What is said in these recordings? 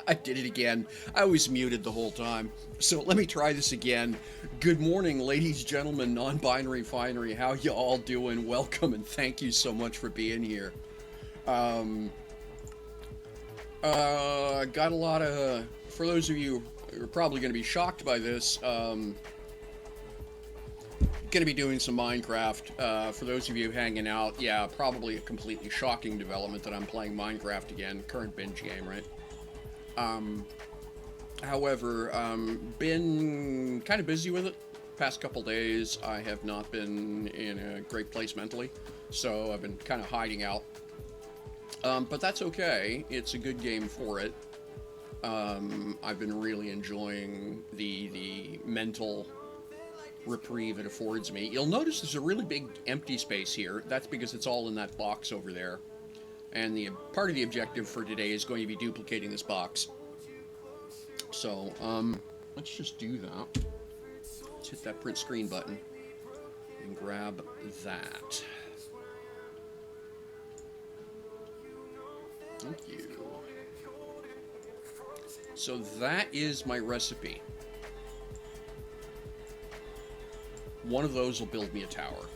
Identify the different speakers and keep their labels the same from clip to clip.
Speaker 1: I did it again. I was muted the whole time. So let me try this again. Good morning, ladies, gentlemen, non-binary finery. How you all doing? Welcome and thank you so much for being here. Um, got a lot of. For those of you who are probably going to be shocked by this, going to be doing some Minecraft. For those of you hanging out, yeah, probably a completely shocking development that I'm playing Minecraft again. Current binge game, right? Um, However, been kind of busy with it. Past couple days, I have not been in a great place mentally, so I've been kind of hiding out. But that's okay. It's a good game for it. I've been really enjoying the mental reprieve it affords me. You'll notice there's a really big empty space here. That's because it's all in that box over there. And the part of the objective for today is going to be duplicating this box. So, let's just do that. Let's hit that print screen button and grab that. Thank you. So that is my recipe. One of those will build me a tower.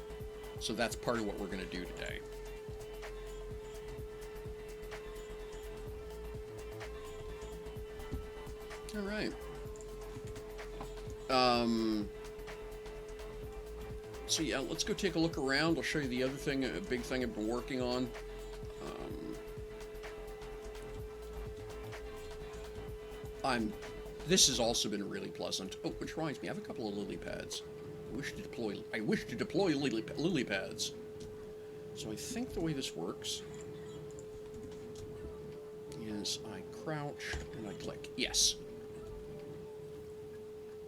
Speaker 1: So that's part of what we're going to do today. All right. So yeah, let's go take a look around. I'll show you the other thing, a big thing I've been working on. This has also been really pleasant. Oh, which reminds me, I have a couple of lily pads. I wish to deploy lily pads. So I think the way this works is I crouch and I click. Yes.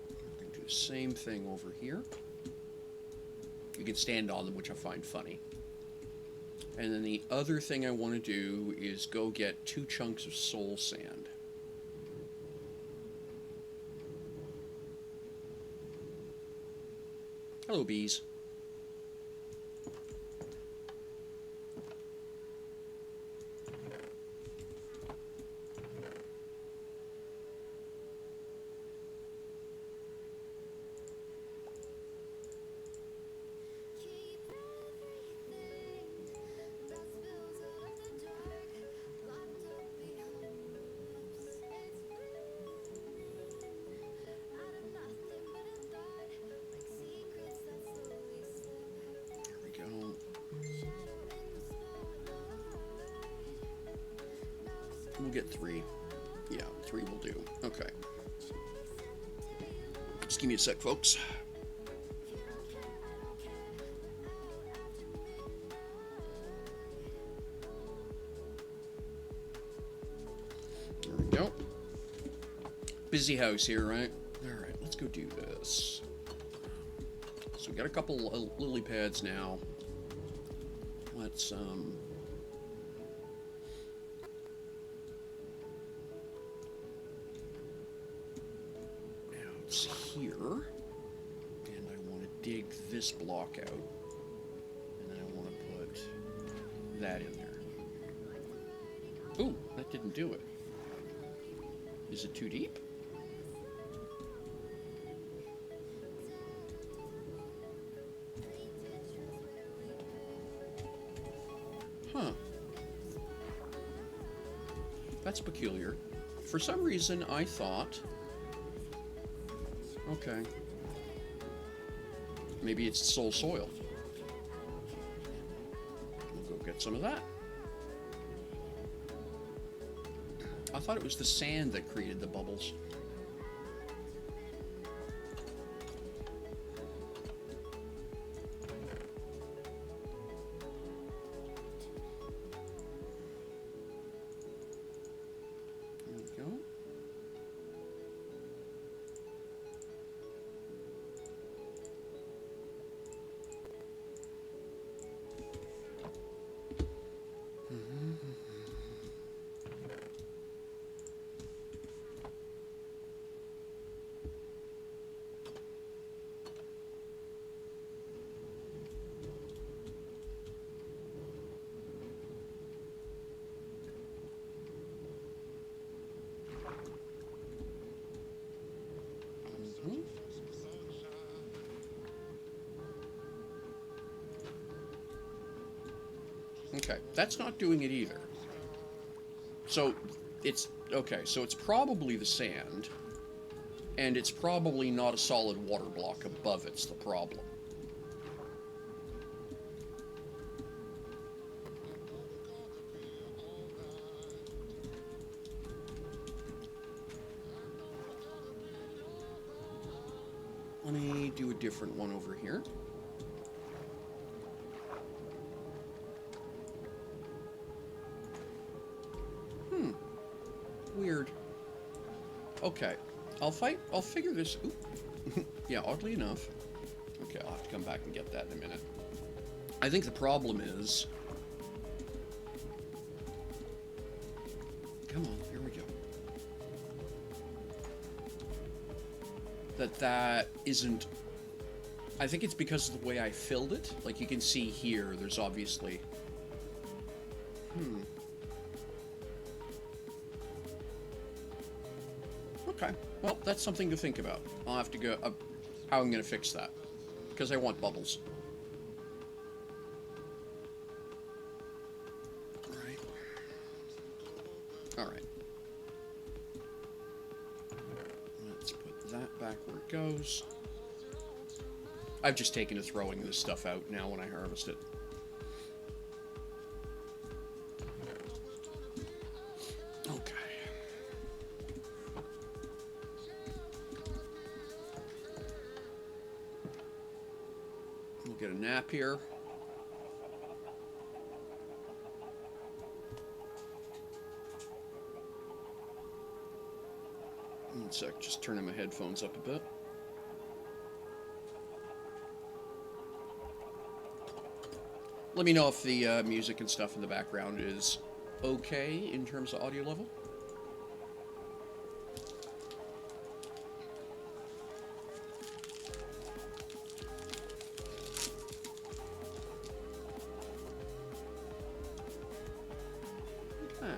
Speaker 1: I'm going to do the same thing over here. You can stand on them, which I find funny. And then the other thing I want to do is go get 2 chunks of soul sand. Hello, bees. We'll get 3. Yeah, 3 will do. Okay. Just give me a sec, folks. There we go. Busy house here, right? All right, let's go do this. So we got a couple lily pads now. Let's it's here, and I want to dig this block out, and then I want to put that in there. Ooh, that didn't do it. Is it too deep? Huh. That's peculiar. For some reason, I thought... Okay. Maybe it's soul soil. We'll go get some of that. I thought it was the sand that created the bubbles. There we go. Okay, that's not doing it either. So it's okay, so it's probably the sand, and it's probably not a solid water block above it's the problem. Let me do a different one over here. Weird. Okay. I'll figure this. Yeah, oddly enough. Okay, I'll have to come back and get that in a minute. I think the problem is. Come on, here we go. That isn't. I think it's because of the way I filled it. Like you can see here, there's obviously. Okay, well, that's something to think about. I'll have to go how I'm going to fix that. Because I want bubbles. Alright. Alright. Let's put that back where it goes. I've just taken to throwing this stuff out now when I harvest it. Okay. We'll get a nap here. One sec, just turning my headphones up a bit. Let me know if the music and stuff in the background is okay in terms of audio level. Okay.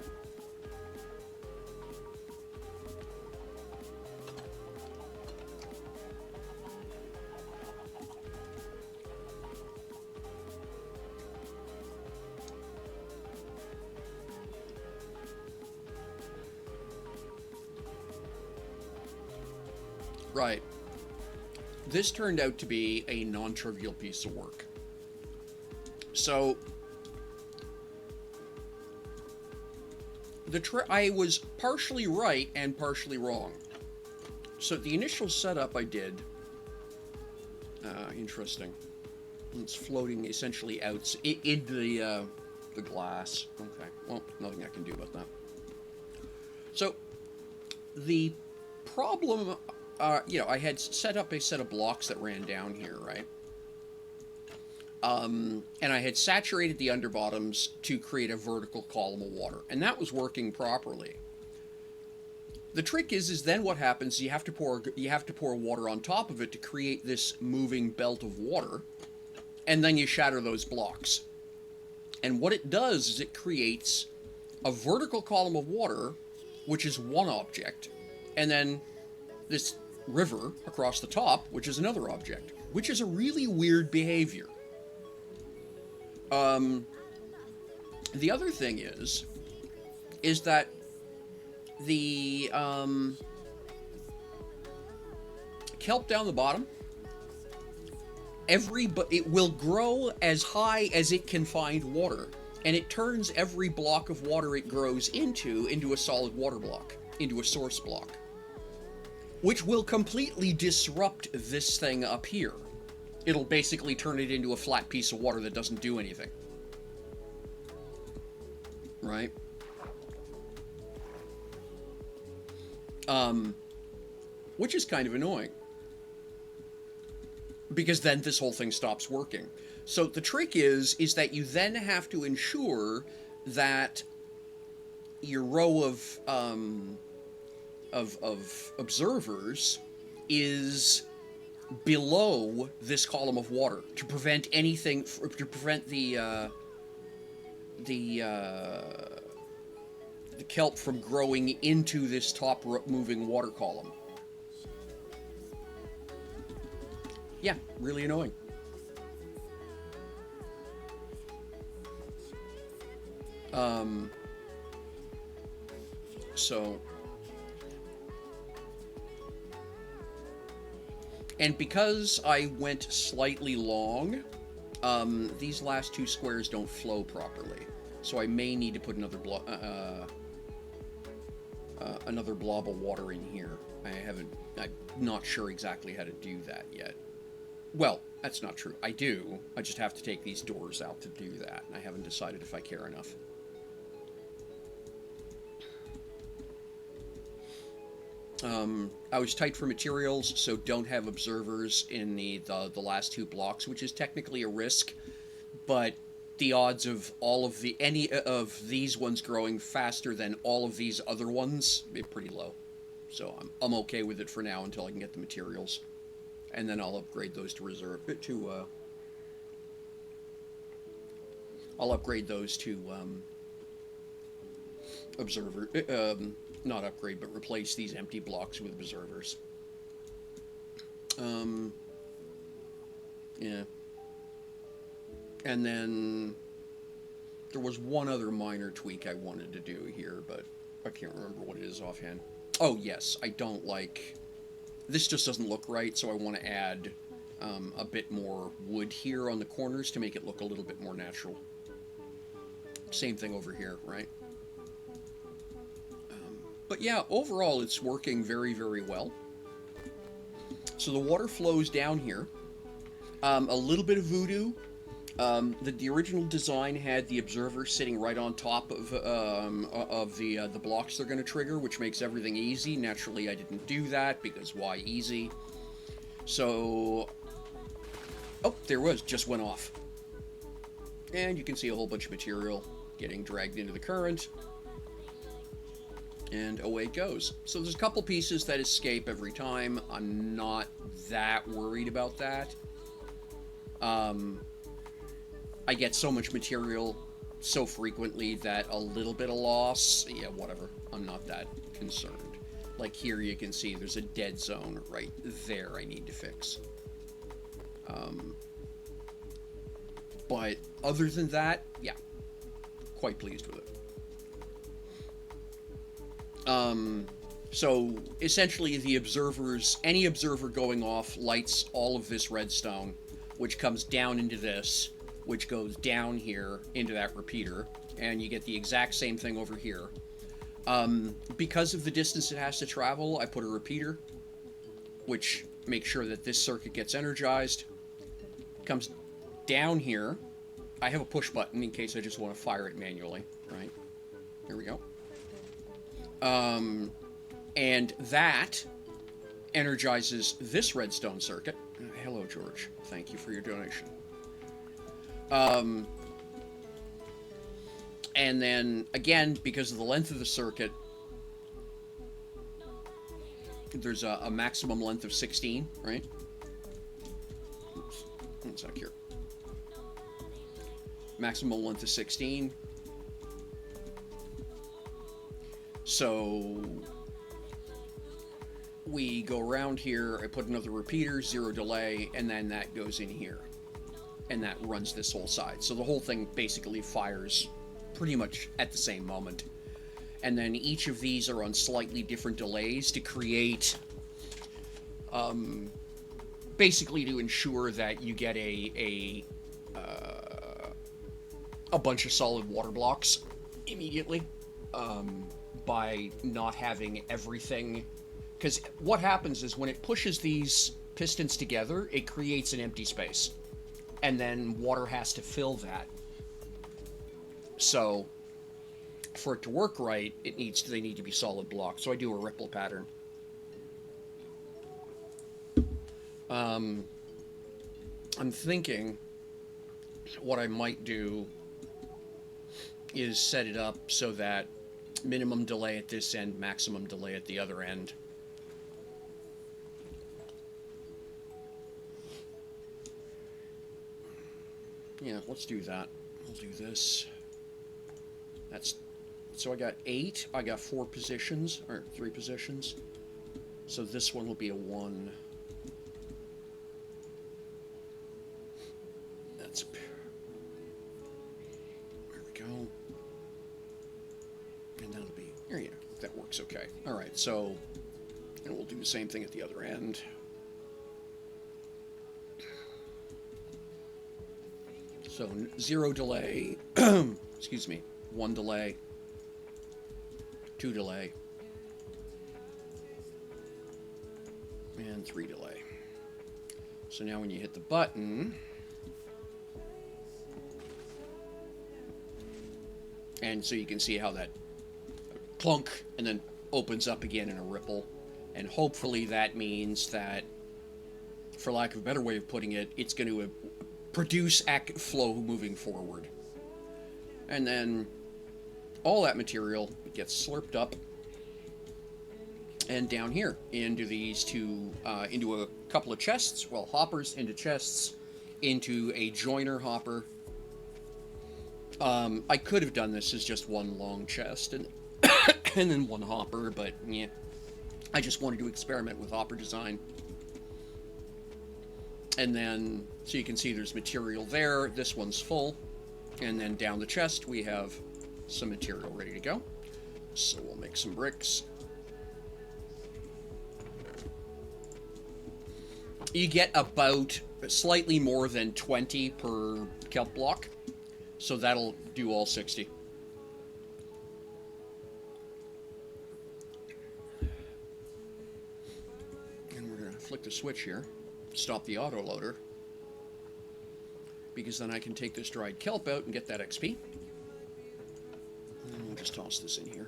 Speaker 1: Right. This turned out to be a non-trivial piece of work. So, I was partially right and partially wrong. So the initial setup I did, interesting. It's floating essentially out into the glass. Okay, well, nothing I can do about that. So, the problem, I had set up a set of blocks that ran down here, right? And I had saturated the underbottoms to create a vertical column of water, and that was working properly. The trick is then what happens? You have to pour water on top of it to create this moving belt of water, and then you shatter those blocks. And what it does is it creates a vertical column of water, which is one object, and then this river across the top, which is another object, which is a really weird behavior. The other thing is that the kelp down the bottom, it will grow as high as it can find water, and it turns every block of water it grows into a solid water block, into a source block, which will completely disrupt this thing up here. It'll basically turn it into a flat piece of water that doesn't do anything. Right? Which is kind of annoying. Because then this whole thing stops working. So the trick is that you then have to ensure that your row of observers is below this column of water to prevent anything, to prevent the kelp from growing into this top moving water column. Yeah, really annoying. Um, so, and because I went slightly long, these last two squares don't flow properly. So I may need to put another blob of water in here. I'm not sure exactly how to do that yet. Well, that's not true. I do. I just have to take these doors out to do that, and I haven't decided if I care enough. I was tight for materials, so don't have observers in the last two blocks, which is technically a risk, but the odds of any of these ones growing faster than all of these other ones is pretty low. So I'm okay with it for now until I can get the materials, and then I'll upgrade those to I'll upgrade those to observer. Not upgrade, but replace these empty blocks with observers. Yeah. And then there was one other minor tweak I wanted to do here, but I can't remember what it is offhand. Oh, yes, I don't like... This just doesn't look right, so I want to add a bit more wood here on the corners to make it look a little bit more natural. Same thing over here, right? But yeah, overall it's working very, very well. So the water flows down here. A little bit of voodoo. The original design had the observer sitting right on top of the blocks they're going to trigger, which makes everything easy. Naturally, I didn't do that, because why easy? So... Oh, there was. Just went off. And you can see a whole bunch of material getting dragged into the current. And away it goes. So there's a couple pieces that escape every time. I'm not that worried about that. I get so much material so frequently that a little bit of loss, yeah, whatever. I'm not that concerned. Like here you can see there's a dead zone right there I need to fix. But other than that, yeah, quite pleased with it. So essentially the observers, any observer going off lights all of this redstone, which comes down into this, which goes down here into that repeater, and you get the exact same thing over here. Because of the distance it has to travel, I put a repeater, which makes sure that this circuit gets energized. Comes down here. I have a push button in case I just want to fire it manually, right? Here we go. And that energizes this redstone circuit. Hello, George. Thank you for your donation. And then, again, because of the length of the circuit, there's a maximum length of 16, right? Oops. One sec here. Maximum length of 16. So we go around here, I put another repeater, 0 delay, and then that goes in here. And that runs this whole side. So the whole thing basically fires pretty much at the same moment. And then each of these are on slightly different delays to create, basically to ensure that you get a bunch of solid water blocks immediately, by not having everything. Because what happens is when it pushes these pistons together, it creates an empty space. And then water has to fill that. So, for it to work right, they need to be solid blocks. So I do a ripple pattern. I'm thinking what I might do is set it up so that minimum delay at this end, maximum delay at the other end. Yeah, let's do that. I'll do this. So I got 8. I got 4 positions, or 3 positions. So this one will be a 1. There we go. looks okay. All right, so, and we'll do the same thing at the other end. So 0 delay, excuse me, 1 delay, 2 delay, and 3 delay. So now when you hit the button, and so you can see how that clunk and then opens up again in a ripple, and hopefully that means that, for lack of a better way of putting it, it's going to produce flow moving forward. And then all that material gets slurped up and down here into these two, into a couple of chests, well, hoppers into chests, into a joiner hopper. I could have done this as just one long chest and and then one hopper, but yeah, I just wanted to experiment with hopper design. And then, so you can see there's material there. This one's full. And then down the chest, we have some material ready to go. So we'll make some bricks. You get about slightly more than 20 per kelp block. So that'll do all 60. And we're going to flick the switch here. Stop the autoloader, because then I can take this dried kelp out and get that XP. And we'll just toss this in here.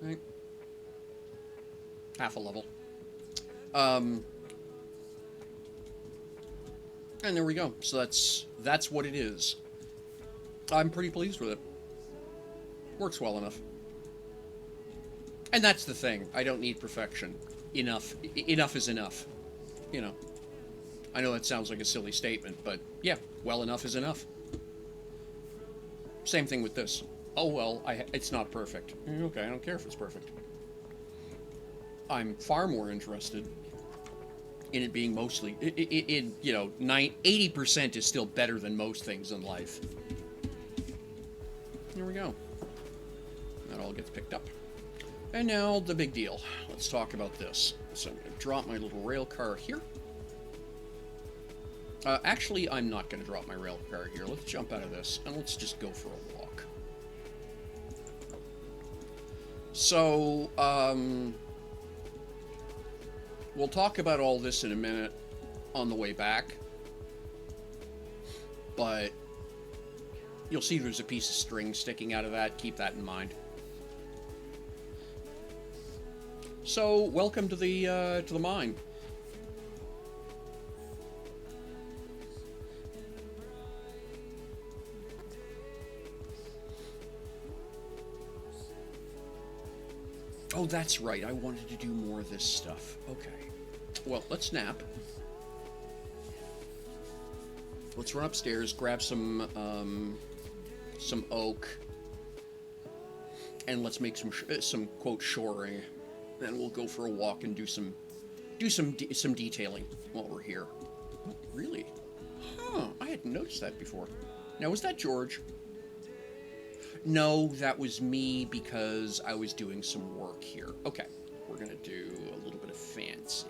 Speaker 1: Right. Half a level. And there we go. So that's what it is. I'm pretty pleased with it. Works well enough. And that's the thing. I don't need perfection. Enough is enough. You know, I know that sounds like a silly statement, but yeah, well enough is enough. Same thing with this. Oh, well, it's not perfect. Okay, I don't care if it's perfect. I'm far more interested in it being mostly, you know, 80% is still better than most things in life. Here we go. That all gets picked up. And now the big deal. Let's talk about this. So I'm going to drop my little rail car here. Actually, I'm not going to drop my rail car here. Let's jump out of this and let's just go for a walk. So, we'll talk about all this in a minute on the way back. But you'll see there's a piece of string sticking out of that. Keep that in mind. So, welcome to the mine. Oh, that's right. I wanted to do more of this stuff. Okay. Well, let's nap. Let's run upstairs, grab some oak, and let's make some quote shoring. Then we'll go for a walk and do some detailing while we're here. Oh, really? Huh, I hadn't noticed that before. Now, was that George? No, that was me because I was doing some work here. Okay, we're gonna do a little bit of fancy.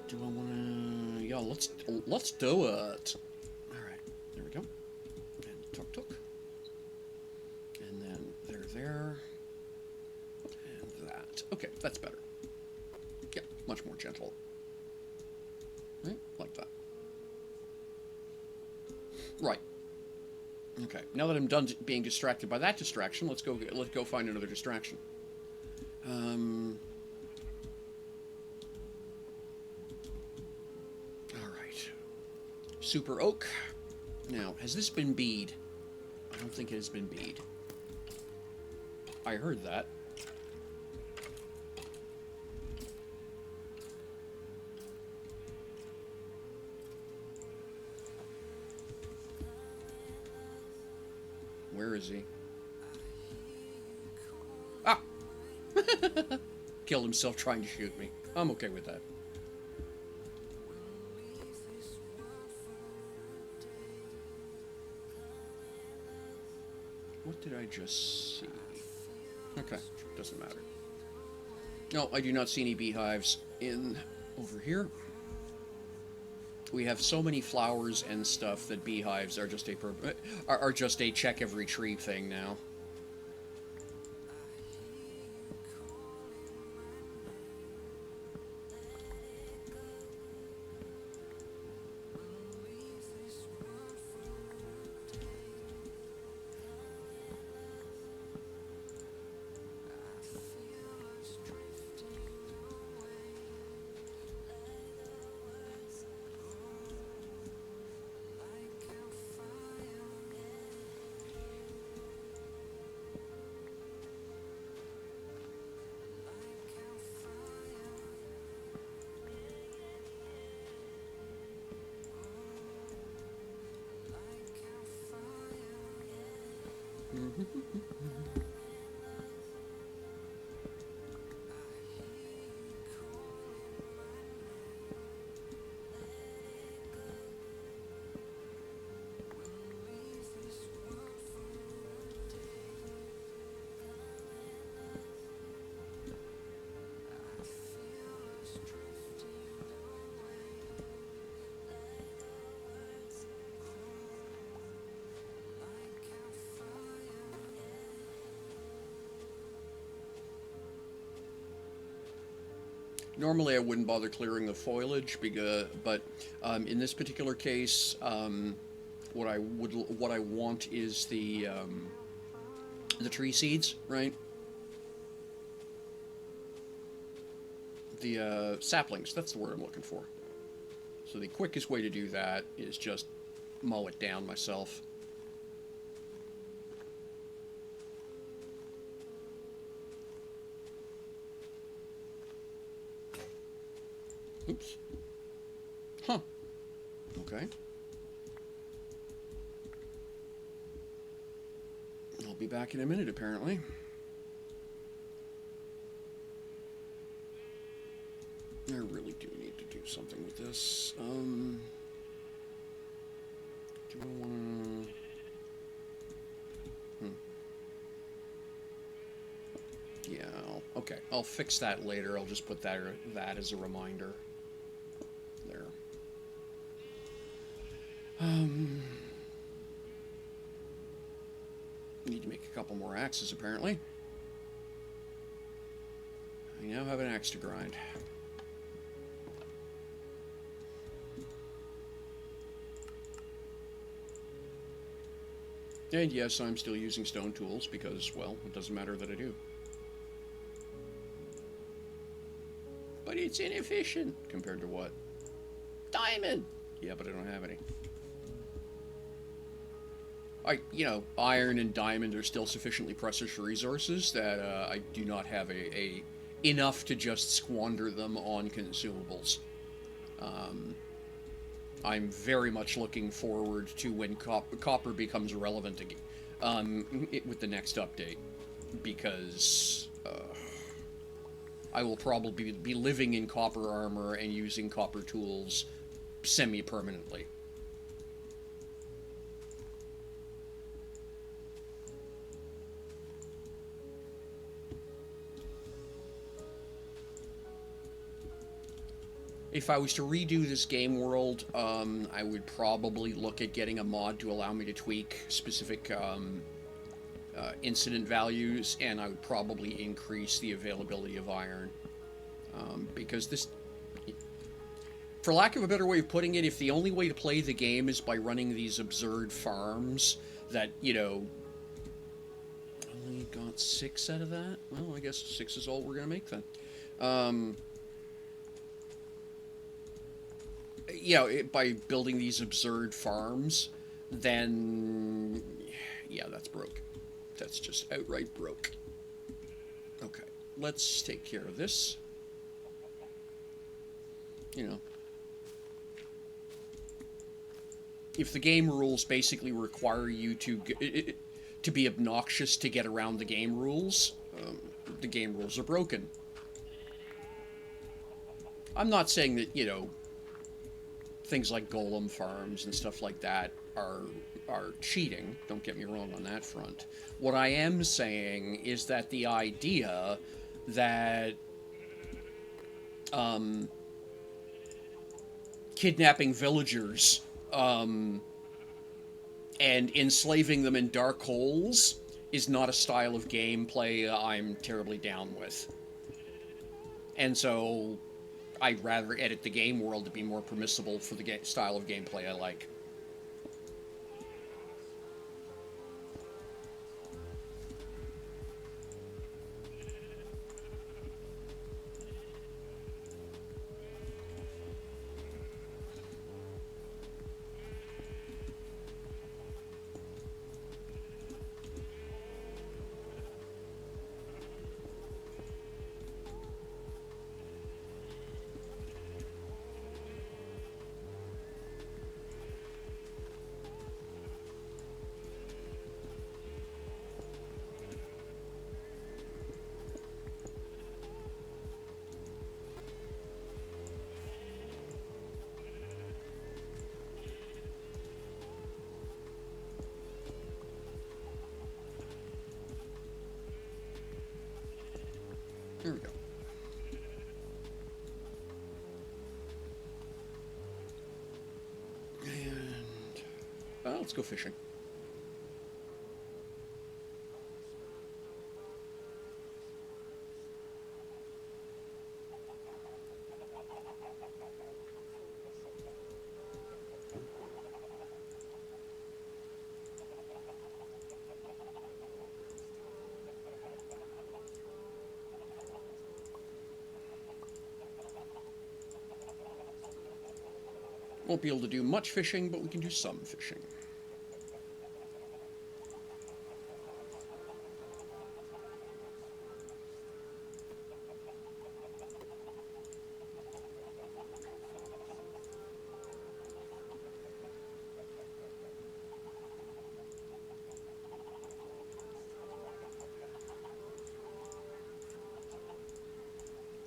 Speaker 1: Do I wanna... Yeah, let's do it. Alright, there we go. And tuk-tuk. And then there. And that. Okay, that's better. Yeah, much more gentle. Right, like that. Right. Okay, now that I'm done being distracted by that distraction, let's go find another distraction. Alright. Super oak. Now, has this been bead? I don't think it has been bead. I heard that. Where is he? Ah! Killed himself trying to shoot me. I'm okay with that. What did I just see? Okay, doesn't matter. No, I do not see any beehives in over here. We have so many flowers and stuff that beehives are just are just a check every tree thing now. Normally, I wouldn't bother clearing the foliage, but in this particular case, what I want is the tree seeds, right? The saplings. That's the word I'm looking for. So the quickest way to do that is just mow it down myself. Oops. Huh. Okay. I'll be back in a minute, apparently. I really do need to do something with this. Do I want to... Yeah, okay. I'll fix that later. I'll just put that as a reminder. There. Need to make a couple more axes, apparently. I now have an axe to grind. And yes, I'm still using stone tools because, well, it doesn't matter that I do. But it's inefficient compared to what? Diamond! Yeah, but I don't have any. Iron and diamond are still sufficiently precious resources that I do not have enough to just squander them on consumables. I'm very much looking forward to when copper becomes relevant again, with the next update, because I will probably be living in copper armor and using copper tools semi-permanently. If I was to redo this game world, I would probably look at getting a mod to allow me to tweak specific incident values, and I would probably increase the availability of iron. Because this, for lack of a better way of putting it, if the only way to play the game is by running these absurd farms that, only got 6 out of that, well, I guess 6 is all we're going to make then. By building these absurd farms, then, yeah, that's broke. That's just outright broke. Okay, let's take care of this. If the game rules basically require you to be obnoxious to get around the game rules are broken. I'm not saying that, things like golem farms and stuff like that are are cheating. Don't get me wrong on that front. What I am saying is that the idea that um, kidnapping villagers and enslaving them in dark holes is not a style of gameplay I'm terribly down with. And so I'd rather edit the game world to be more permissible for the style of gameplay I like. There we go. And let's go fishing. Won't be able to do much fishing, but we can do some fishing.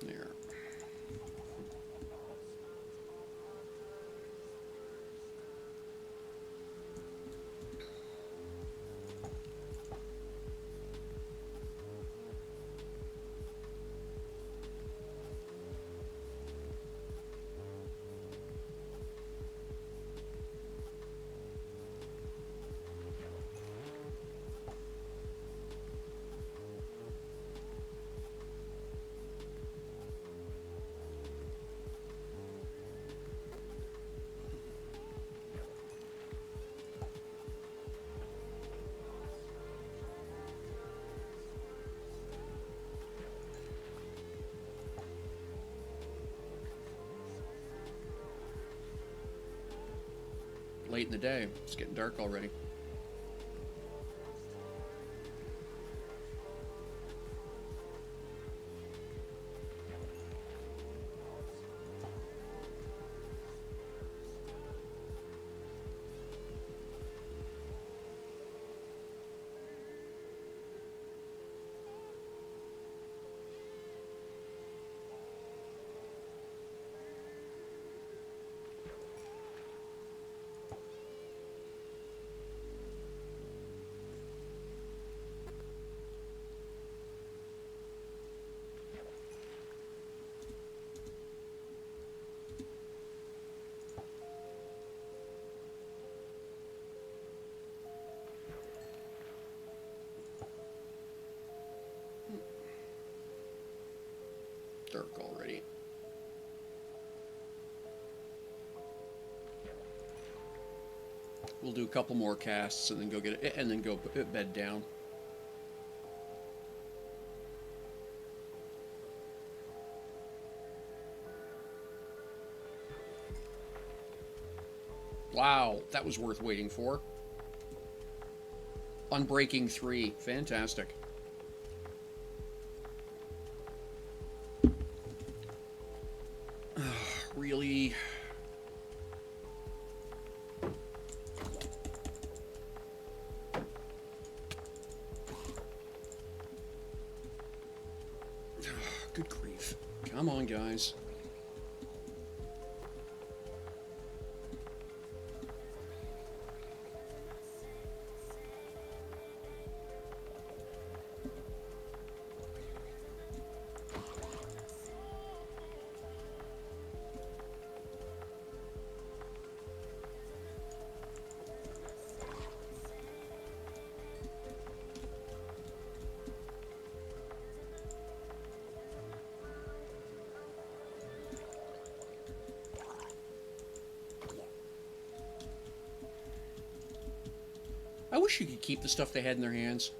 Speaker 1: There. Late in the day. It's getting dark already. Dark already. We'll do a couple more casts and then go get it, and then go bed down. Wow, that was worth waiting for. Unbreaking 3, fantastic. Really? Good grief. Come on, guys. I wish you could keep the stuff they had in their hands.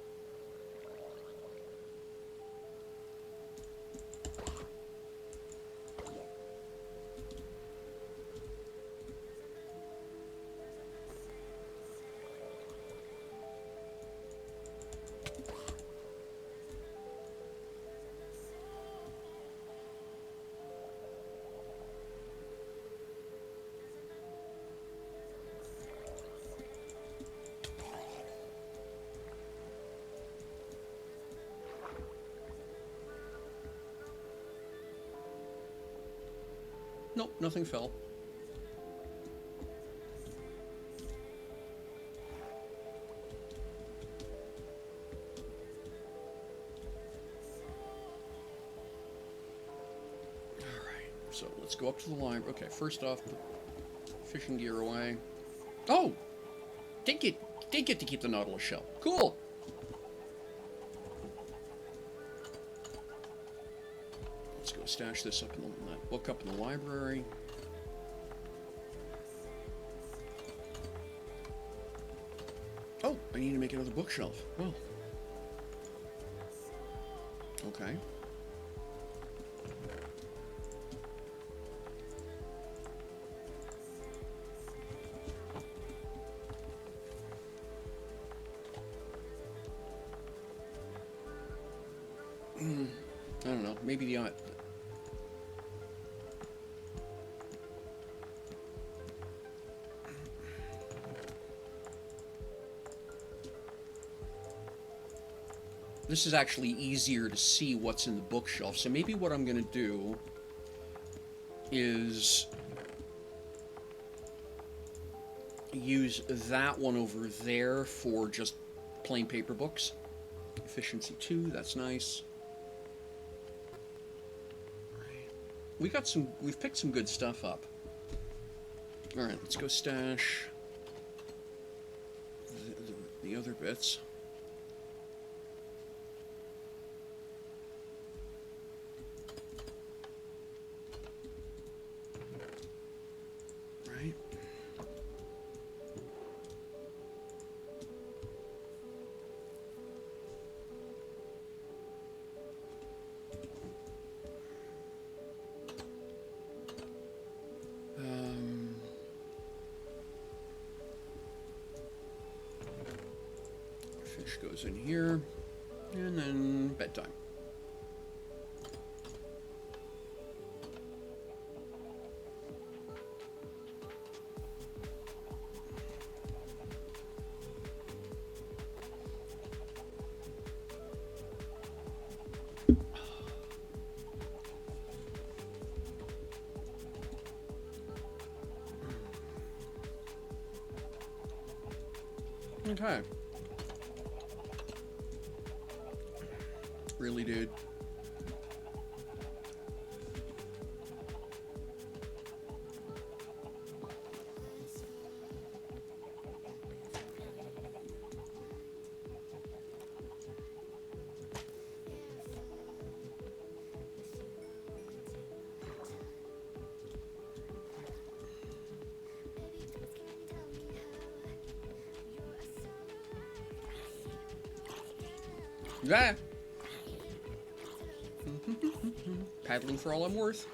Speaker 1: Nope, nothing fell. Alright, so let's go up to the library. Okay, first off, put fishing gear away. Oh! Did get to keep the Nautilus shell. Cool! Let's go stash this up in that book up in the library. Oh, I need to make another bookshelf. Well. Okay. I don't know. Maybe the this is actually easier to see what's in the bookshelf. So maybe what I'm going to do is use that one over there for just plain paper books. Efficiency 2, that's nice. We've picked some good stuff up. Alright, let's go stash the other bits. Right. Fish goes in here, and then bedtime. Okay. Really, dude? Yeah. Paddling for all I'm worth.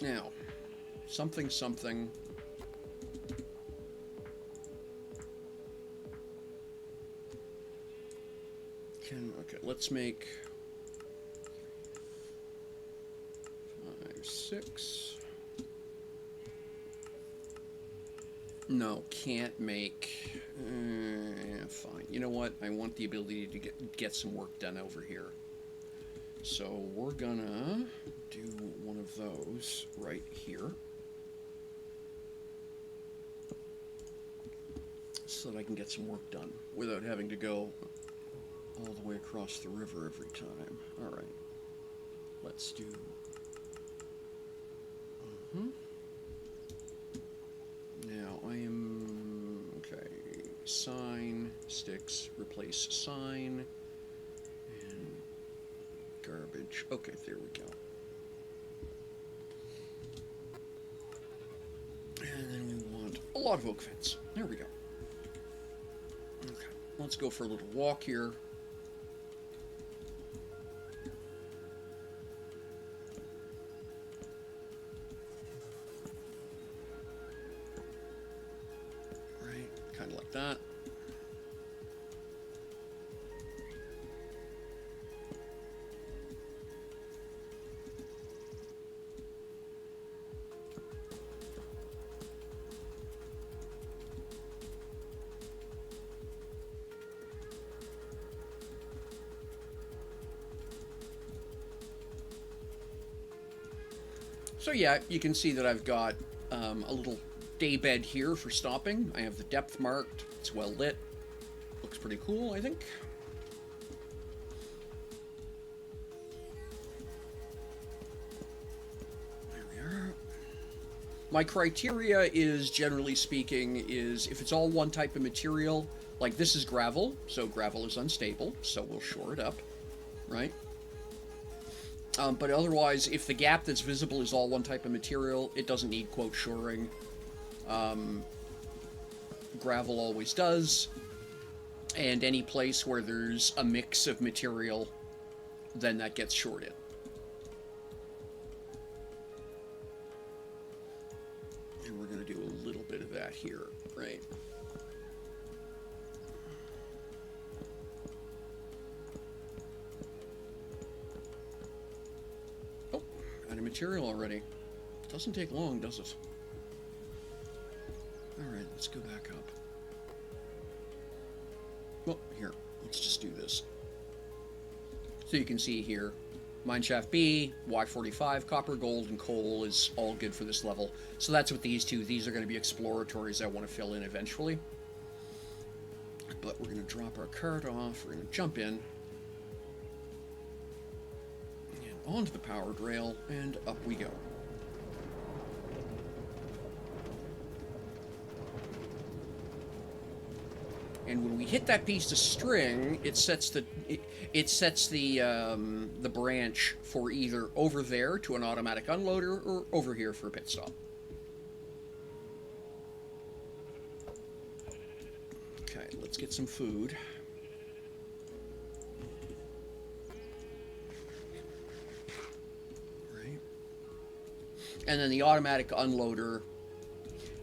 Speaker 1: Now, something. Okay, let's make 5, 6. No, can't make. Fine. You know what? I want the ability to get some work done over here. So we're gonna do one of those right here, so that I can get some work done without having to go all the way across the river every time. All right, let's do. Now I am okay. Sign, sticks, replace sign, and garbage. Okay, there we go. And then we want a lot of oak fence. There we go. Okay, let's go for a little walk here. Right, kind of like that. So yeah, you can see that I've got a little day bed here for stopping. I have the depth marked. It's well lit. Looks pretty cool, I think. There we are. My criteria is, generally speaking, is if it's all one type of material, like this is gravel, so gravel is unstable, so we'll shore it up, right? But otherwise, if the gap that's visible is all one type of material, it doesn't need, quote, shoring. Gravel always does. And any place where there's a mix of material, then that gets shored in. And we're going to do a little bit of that here, right? Material already. Doesn't take long, does it? Alright, let's go back up. Well, here, let's just do this. So you can see here, Mineshaft B, Y45, copper, gold, and coal is all good for this level. So that's what these two, these are going to be exploratories I want to fill in eventually. But we're going to drop our cart off, we're going to jump in. Onto the powered rail, and up we go. And when we hit that piece of string, it sets the the branch for either over there to an automatic unloader or over here for a pit stop. Okay, let's get some food. And then the automatic unloader,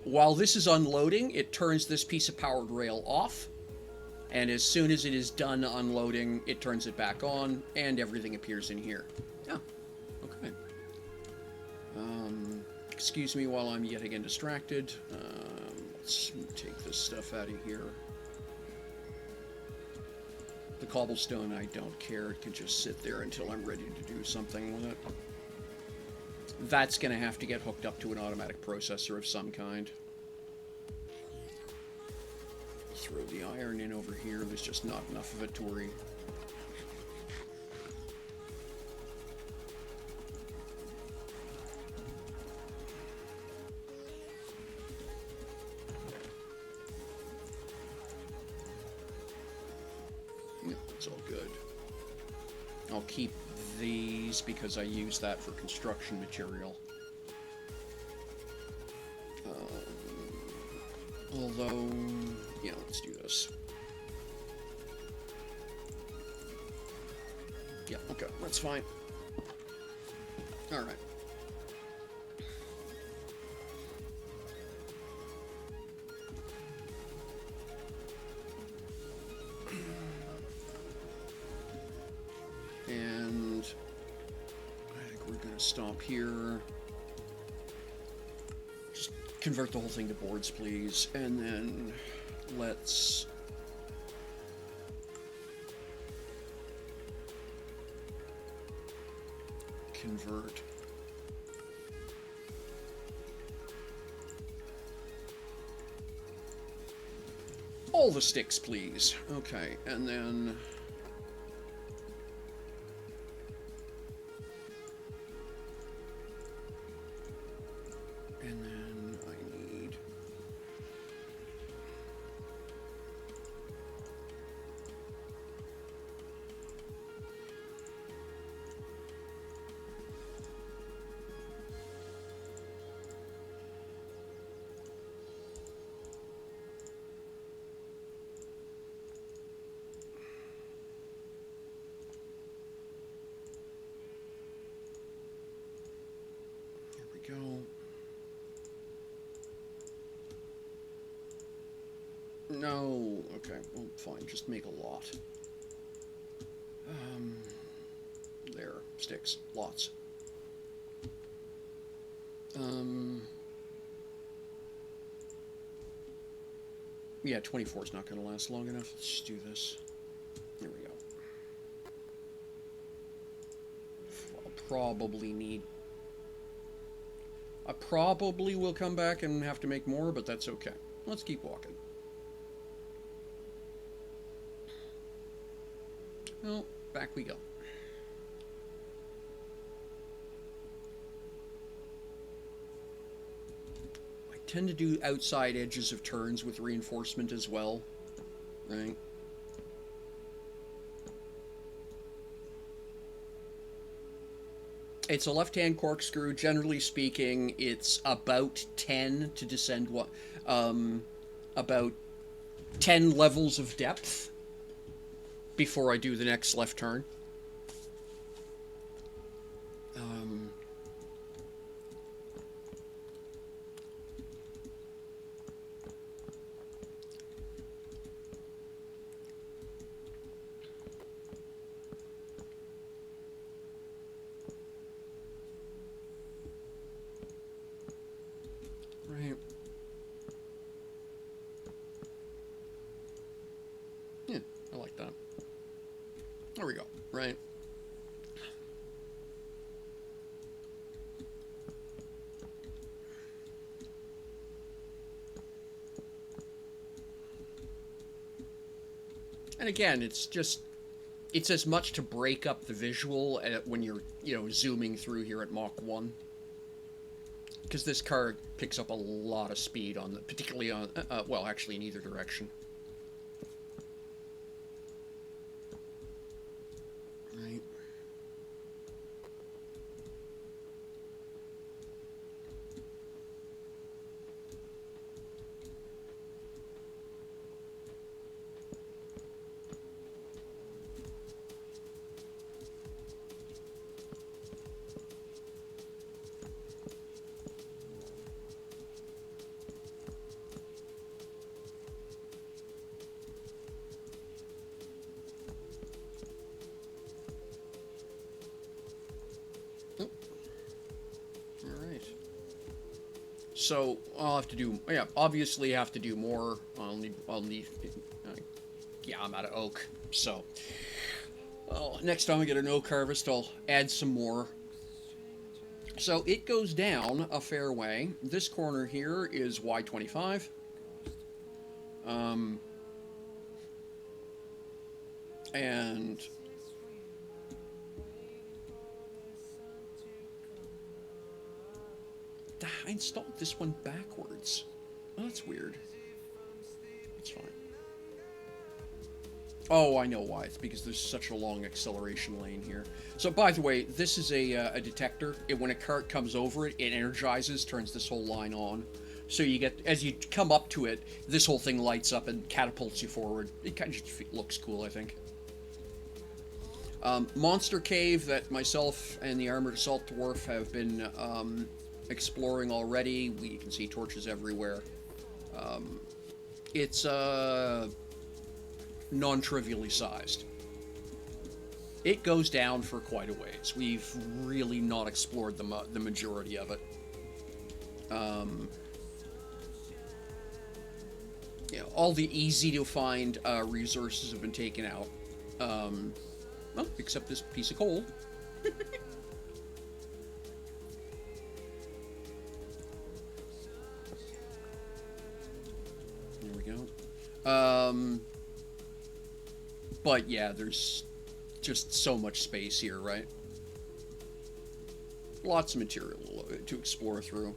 Speaker 1: while this is unloading, it turns this piece of powered rail off. And as soon as it is done unloading, it turns it back on, and everything appears in here. Yeah, okay. Excuse me while I'm yet again distracted. Let's take this stuff out of here. The cobblestone, I don't care. It can just sit there until I'm ready to do something with it. That's going to have to get hooked up to an automatic processor of some kind. Throw the iron in over here. There's just not enough of it to worry. Yeah, it's all good. I'll keep these because I use that for construction material. Although, yeah, let's do this. Yeah, okay, that's fine. All right. And I think we're going to stop here. Just convert the whole thing to boards, please. And then let's convert. All the sticks, please. Okay, and then... And then I need... Here we go. No, okay, well, fine, just make a lot. There, sticks, lots. Yeah, 24 is not going to last long enough. Let's just do this. Here we go. I'll probably need... I probably will come back and have to make more, but that's okay. Let's keep walking. Well, back we go. I tend to do outside edges of turns with reinforcement as well, right? It's a left-hand corkscrew. Generally speaking, it's about 10 to descend, about 10 levels of depth before I do the next left turn. Right. Yeah, I like that. There we go, right? And again, it's as much to break up the visual when you're, zooming through here at Mach 1. Because this card picks up a lot of speed on the, particularly on, well, actually in either direction. Right. So I'll have to do, obviously have to do more. I'll need, yeah, I'm out of oak. So, next time I get an oak harvest, I'll add some more. So it goes down a fair way. This corner here is Y25. And I installed this one backwards. Oh, that's weird. It's fine. Oh, I know why. It's because there's such a long acceleration lane here. So, by the way, this is a detector. When a cart comes over it, it energizes, turns this whole line on. So you get, as you come up to it, this whole thing lights up and catapults you forward. It kind of just looks cool, I think. Monster Cave that myself and the Armored Assault Dwarf have been exploring already. We can see torches everywhere. It's non-trivially sized. It goes down for quite a ways. We've really not explored the majority of it. All the easy to find resources have been taken out. Well, except this piece of coal. Um, but yeah, there's just so much space here, right? Lots of material to explore through.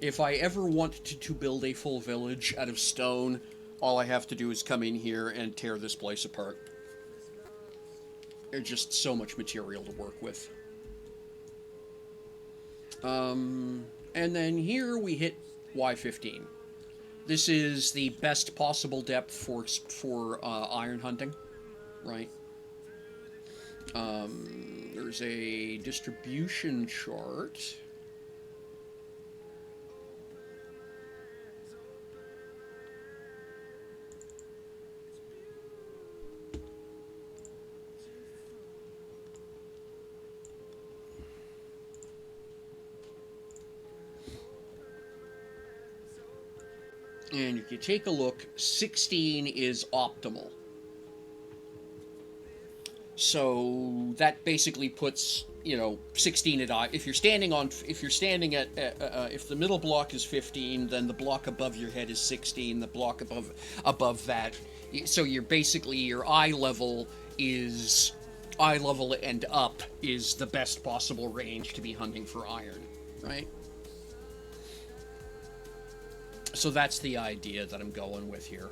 Speaker 1: If I ever want to build a full village out of stone, all I have to do is come in here and tear this place apart. There's just so much material to work with. And then here we hit Y15. This is the best possible depth for iron hunting, right? There's a distribution chart. And if you take a look, 16 is optimal. So that basically puts, 16 at if you're standing at if the middle block is 15, then the block above your head is 16, the block above that. So you're basically your eye level and up is the best possible range to be hunting for iron, right? So that's the idea that I'm going with here.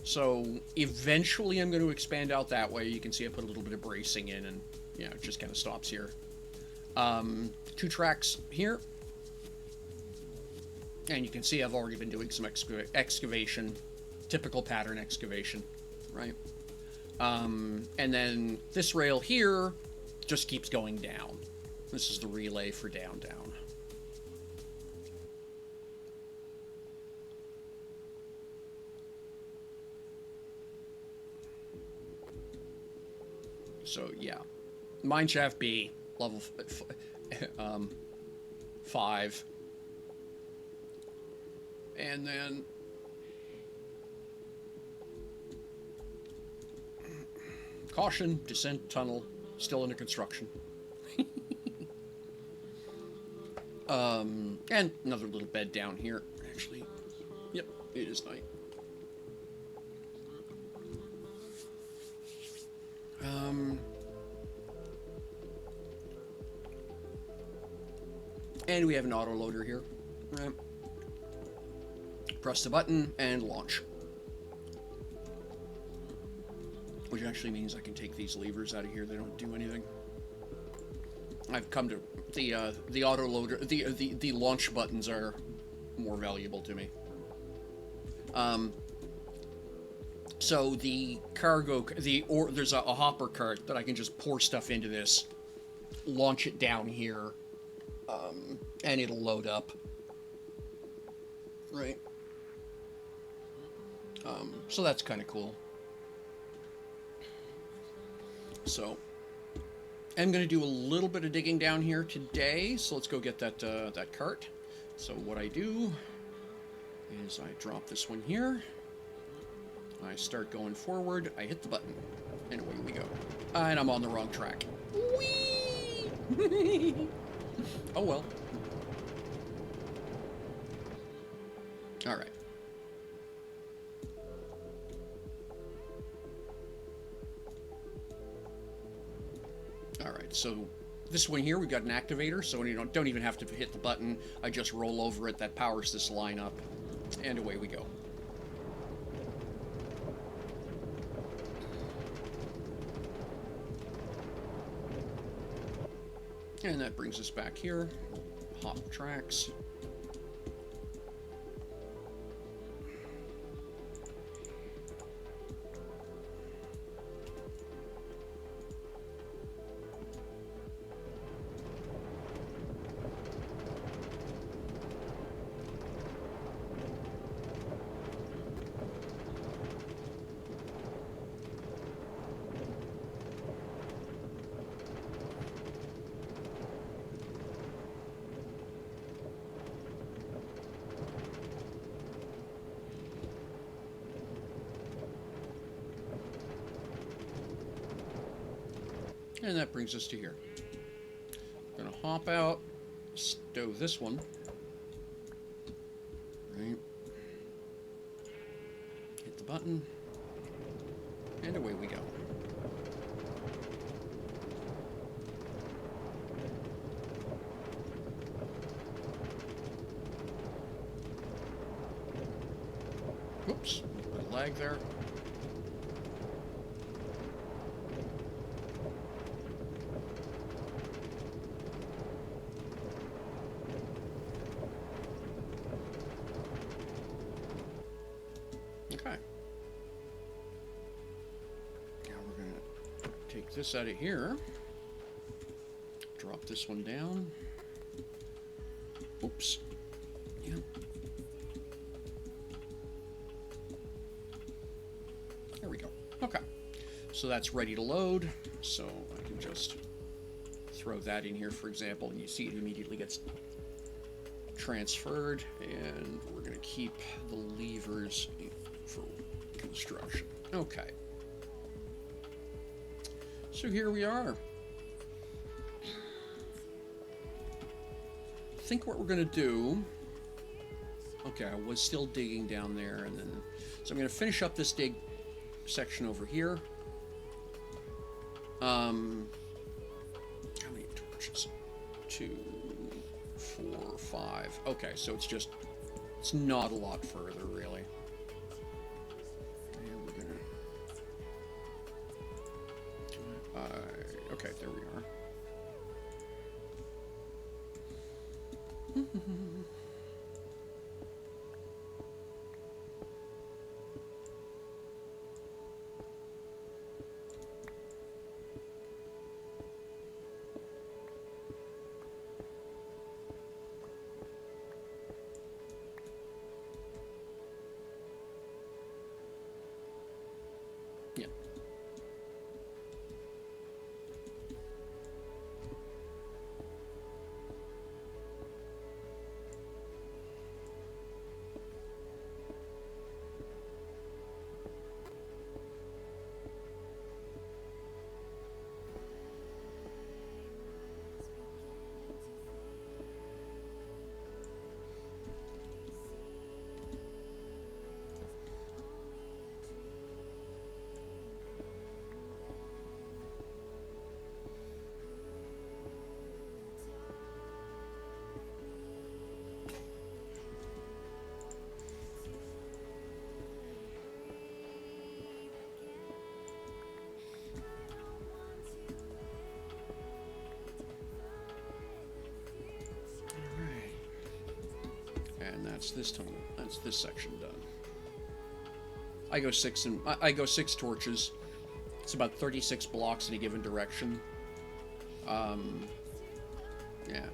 Speaker 1: So eventually I'm going to expand out that way. You can see I put a little bit of bracing in, and it just kind of stops here. 2 tracks here. And you can see I've already been doing some excavation, typical pattern excavation, right? And then this rail here just keeps going down. This is the relay for down. So yeah, mineshaft B, level 5, and then caution, descent tunnel, still under construction. And another little bed down here. Actually, yep, it is night. And we have an autoloader here. Right. Press the button and launch. Which actually means I can take these levers out of here. They don't do anything. I've come to the autoloader. The launch buttons are more valuable to me. So the cargo, there's a hopper cart that I can just pour stuff into this, launch it down here, and it'll load up. Right. So that's kind of cool. So I'm going to do a little bit of digging down here today. So let's go get that cart. So what I do is I drop this one here. I start going forward. I hit the button, and away we go. And I'm on the wrong track. Whee! Oh well. All right. All right. So this one here, we've got an activator, so you don't even have to hit the button. I just roll over it. That powers this line up, and away we go. And that brings us back here. Hop tracks. And that brings us to here. I'm gonna hop out, stow this one. Right. Hit the button. And away we go. Oops, a bit of lag there. Okay. Now we're going to take this out of here. Drop this one down. Oops. Yeah. There we go. Okay. So that's ready to load. So I can just throw that in here, for example, and you see it immediately gets transferred. And we're going to keep the levers for construction. Okay. So here we are. I think what we're going to do... Okay, I was still digging down there, and then... So I'm going to finish up this dig section over here. How many torches? 2, 4, 5. Okay, so it's just... It's not a lot further, really. And we're going to... okay, there we are. Yeah. And that's this tunnel. That's this section done. I go 6 torches. It's about 36 blocks in a given direction. Yeah.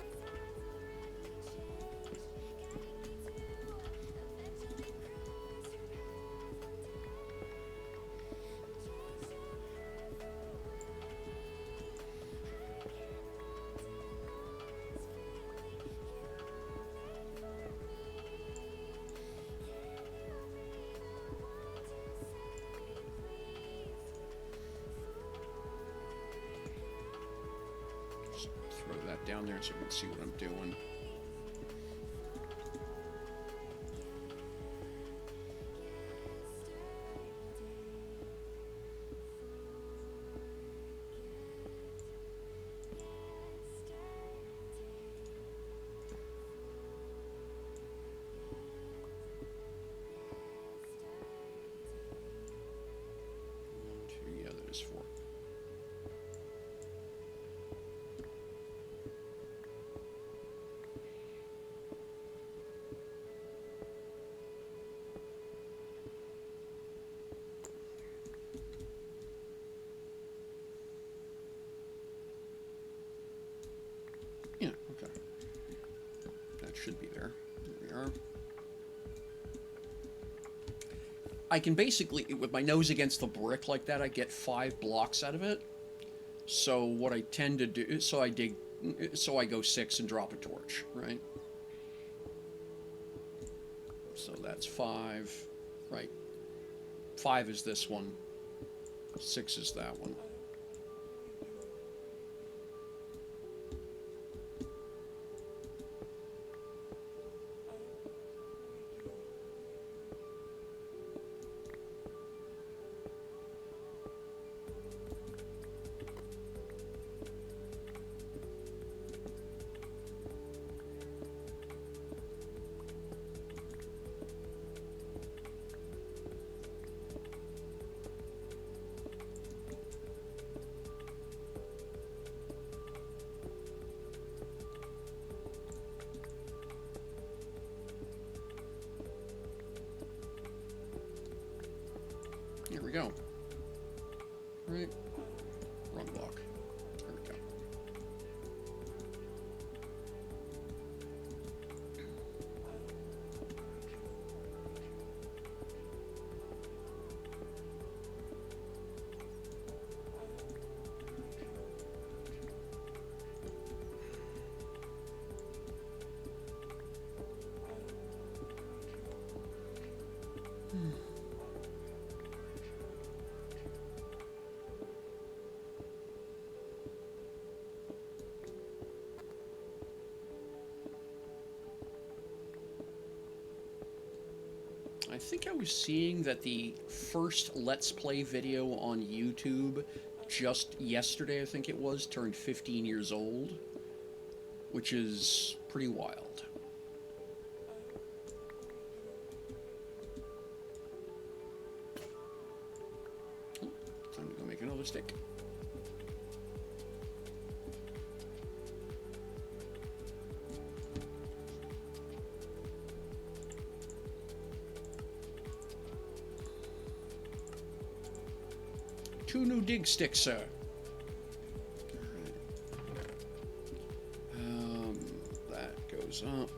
Speaker 1: Throw that down there so you can see what I'm doing. Yeah, there's 4. Yeah, okay. That should be there. There we are. I can basically, with my nose against the brick like that, I get 5 blocks out of it. So what I tend to do, so I go 6 and drop a torch, right? So that's 5, right? 5 is this one. 6 is that one. Right. Wrong block. There we go. I think I was seeing that the first Let's Play video on YouTube just yesterday, I think it was, turned 15 years old, which is pretty wild. Time to go make another stick. Two new dig sticks, sir. That goes up.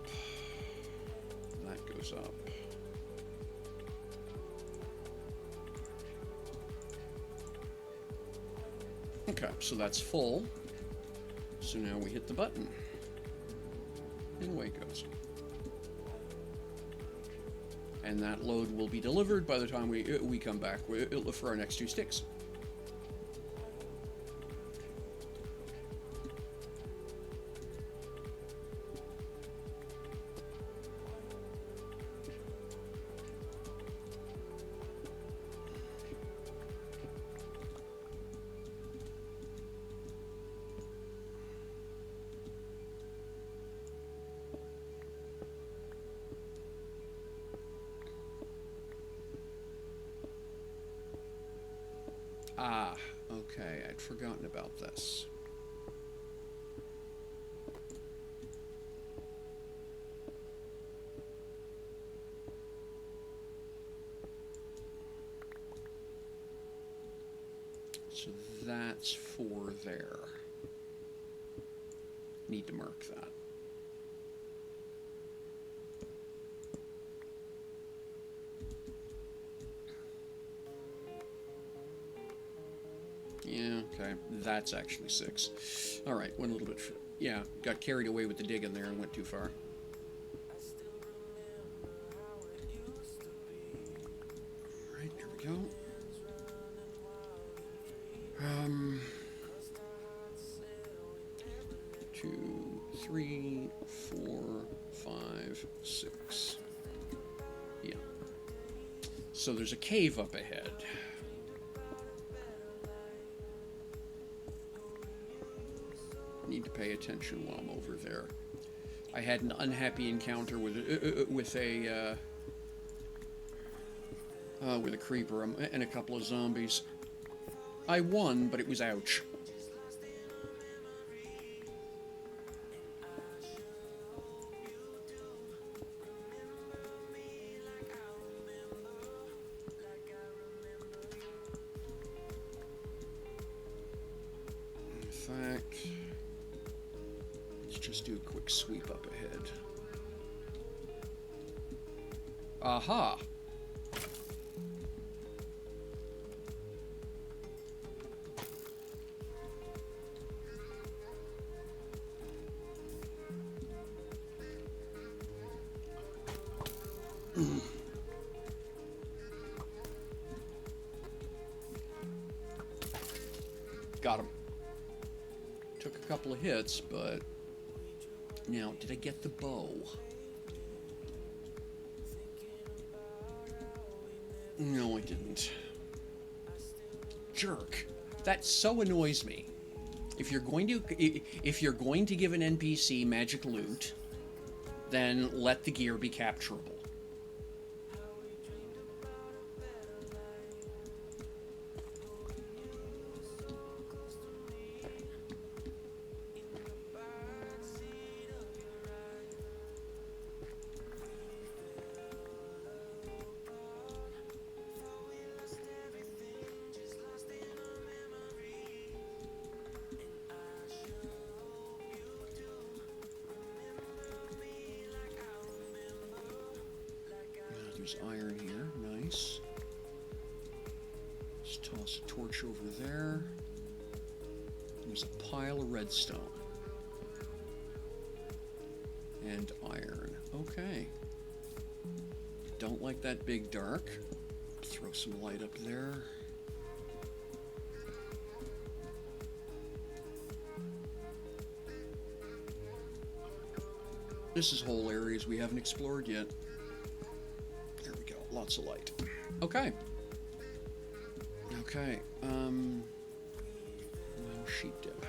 Speaker 1: That goes up. Okay, so that's full. So now we hit the button. And away it goes. And that load will be delivered by the time we come back for our next two sticks. Ah, okay, I'd forgotten about this. So that's for there. Need to mark that. Yeah, okay. That's actually 6. All right, went a little bit... Yeah, got carried away with the dig in there and went too far. All right, here we go. 2, 3, 4, 5, 6. Yeah. So there's a cave up ahead. Need to pay attention while I'm over there. I had an unhappy encounter with a creeper and a couple of zombies. I won, but it was ouch. In fact, let's just do a quick sweep up ahead. Aha! Got him. Took a couple of hits, but... Now, did I get the bow? No, I didn't. Jerk. That so annoys me. If you're going to give an NPC magic loot, then let the gear be capturable. There's iron here. Nice. Let's toss a torch over there. There's a pile of redstone. And iron. Okay. Don't like that big dark. Throw some light up there. This is whole areas we haven't explored yet. There we go. Lots of light. Okay. Okay. No sheep dip.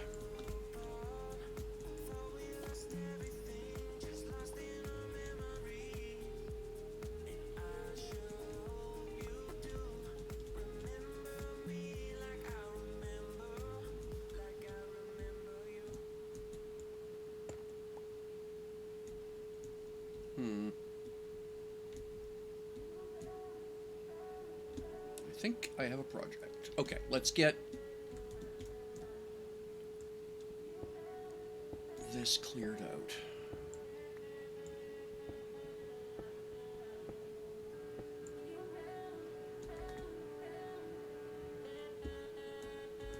Speaker 1: I think I have a project. Okay, let's get this cleared out.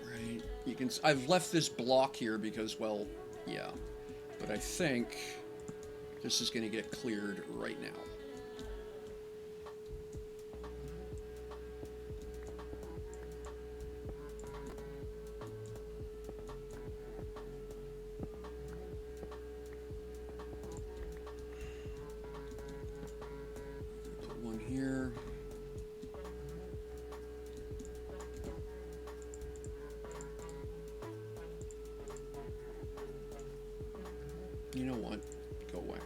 Speaker 1: Right, you can. I've left this block here because, well, yeah, but I think this is going to get cleared right now. Here. You know what? Go away.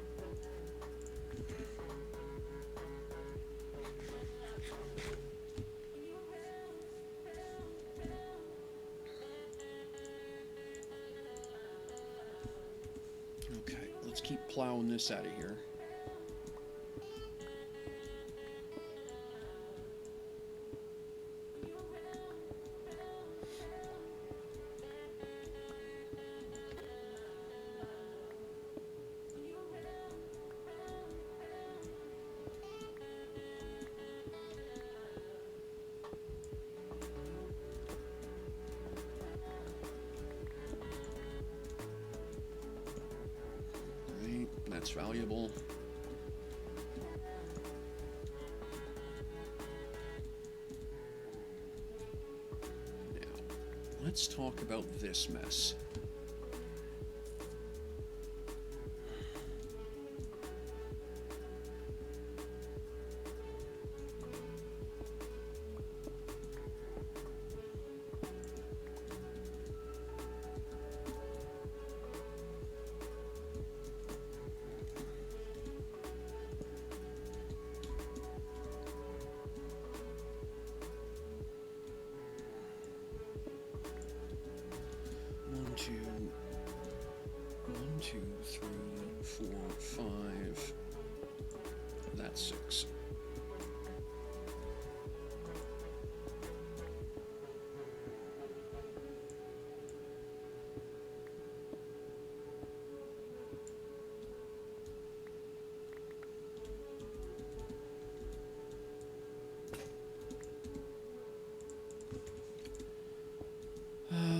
Speaker 1: Okay, let's keep plowing this out of here. That's valuable. Now, let's talk about this mess. One, two, three, four, five. That's 6.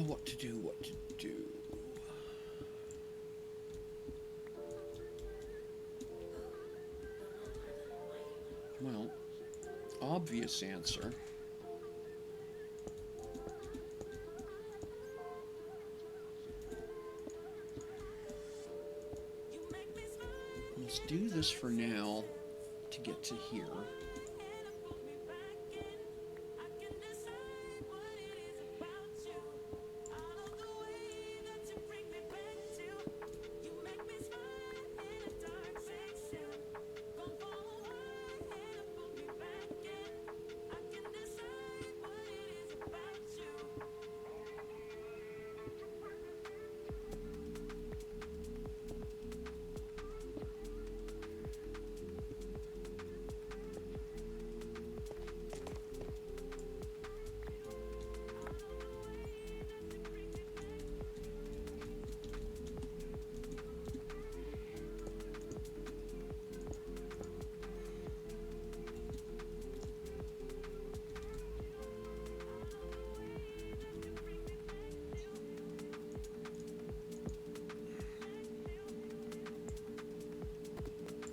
Speaker 1: What to do, what to do. Well, obvious answer. Let's do this for now to get to here.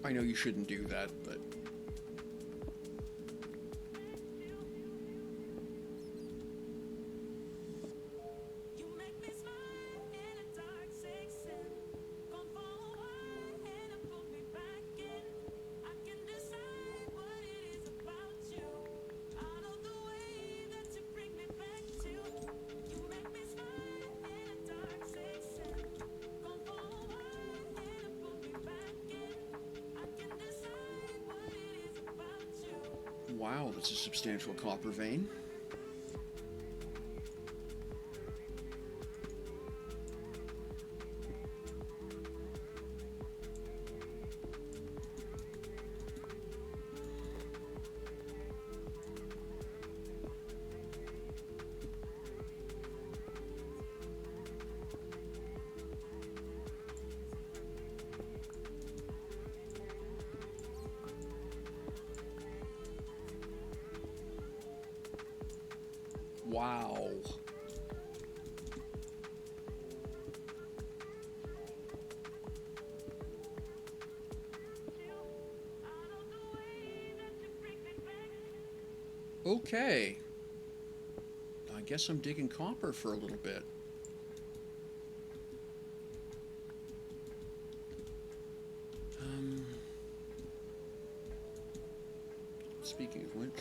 Speaker 1: I know you shouldn't do that, but... Wow, that's a substantial copper vein. Wow. Okay. I guess I'm digging copper for a little bit. Speaking of which...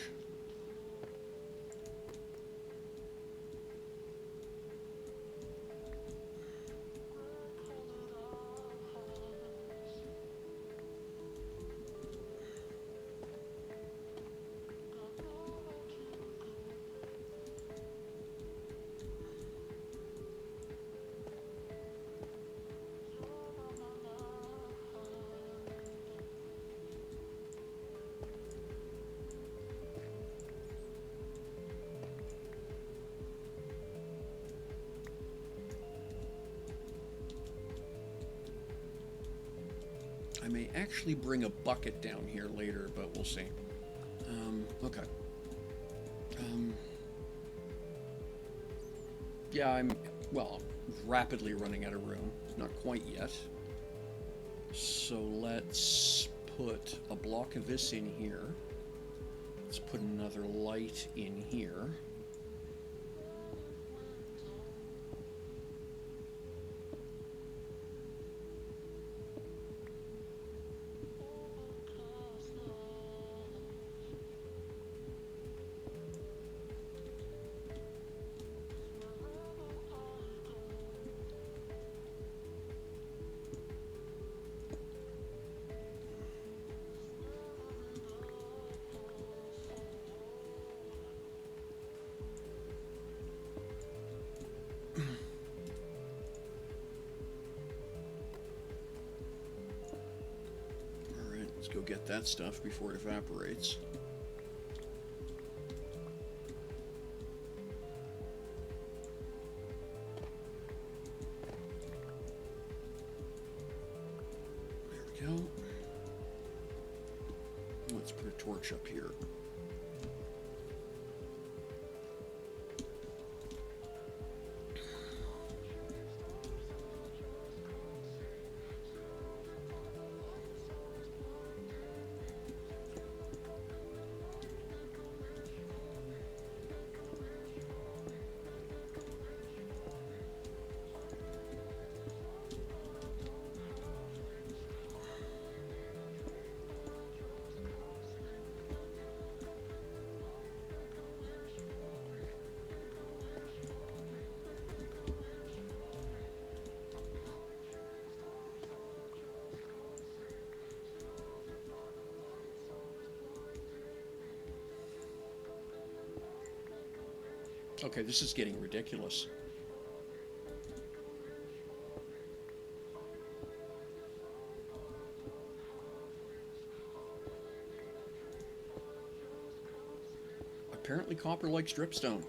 Speaker 1: I may actually bring a bucket down here later, but we'll see. Okay. Yeah, I'm rapidly running out of room. Not quite yet. So let's put a block of this in here. Let's put another light in here. Let's go get that stuff before it evaporates. There we go. Let's put a torch up here. Okay, this is getting ridiculous. Apparently copper likes dripstone.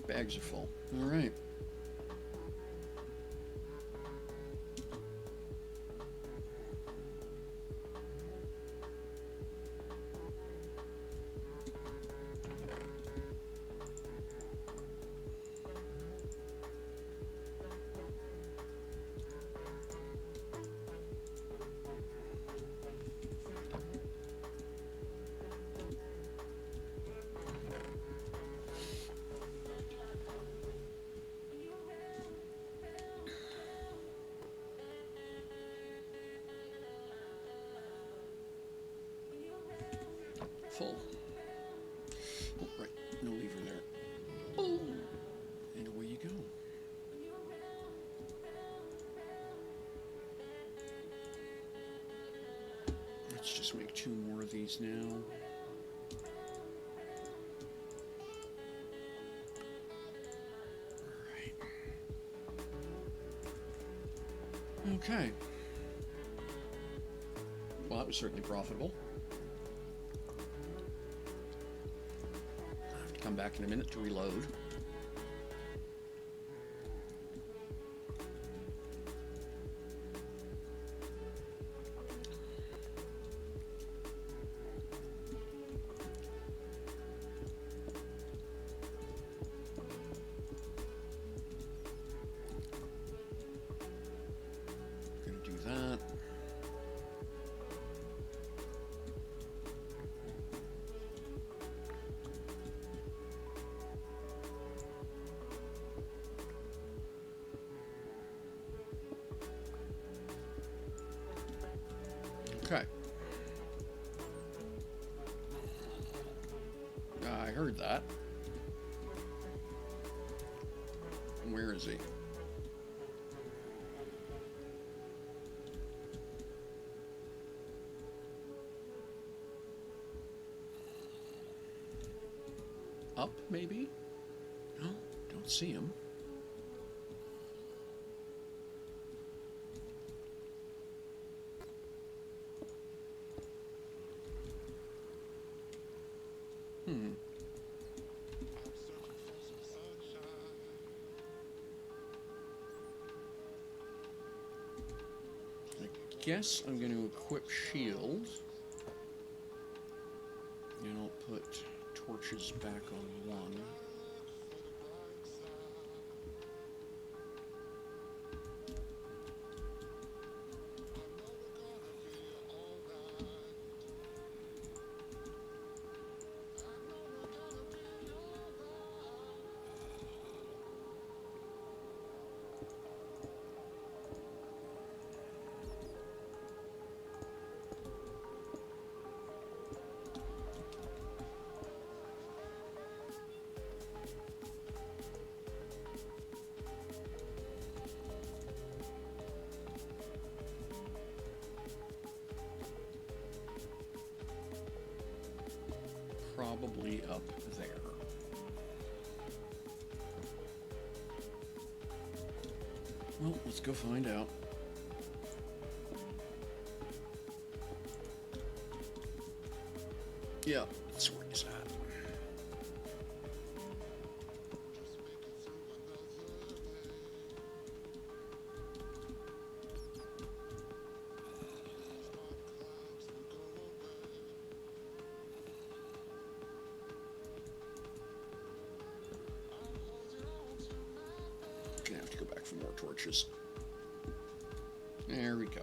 Speaker 1: Bags are full. All right. Full. Oh, right. No lever there. Boom. And away you go. Let's just make 2 more of these now. Okay. Well, that was certainly profitable. I'll have to come back in a minute to reload. Gonna do that. Okay. I heard that. Where is he? Up, maybe? No, don't see him. I guess I'm going to equip shield. And I'll put torches back on 1. Probably up there. Well, let's go find out. Yeah, that's where he's at. Gonna have to go back for more torches. There we go.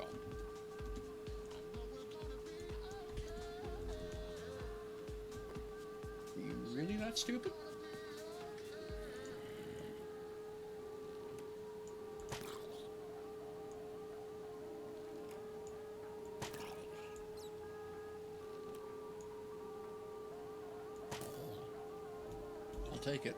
Speaker 1: Are you really that stupid? I'll take it.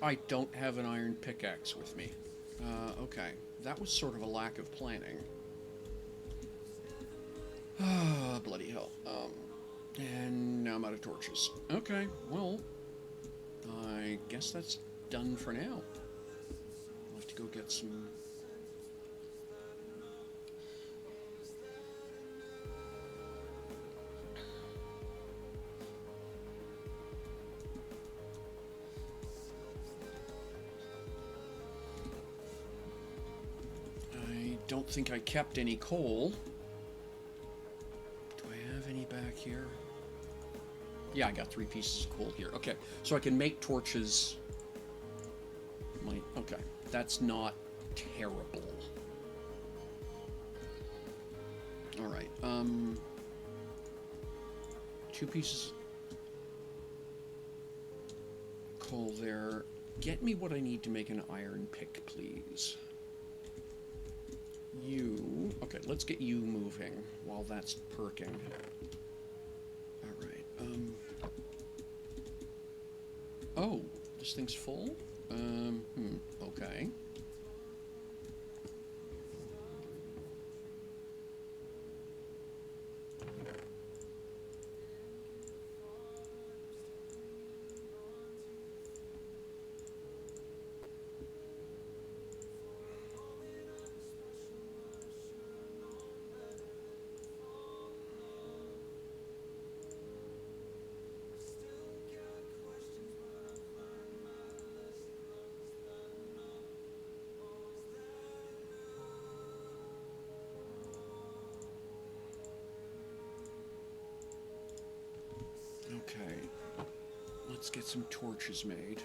Speaker 1: I don't have an iron pickaxe with me. Okay. That was sort of a lack of planning. Ah, bloody hell. And now I'm out of torches. Okay, well, I guess that's done for now. I'll have to go get some... I don't think I kept any coal. Do I have any back here? Yeah, I got 3 pieces of coal here. Okay, so I can make torches. Okay, that's not terrible. All right, 2 pieces of coal there. Get me what I need to make an iron pick, please. You... Okay, let's get you moving while that's perking. Alright, Oh, this thing's full? Okay. Okay, let's get some torches made.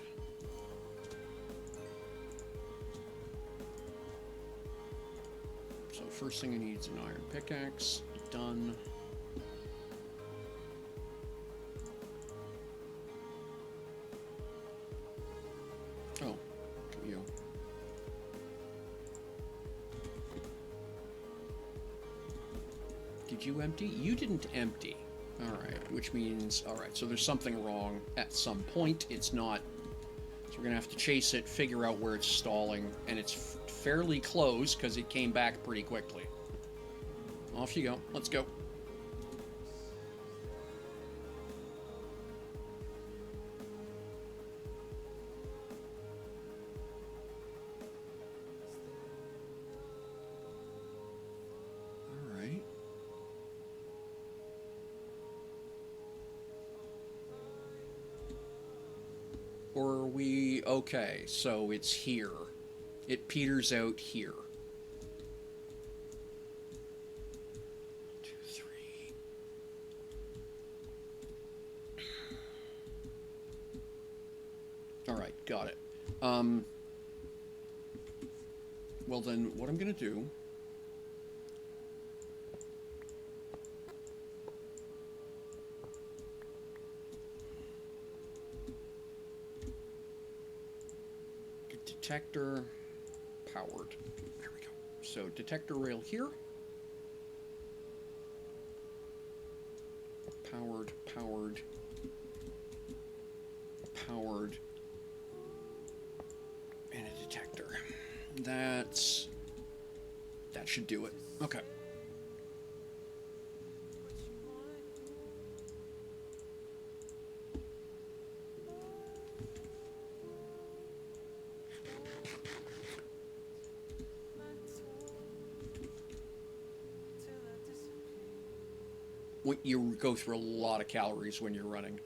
Speaker 1: So first thing I need is an iron pickaxe. Done. Oh, come you. Did you empty? You didn't empty. Alright, which means, alright, so there's something wrong at some point. It's not, so we're going to have to chase it, figure out where it's stalling, and it's fairly close because it came back pretty quickly. Off you go. Let's go. Or are we... Okay, so it's here. It peters out here. 2, 3. Alright, got it. Well then, what I'm gonna do... Detector powered. There we go. So detector rail here. Powered, powered, powered, and a detector. That should do it. Okay. You go through a lot of calories when you're running.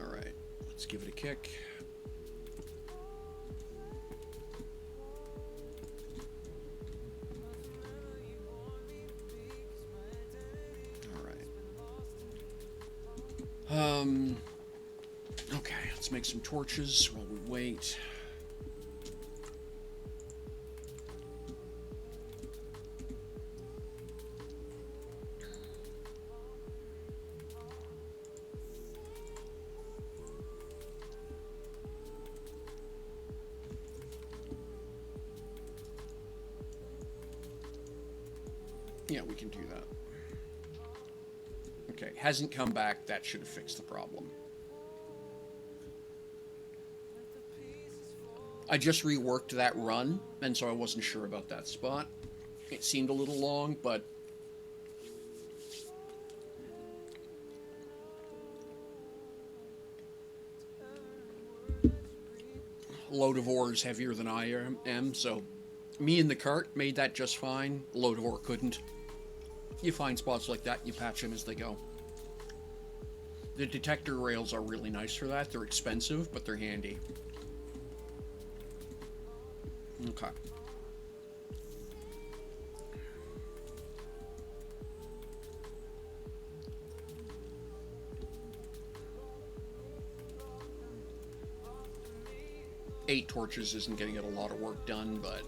Speaker 1: All right, let's give it a kick. Okay, let's make some torches while we wait. Yeah, we can do that. Okay, hasn't come back. That should have fixed the problem. I just reworked that run, and so I wasn't sure about that spot. It seemed a little long, but load of ore is heavier than I am, so me and the cart made that just fine. Load of ore couldn't. You find spots like that, you patch them as they go. The detector rails are really nice for that. They're expensive, but they're handy. Okay. Eight torches isn't going to get a lot of work done, but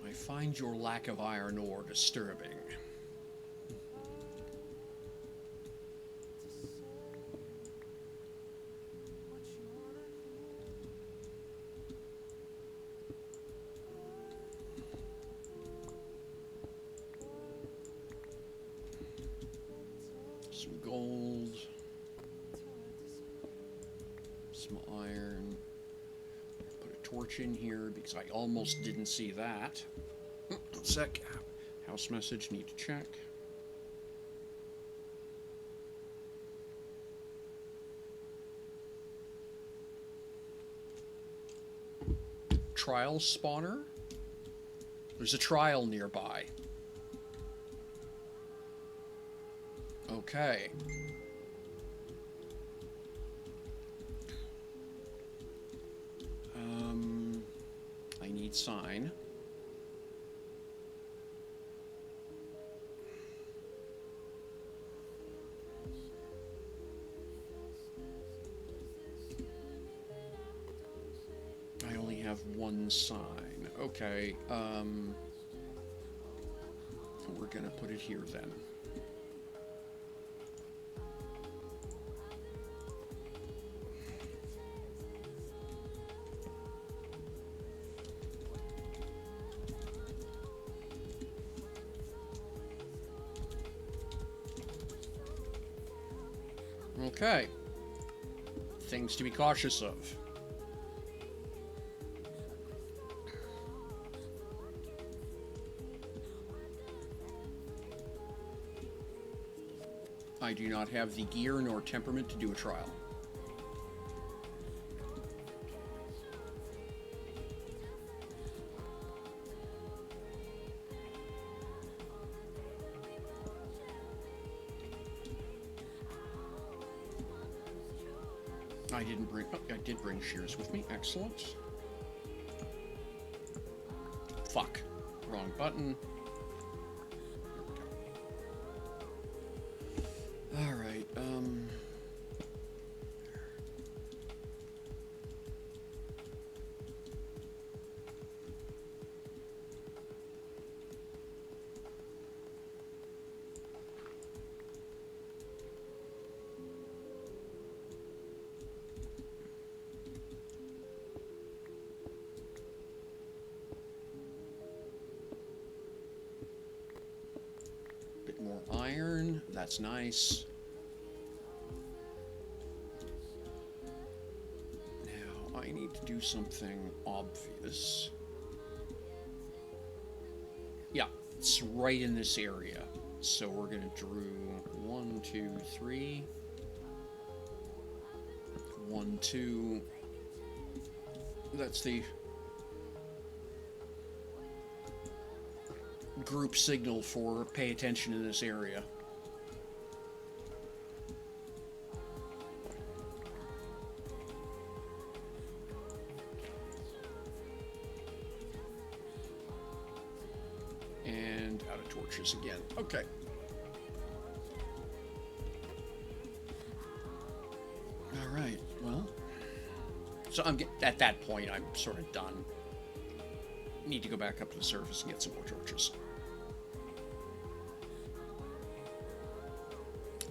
Speaker 1: I find your lack of iron ore disturbing. Some gold. Some iron. Put a torch in here because I almost didn't see that. Sec. House message, need to check. Trial spawner? There's a trial nearby. Okay. I need sign. I only have one sign. Okay, we're gonna put it here then. Okay. Things to be cautious of. I do not have the gear nor temperament to do a trial. I didn't bring... Oh, I did bring shears with me. Excellent. Fuck. Wrong button. Alright, bit more iron. That's nice. Now, I need to do something obvious. Yeah, it's right in this area. So we're gonna drew 1, 2, 3. 1, 2. That's the... group signal for pay attention in this area. And out of torches again. Okay. All right. Well, so at that point, I'm sort of done. Need to go back up to the surface and get some more torches.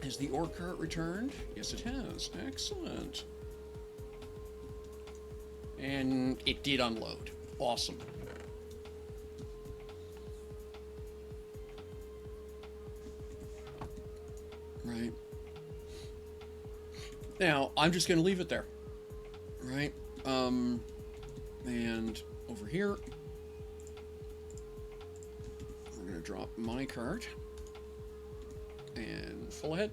Speaker 1: Has the ore cart returned? Yes, it has. Excellent. And it did unload. Awesome. Right. Now, I'm just going to leave it there. Right? And over here, we're going to drop my cart. And full ahead.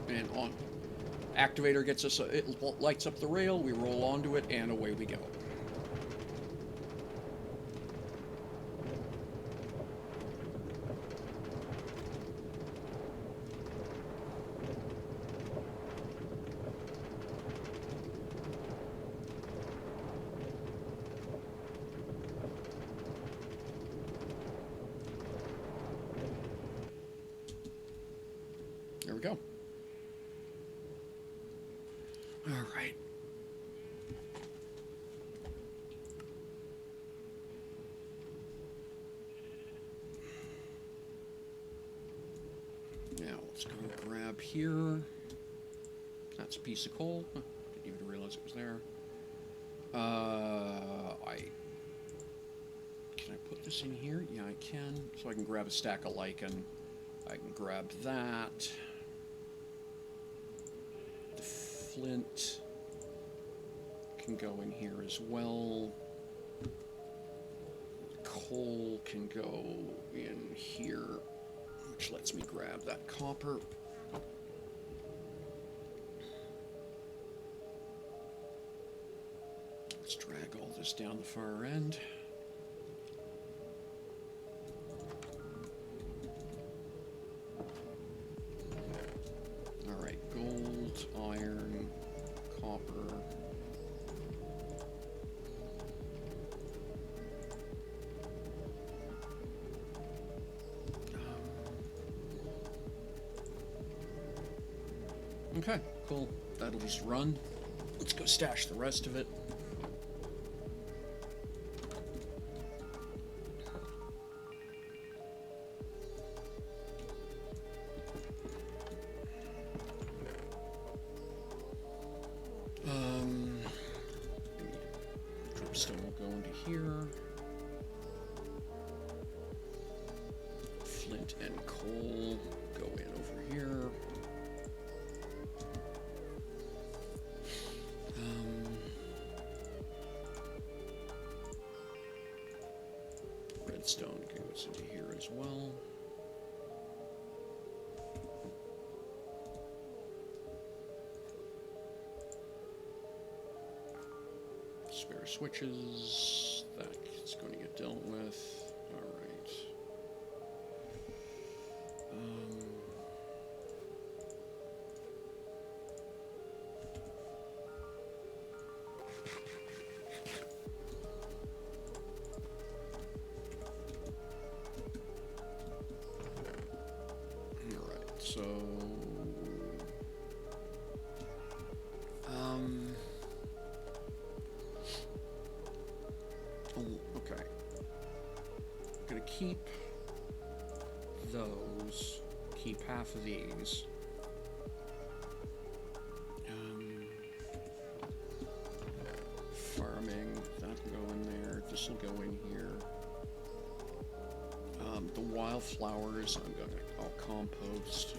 Speaker 1: And on. Activator gets us, it lights up the rail, we roll onto it, and away we go. There we go. All right. Now, let's go grab here. That's a piece of coal. Huh, didn't even realize it was there. Can I put this in here? Yeah, I can. So I can grab a stack of lichen. I can grab that. The flint can go in here as well. Coal can go in here, which lets me grab that copper. Let's drag all this down the far end. All right, gold, iron, copper. Okay, cool. That'll just run. Let's go stash the rest of it. Dripstone will go into here. Flint and coal go in over here. Redstone goes into here as well. Spare switches. That's going to get dealt with. All right. So, okay. I'm gonna keep those, keep half of these. Farming, that can go in there, this will go in here. The wildflowers, I'll compost.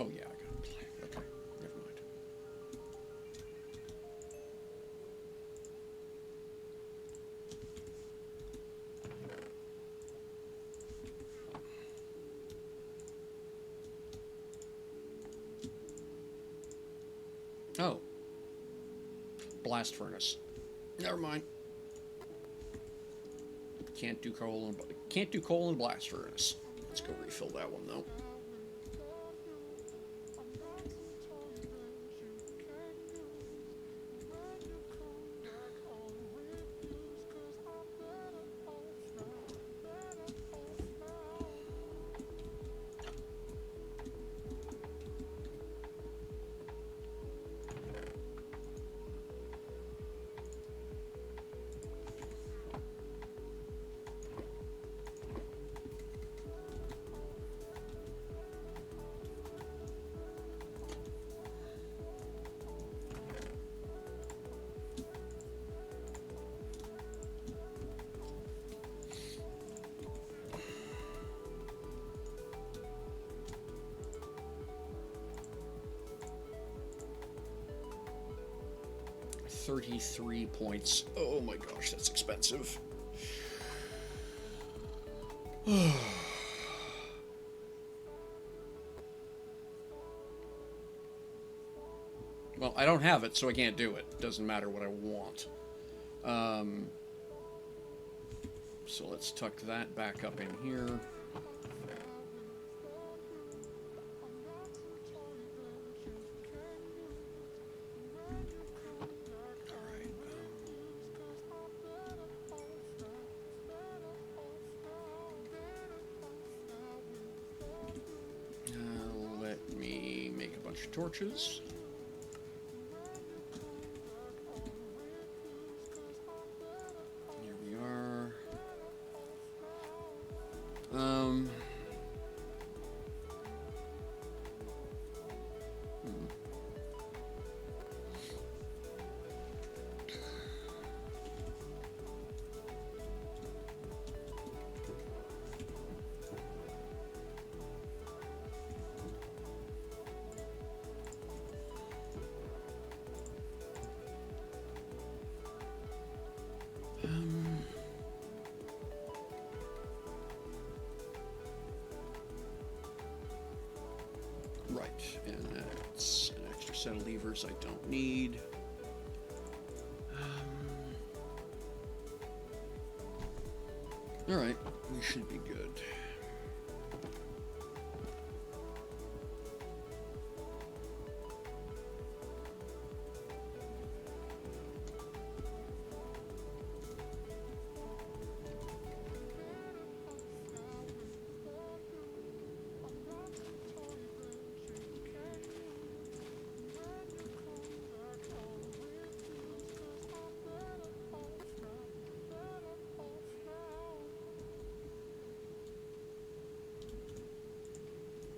Speaker 1: Oh, yeah, I gotta play. Okay, never mind. Oh, blast furnace. Never mind. Can't do coal and blast furnace. Let's go refill that one though. $33 Oh my gosh, that's expensive. Well, I don't have it, so I can't do it. Doesn't matter what I want. So let's tuck that back up in here. Let me make a bunch of torches. Here we are. Right, and that's an extra set of levers I don't need. All right, we should be good.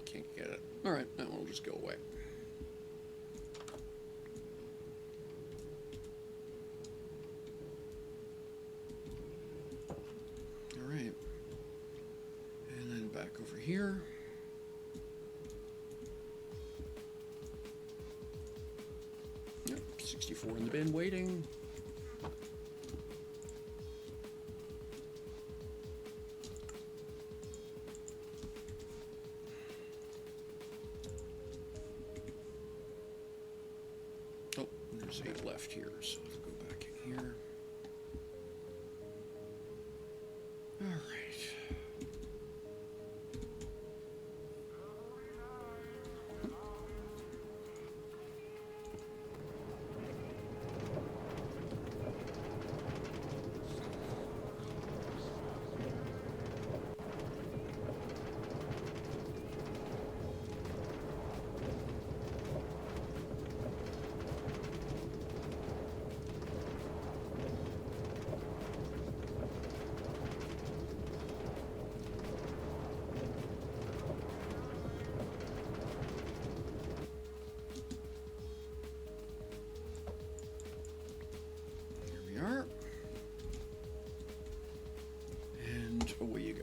Speaker 1: Can't get it. All right, that one will just go away. All right, and then back over here. Yep, 64 in the bin waiting. Oh, there's 8 left here, so let's go back in here. All right. And away you go.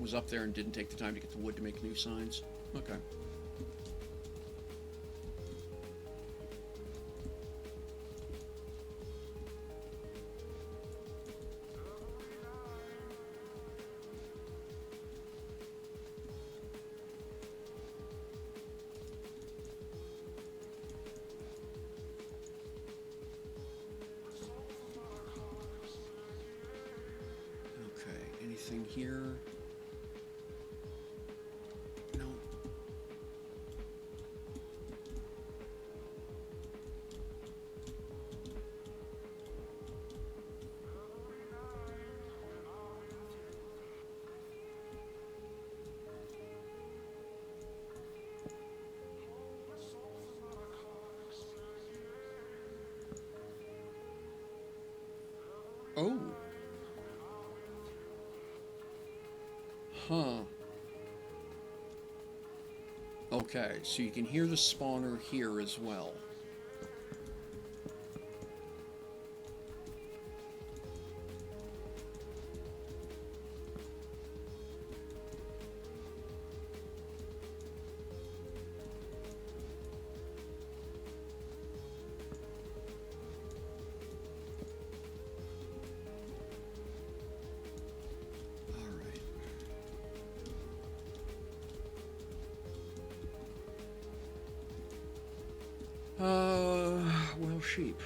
Speaker 1: was up there and didn't take the time to get the wood to make new signs. Okay. Anything here? No. Oh. Huh. Okay, so you can hear the spawner here as well. Well, sheep.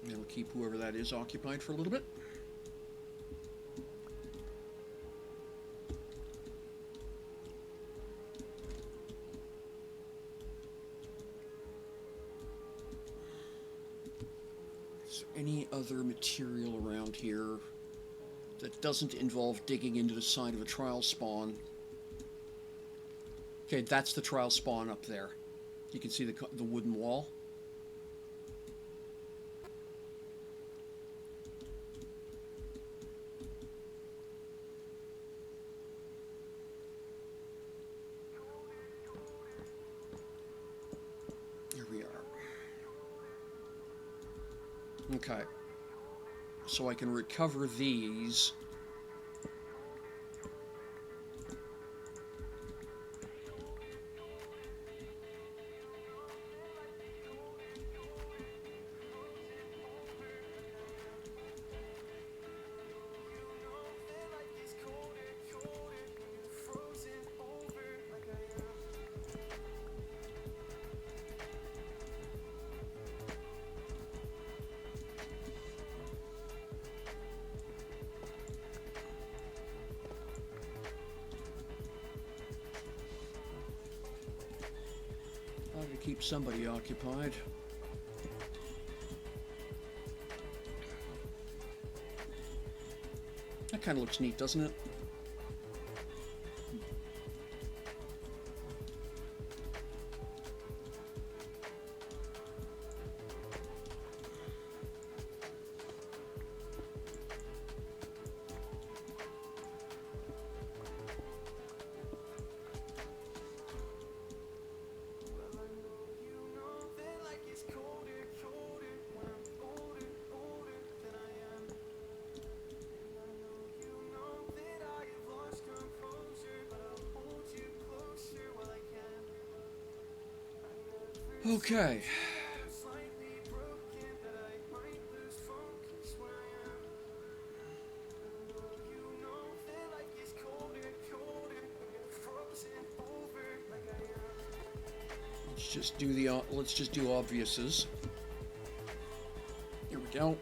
Speaker 1: It'll keep whoever that is occupied for a little bit. Is there any other material around here that doesn't involve digging into the side of a trial spawn? Okay, that's the trial spawn up there. You can see the wooden wall. Okay, so I can recover these. To keep somebody occupied. That kind of looks neat, doesn't it? Okay. Let's just do obviouses. Here we go.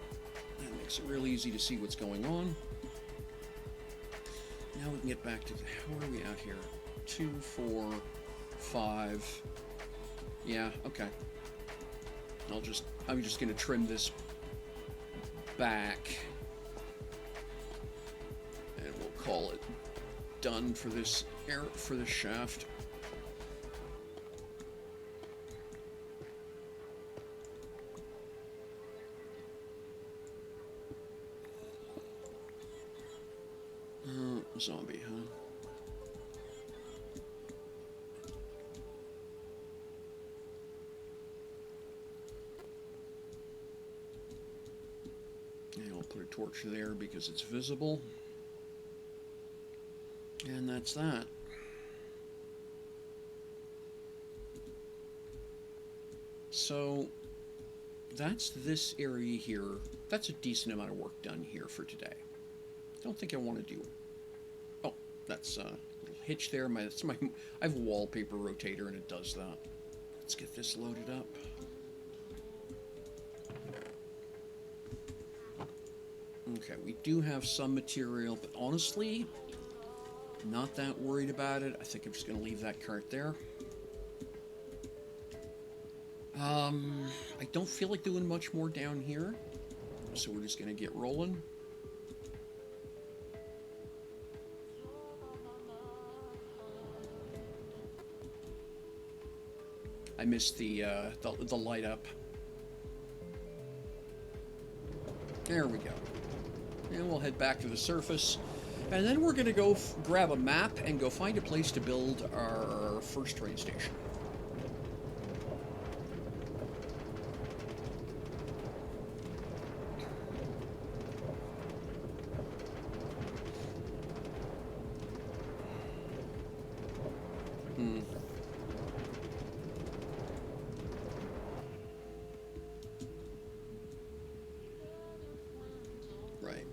Speaker 1: That makes it real easy to see what's going on. Now we can get back to how are we out here? 2, 4, 5. Yeah, okay. I'm just gonna trim this back, and we'll call it done for this shaft. Zombie, huh? And I'll put a torch there because it's visible. And that's that. So that's this area here. That's a decent amount of work done here for today. Don't think I want to do. Oh, that's a little hitch there. I have a wallpaper rotator and it does that. Let's get this loaded up. Okay, we do have some material, but honestly, not that worried about it. I think I'm just going to leave that cart there. I don't feel like doing much more down here, so we're just going to get rolling. I missed the light up. There we go. And we'll head back to the surface. And then we're going to go grab a map and go find a place to build our first train station. Right.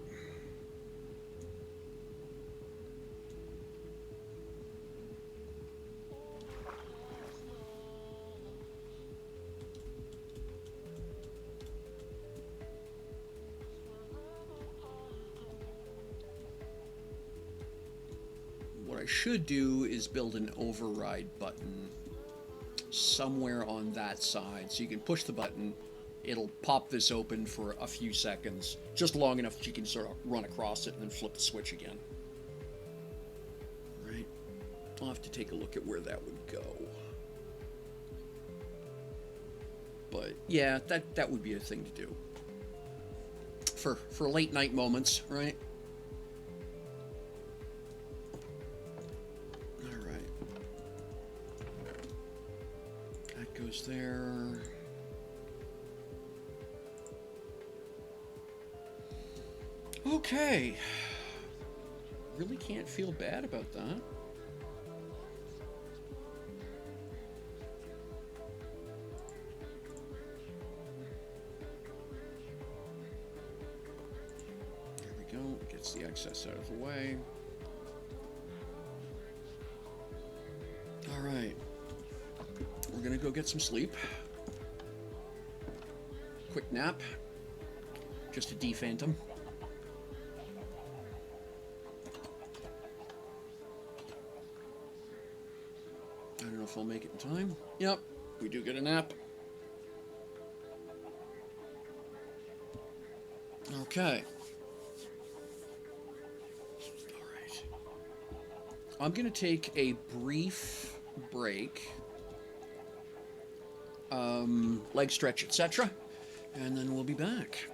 Speaker 1: What I should do is build an override button somewhere on that side, so you can push the button. It'll pop this open for a few seconds, just long enough that you can sort of run across it and then flip the switch again. Right. I'll have to take a look at where that would go. But yeah, that would be a thing to do. For late night moments, right? Alright. That goes there. Okay. Really can't feel bad about that. There we go. Gets the excess out of the way. All right. We're gonna go get some sleep. Quick nap. Just to de-phantom. I don't know if I'll make it in time. Yep, we do get a nap. Okay. All right. I'm going to take a brief break. Leg stretch, etc. And then we'll be back.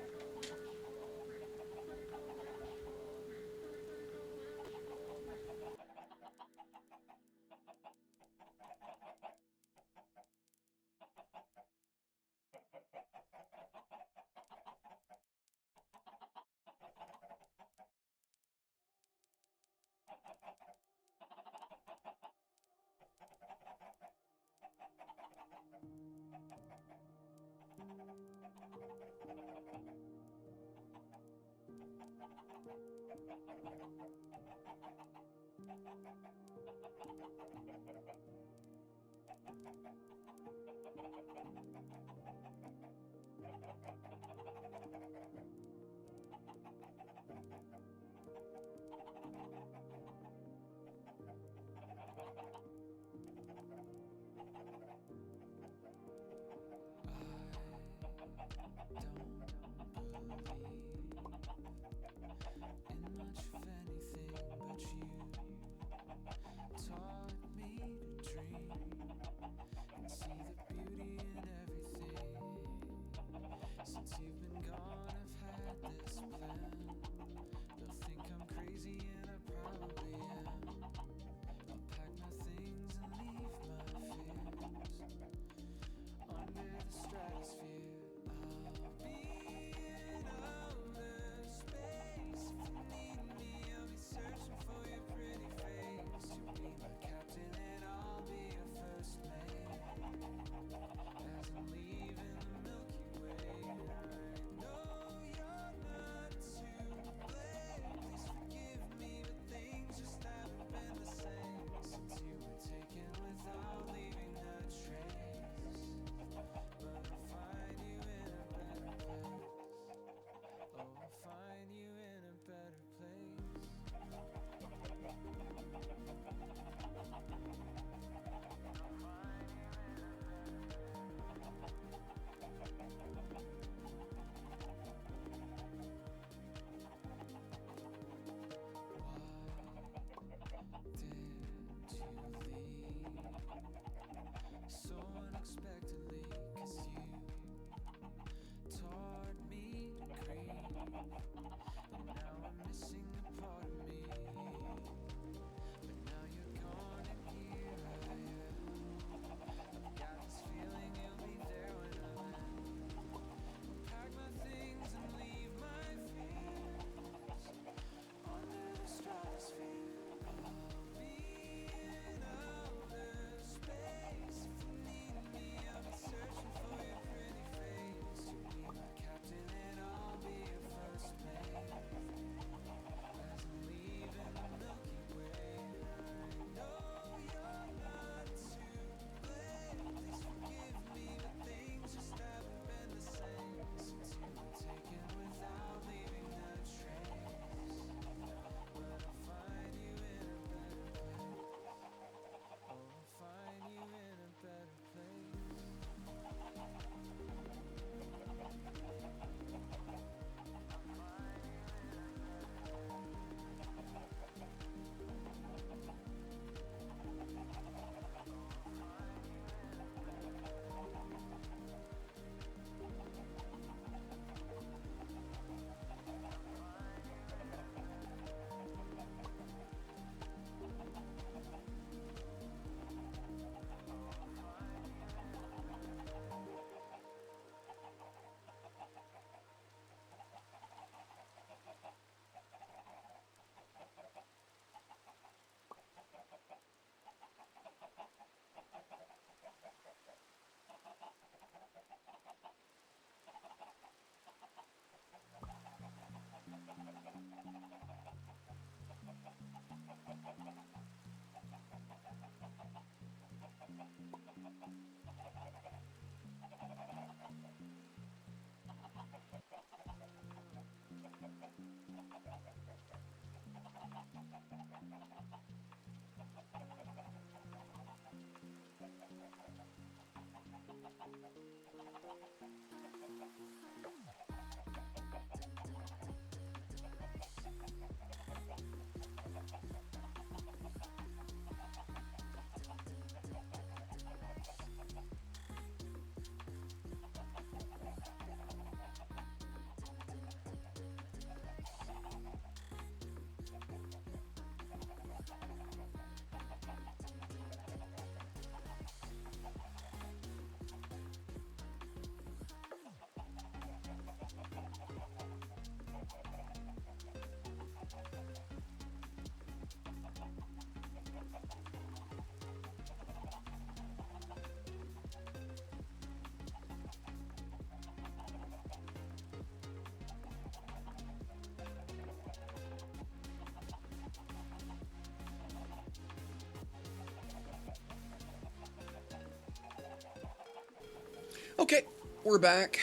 Speaker 1: Okay, we're back.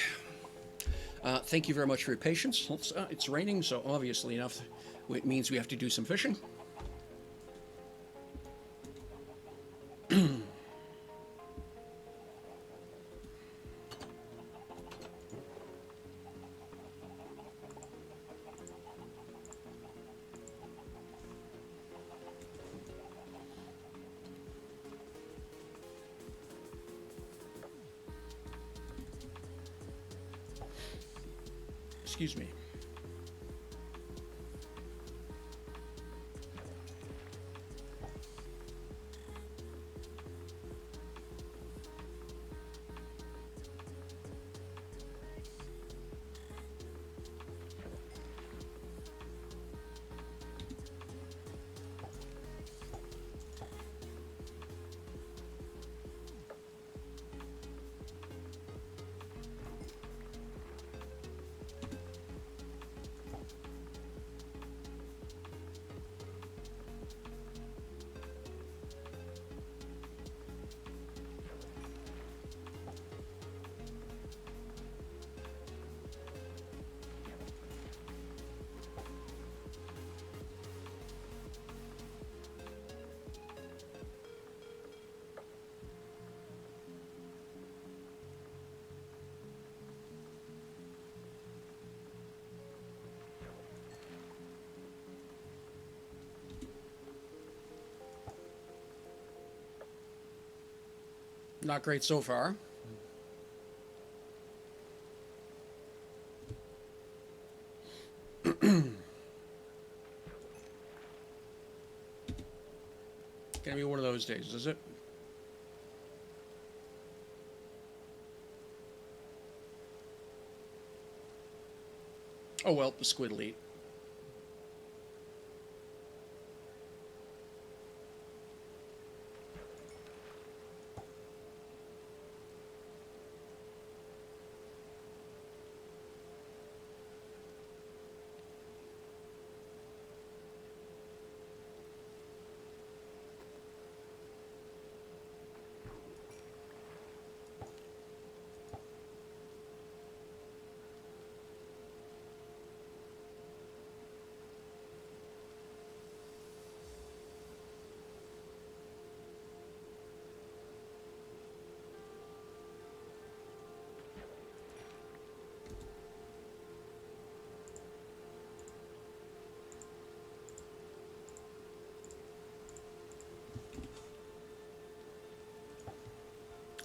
Speaker 1: Thank you very much for your patience. It's raining, so obviously enough, it means we have to do some fishing. Excuse me. Not great so far. Gonna be one of those days, is it? Oh well, the squid will eat.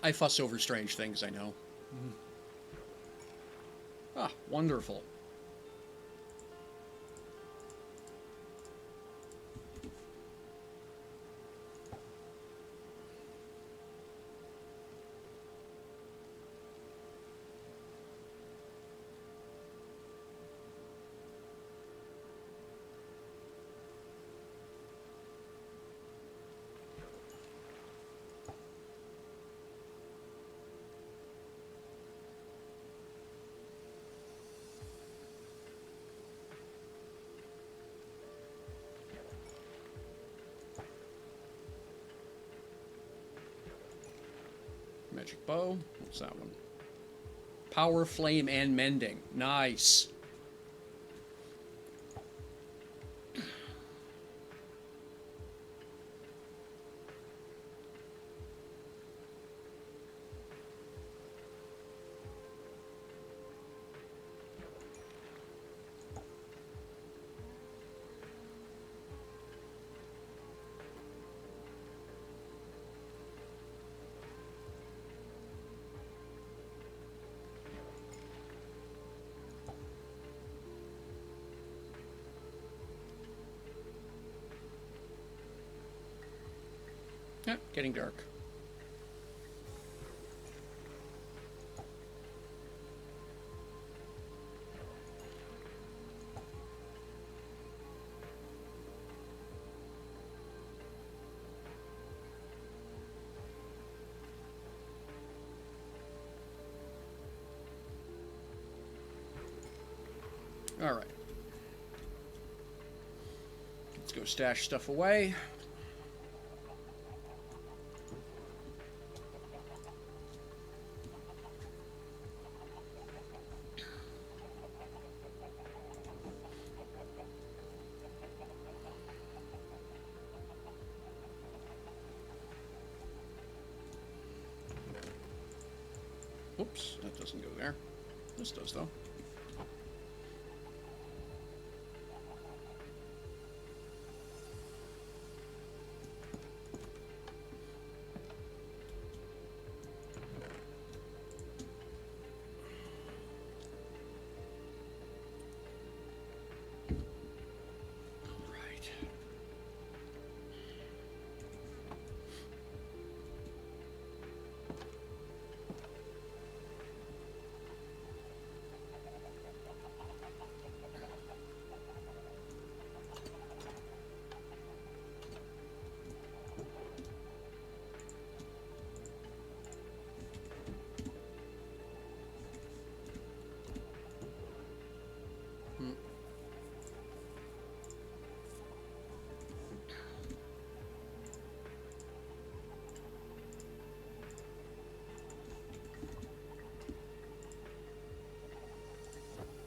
Speaker 1: I fuss over strange things, I know. Ah, wonderful. Magic bow. What's that one? Power, flame, and mending. Nice. Yeah, getting dark. All right. Let's go stash stuff away. Oops, that doesn't go there. This does, though.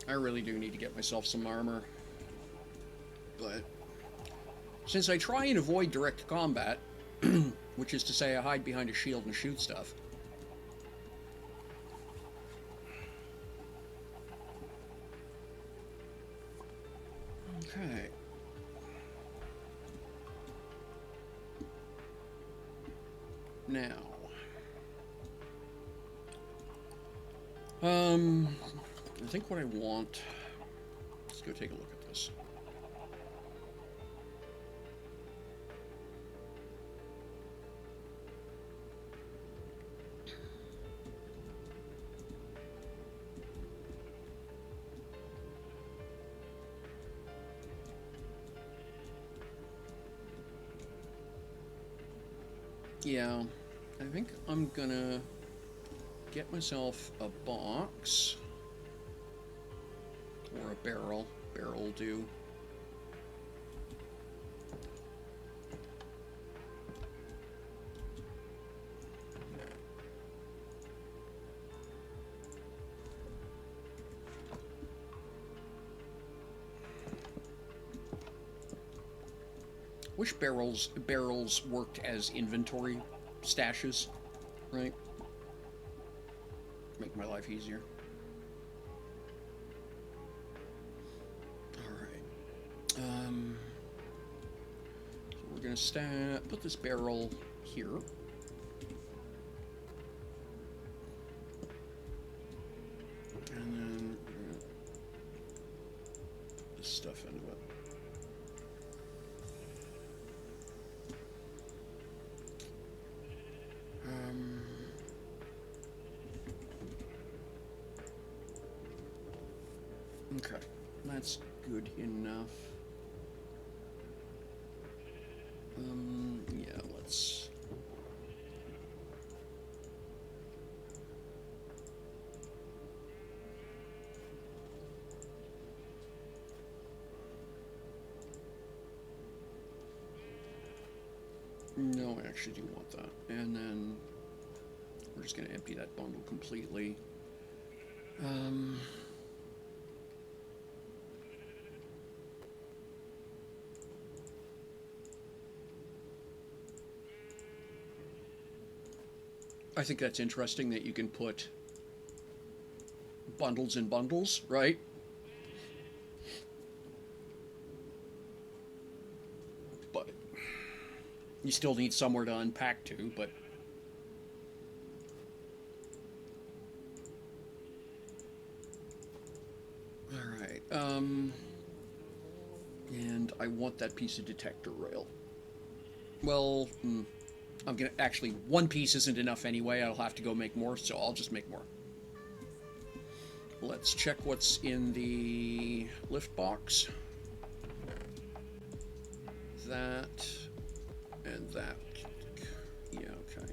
Speaker 1: I really do need to get myself some armor. But since I try and avoid direct combat, which is to say I hide behind a shield and shoot stuff. Okay. Now. I think what I want... Let's go take a look at this. Yeah, I think I'm gonna get myself a box or a barrel. Barrel will do. Wish barrels worked as inventory stashes, right? Make my life easier. All right. So we're gonna put this barrel here. And then we're gonna put this stuff into it. Okay, that's good enough. Yeah, let's... No, I actually do want that. And then we're just going to empty that bundle completely. I think that's interesting that you can put bundles in bundles, right? But you still need somewhere to unpack to, but... Alright, and I want that piece of detector rail. Well, I'm gonna... Actually, one piece isn't enough anyway. I'll have to go make more, so I'll just make more. Let's check what's in the lift box. That and that. Yeah, okay.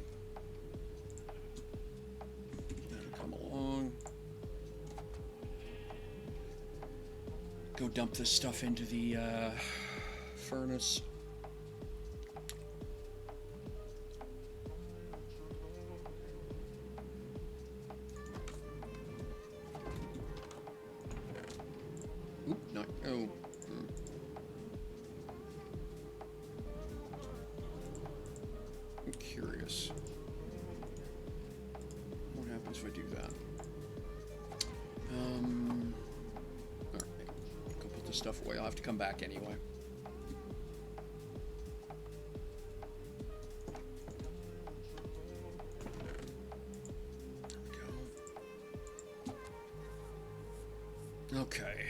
Speaker 1: That'll come along. Go dump this stuff into the furnace. Oop, no. Oh. I'm curious. What happened happens if I do that? Alright. Go put this stuff away. I'll have to come back anyway. Okay.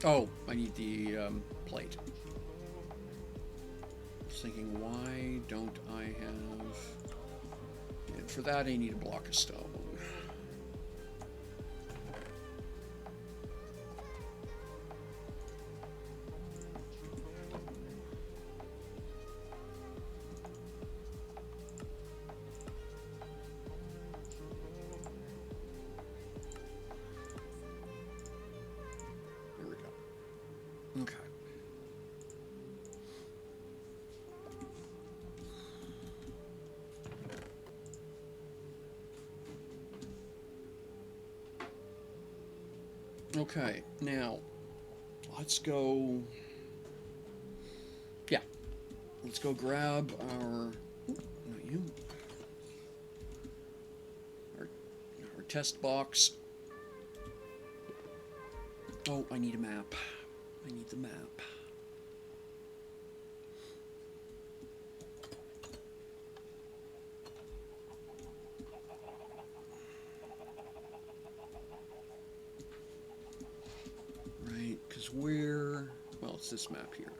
Speaker 1: Oh, I need the plate. I was thinking, why don't I have... And for that, I need a block of stone. Okay. Okay, now let's go. Yeah, let's go grab our. Not you. Our test box. Oh, I need a map. I need the map. Right, because we're... Well, it's this map here.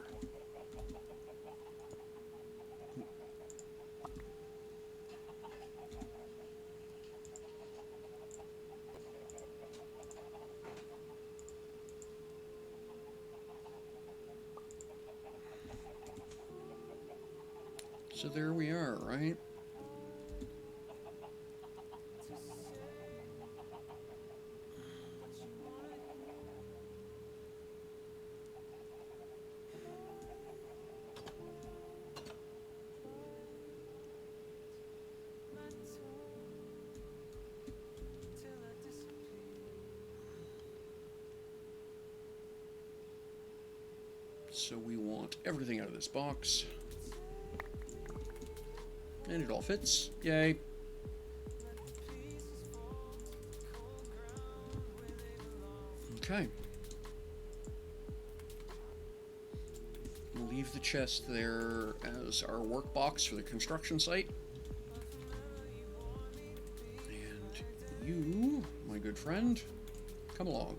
Speaker 1: So there we are, right? So we want everything out of this box. And it all fits. Yay. Okay. We'll leave the chest there as our work box for the construction site. And you, my good friend, come along.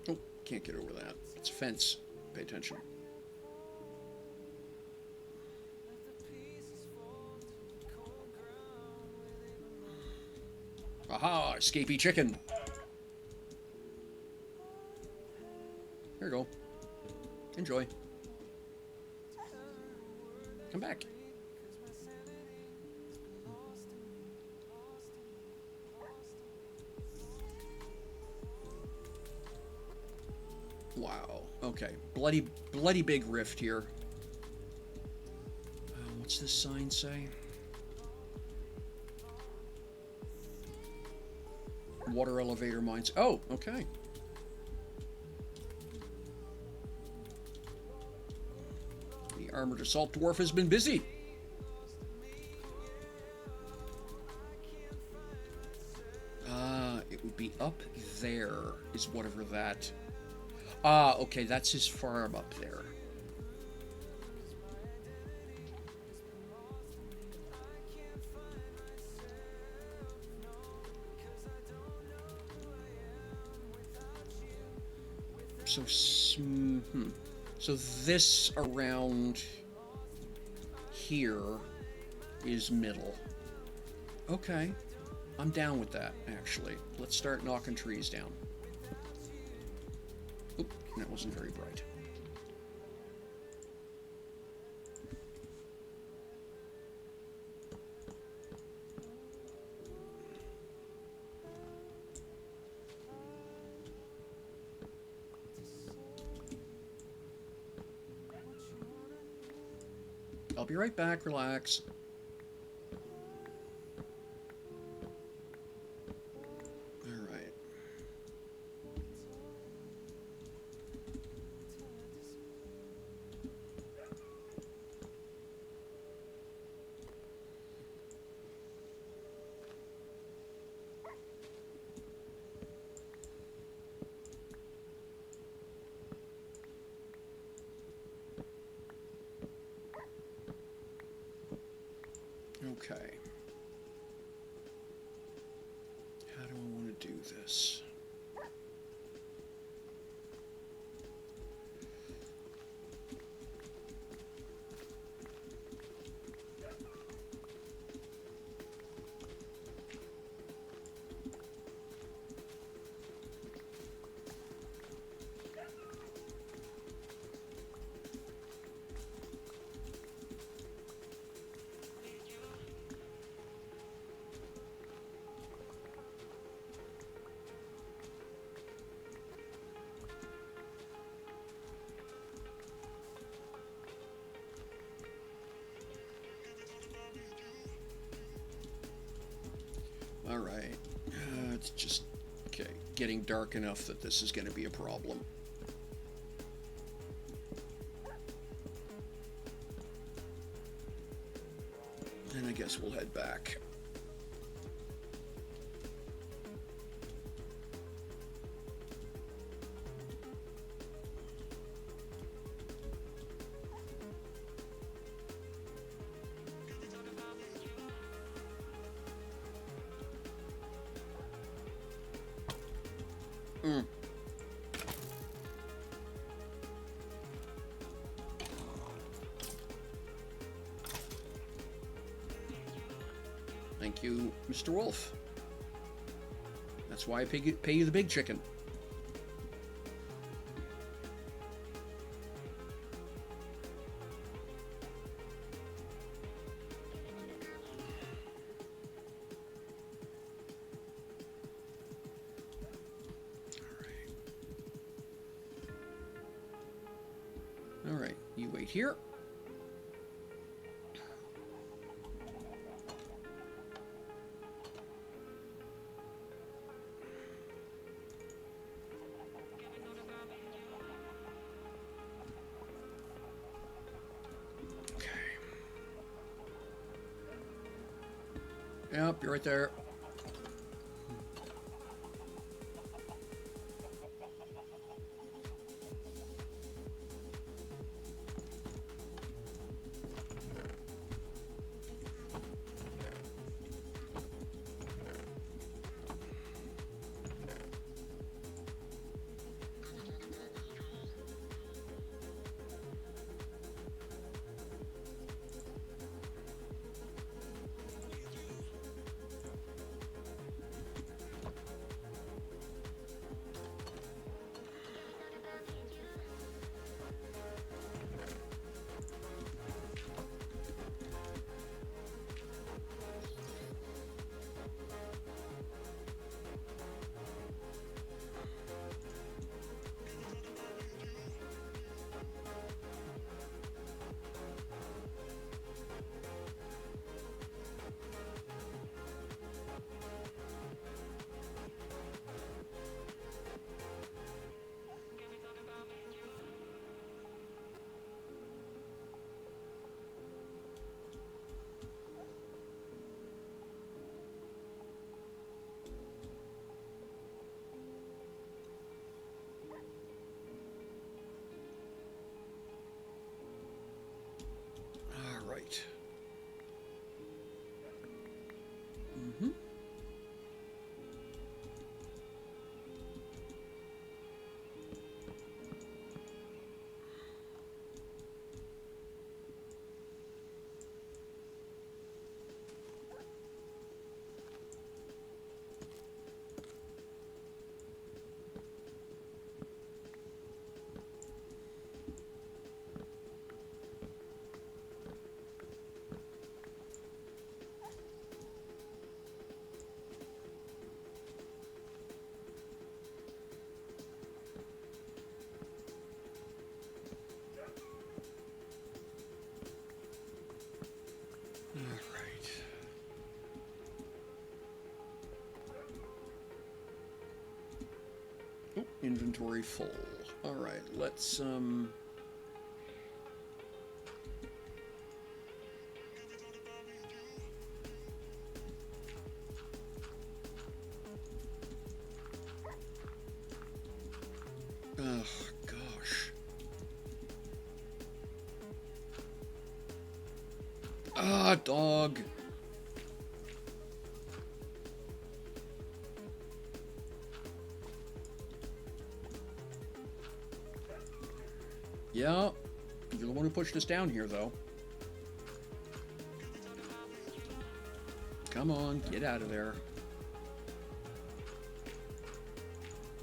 Speaker 1: Oh, can't get over that. It's a fence. Pay attention. Aha! Escapee chicken. Here you go. Enjoy. Come back. Wow. Okay. Bloody big rift here. What's this sign say? Water elevator mines. Oh, okay. The armored assault dwarf has been busy. It would be up there, is whatever that... Ah, okay, that's his farm up there. So, so this around here is middle. Okay, I'm down with that, actually. Let's start knocking trees down. Oop, that wasn't very bright. I'll be right back, relax. Alright. Okay. How do I want to do this? All right. It's just, okay, getting dark enough that this is going to be a problem. And I guess we'll head back. Thank you, Mr. Wolf. That's why I pay you the big chicken. All right, you wait here. Yep, you're right there. Inventory full. All right, let's ugh, gosh. Ah, dog. Yeah, you're the one who pushed us down here, though. Come on, get out of there.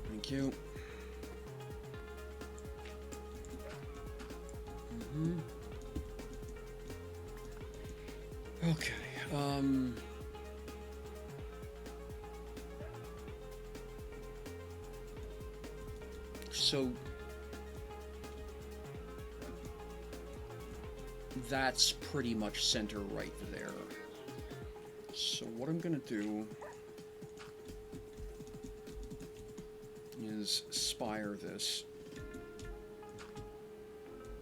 Speaker 1: Thank you. Okay, so that's pretty much center right there. So what I'm gonna do is spire this.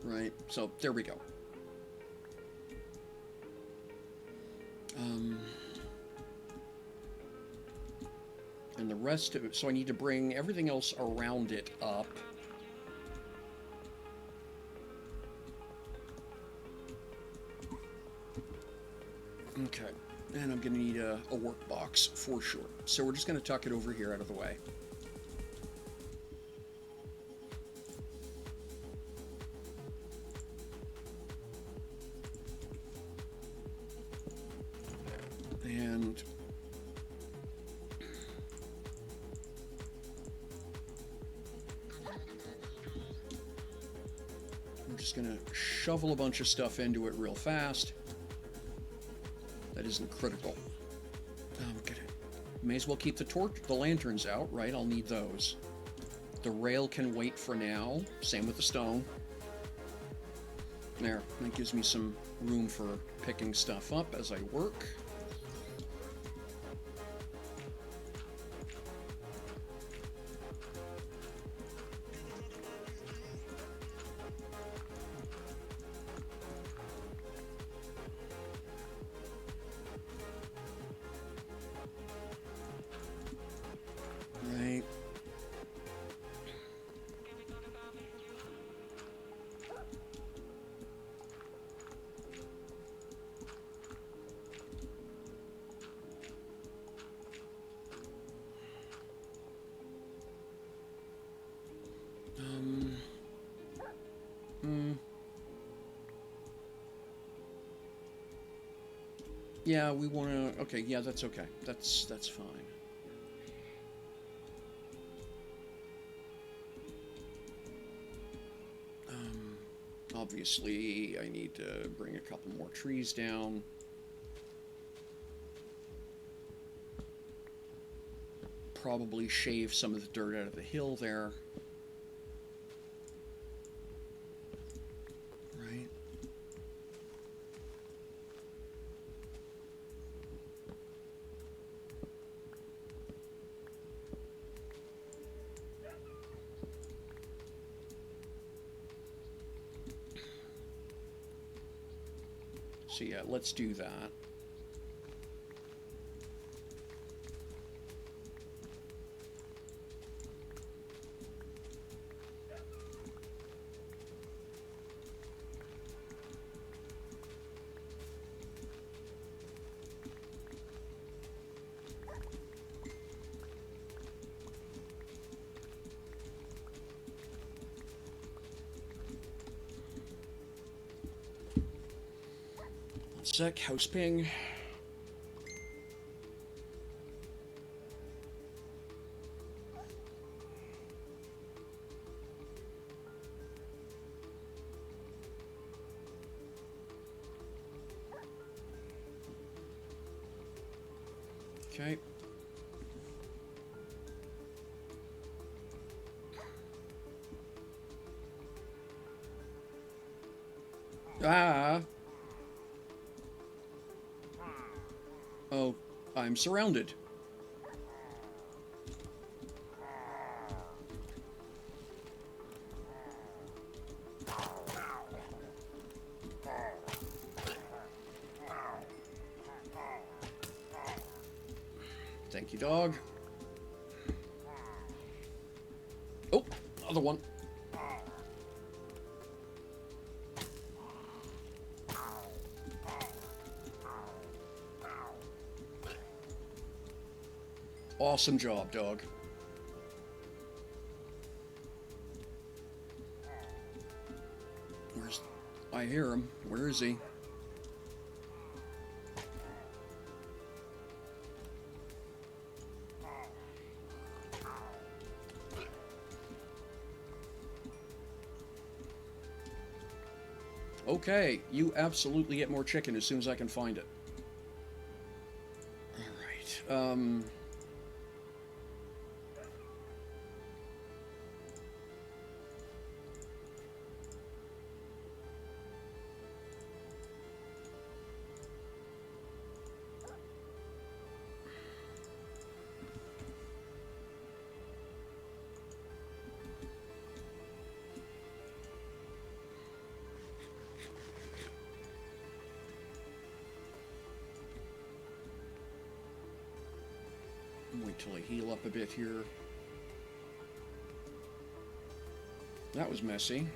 Speaker 1: Right, so there we go. And the rest of it, so I need to bring everything else around it up. Okay, and I'm gonna need a workbox for sure. So we're just gonna tuck it over here out of the way. And I'm just gonna shovel a bunch of stuff into it real fast. That isn't critical. Okay. May as well keep the lanterns out, right? I'll need those. The rail can wait for now. Same with the stone. There, that gives me some room for picking stuff up as I work. Right. Yeah, we want to... Okay, yeah, that's okay. That's fine. Obviously, I need to bring a couple more trees down. Probably shave some of the dirt out of the hill there. Right. So yeah, let's do that. Sec, house ping. Okay. Ah. Oh, I'm surrounded. Thank you, dog. Oh, other one. Awesome job, dog. Where's... I hear him. Where is he? Okay, you absolutely get more chicken as soon as I can find it. Alright, wait till I heal up a bit here. That was messy.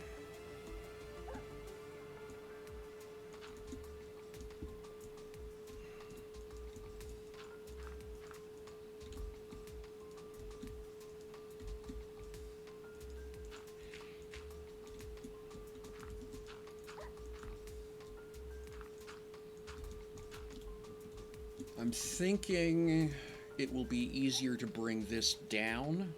Speaker 1: I'm thinking it will be easier to bring this down.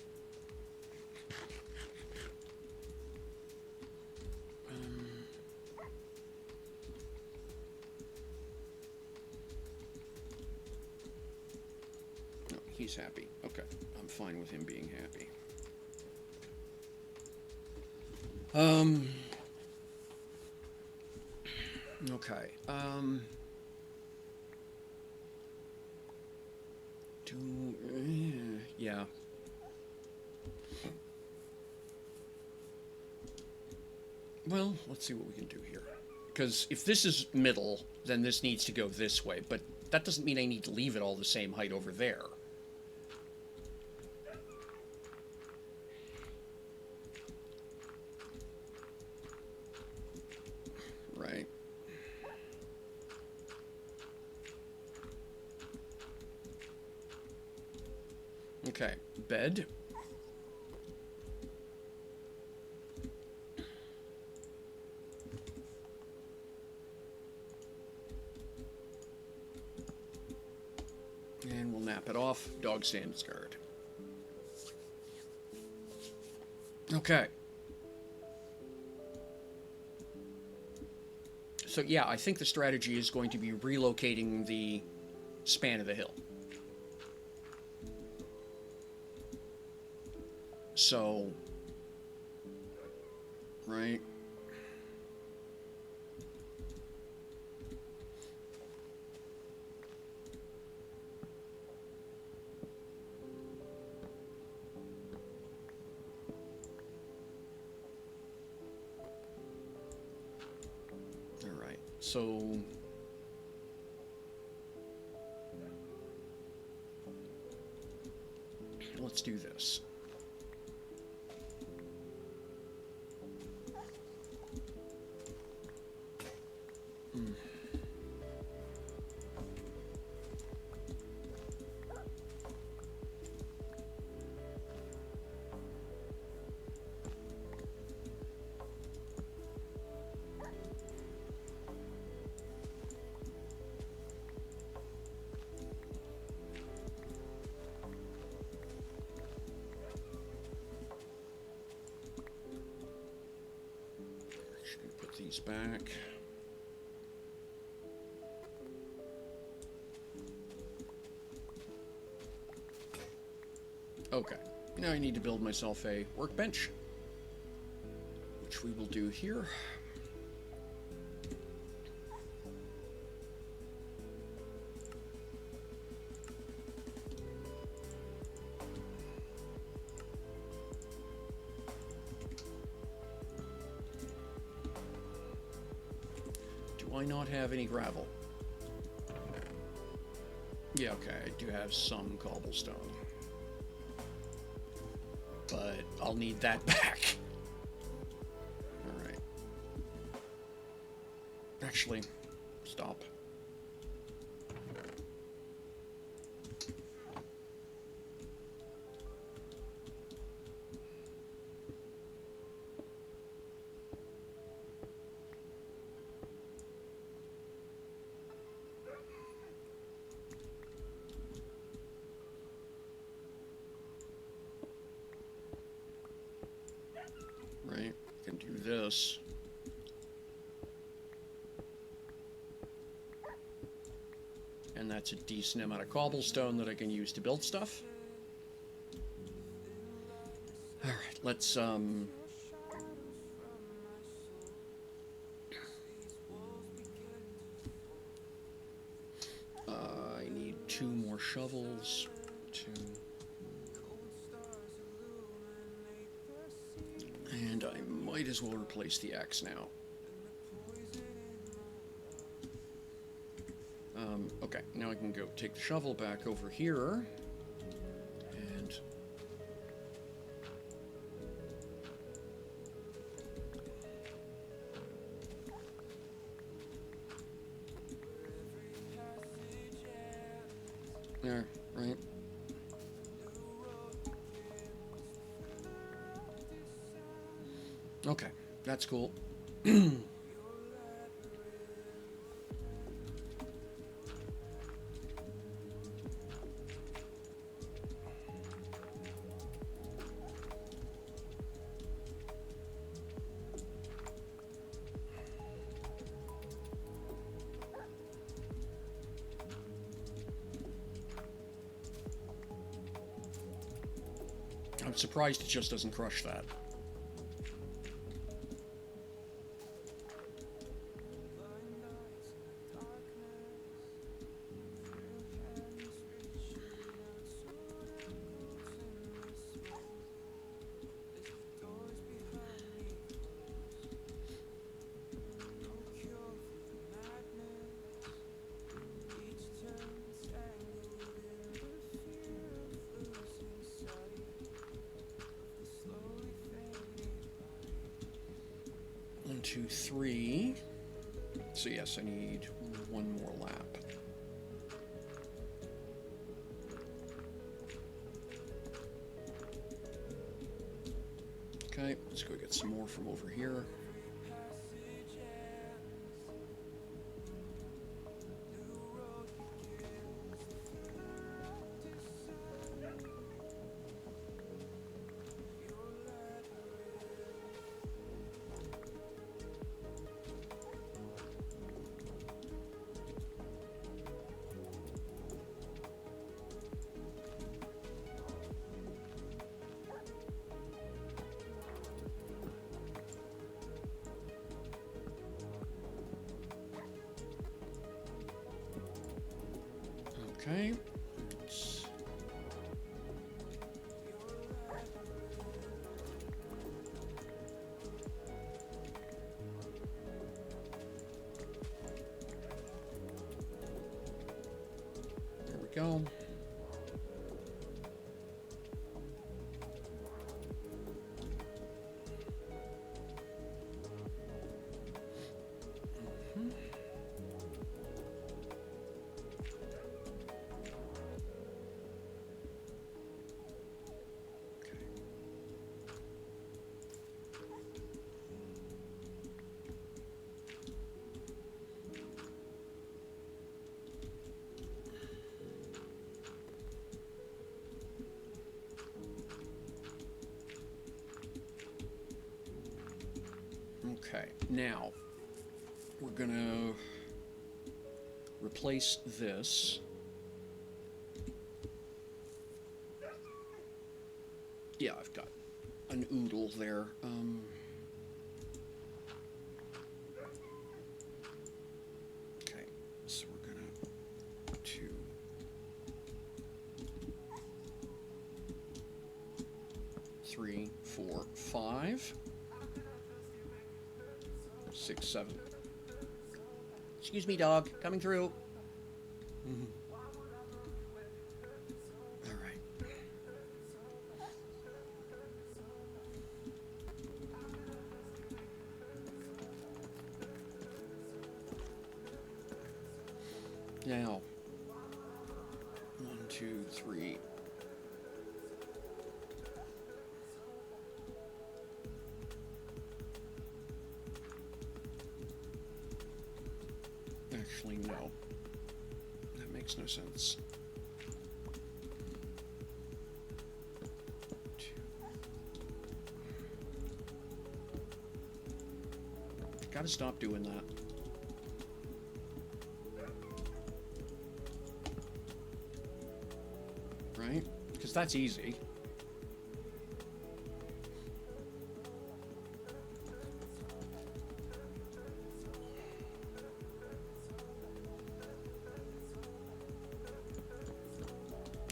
Speaker 1: No, he's happy. Okay, I'm fine with him being happy. Okay, yeah. Well, let's see what we can do here. Because if this is middle, then this needs to go this way. But that doesn't mean I need to leave it all the same height over there. Right. Okay, bed. And we'll nap it off. Dog stands guard. Okay. So yeah, I think the strategy is going to be relocating the span of the hill. So, right. All right. So let's do this. Put these back. Okay, now I need to build myself a workbench, which we will do here. Do I not have any gravel? Yeah, okay, I do have some cobblestone. But I'll need that back. Alright. Actually, stop. Right, I can do this. And that's a decent amount of cobblestone that I can use to build stuff. Alright, let's, I need 2 more shovels. 2. And I might as well replace the axe now. Okay, now I can go take the shovel back over here. And there, right? Okay, that's cool. I'm surprised it just doesn't crush that. One, two, three. So yes, I need 1 more lap. Okay, let's go get some more from over here. Okay. There we go. Okay, now we're gonna replace this. Yeah, I've got an oodle there. Okay, so we're gonna 2, 3, 4, 5, 6, 7. Excuse me, dog. Coming through. Now, 1, 2, 3. Actually, no. That makes no sense. Gotta stop doing that. Right? Because that's easy.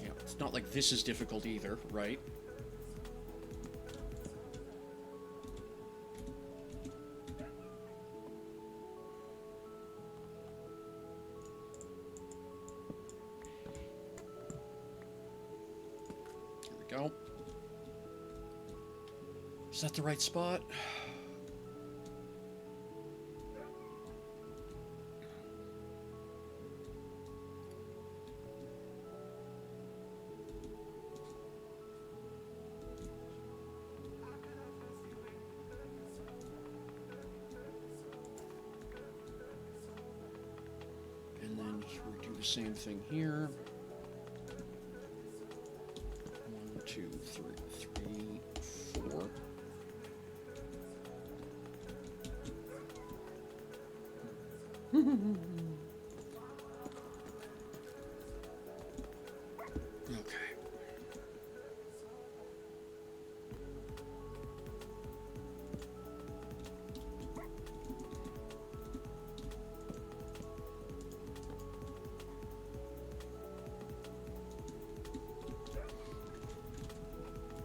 Speaker 1: Yeah, it's not like this is difficult either, right? Go. Is that the right spot? And then we do the same thing here. 1, 2, 3, 4. Okay.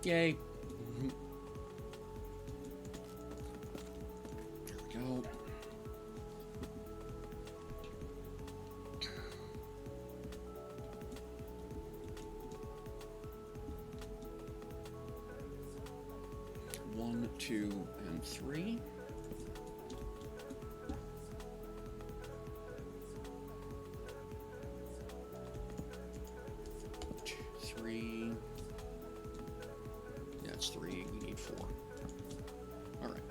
Speaker 1: Yay. There we go. One, 2, and 3. Two, 3. Yeah, it's 3. We need 4. All right.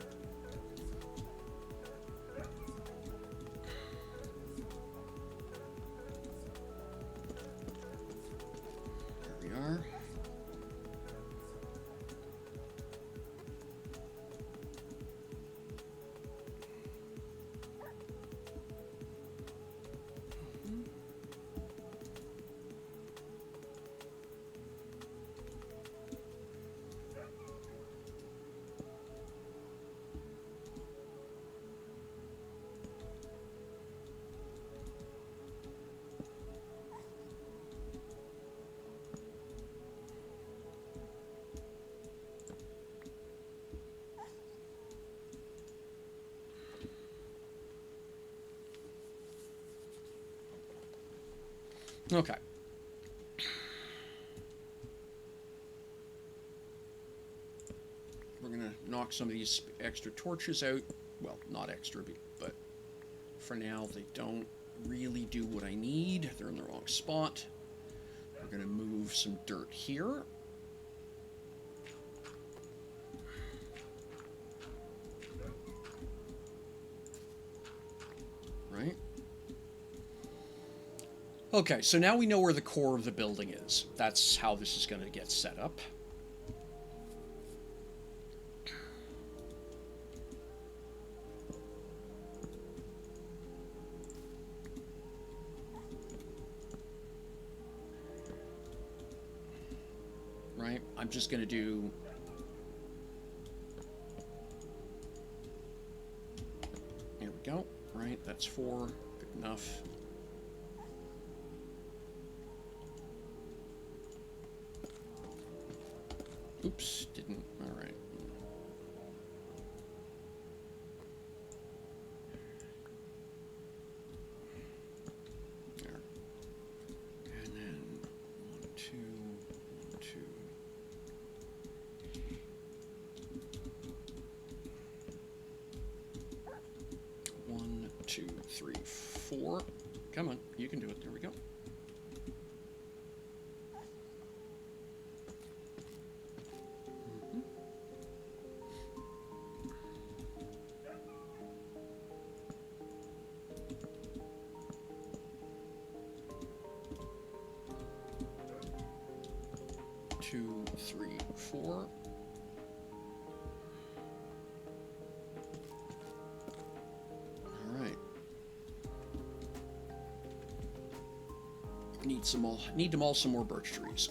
Speaker 1: There we are. Okay. We're going to knock some of these extra torches out. Well, not extra, but for now they don't really do what I need. They're in the wrong spot. We're going to move some dirt here. Right? Okay, so now we know where the core of the building is. That's how this is going to get set up. Right? I'm just going to do... Here we go. Right? That's 4. Good enough. Oops, didn't. All right. There. And then 1, 2, 1, 2. 1, 2, 3, 4. Come on, you can do it. There we go. Mm-hmm. 2, 3, 4. All right. Need to mull some more birch trees.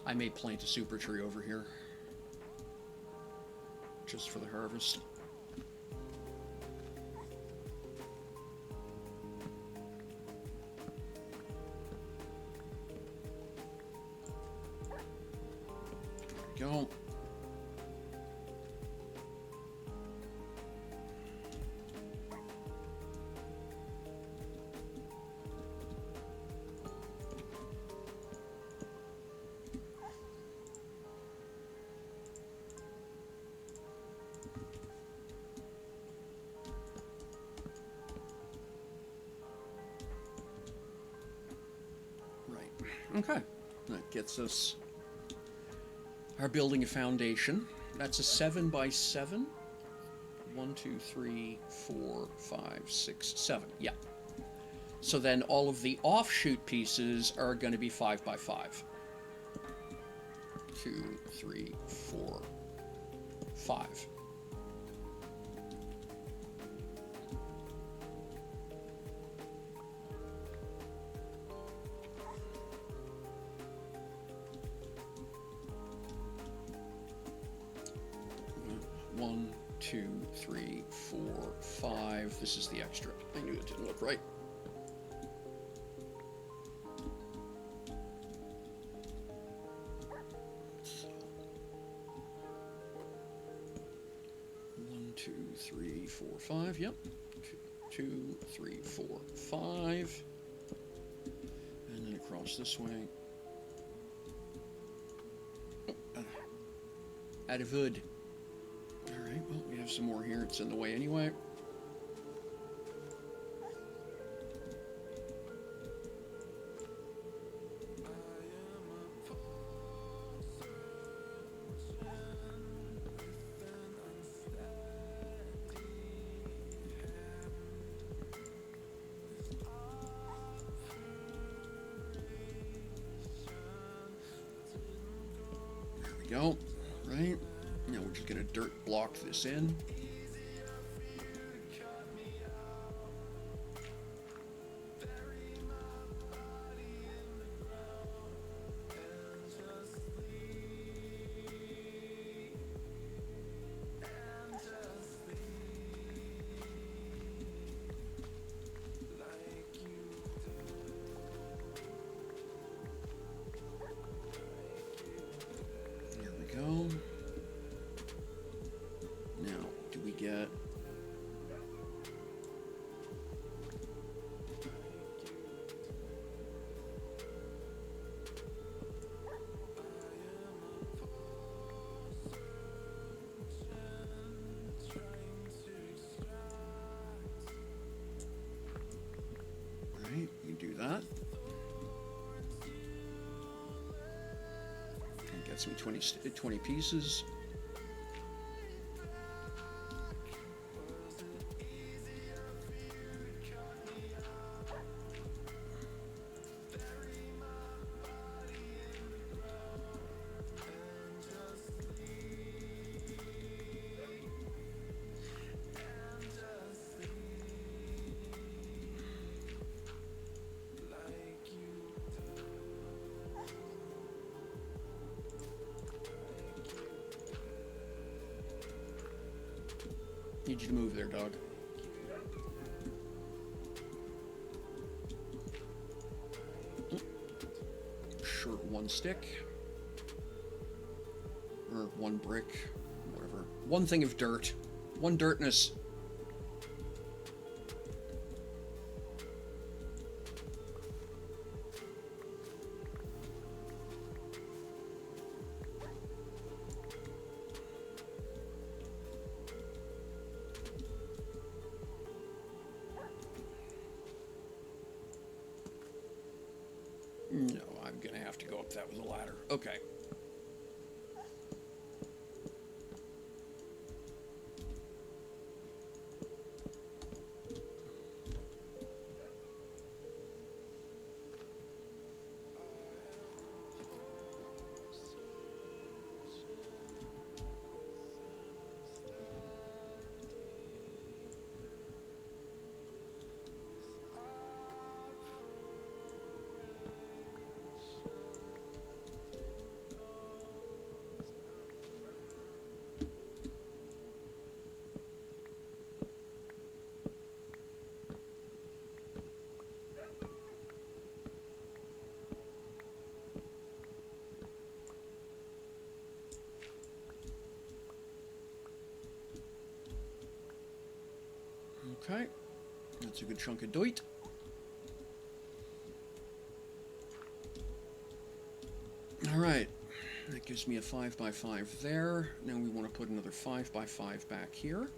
Speaker 1: I may plant a super tree over here just for the harvest. There we go. Okay, that gets us our building a foundation. That's a 7 by 7. 1, 2, 3, 4, 5, 6, 7. Yeah. So then all of the offshoot pieces are going to be 5 by 5. 2, 3, 4, 5. One, 2, 3, 4, 5. This is the extra. I knew it didn't look right. So, 1, 2, 3, 4, 5. Yep. 2, 3, 4, 5. And then across this way. Out of wood. Alright, well, we have some more here. It's in the way anyway. There we go. Right. Now we're just going to dirt block this in. There we go. Now, do we get... Right, you do that. And get some 20 pieces. Need you to move there, dog. Sure, one stick. Or one brick, whatever. One thing of dirt. One dirtness. No, I'm gonna have to go up that with a ladder. Okay. Okay, that's a good chunk of dirt. All right, that gives me a 5x5 there. Now we want to put another 5x5 back here.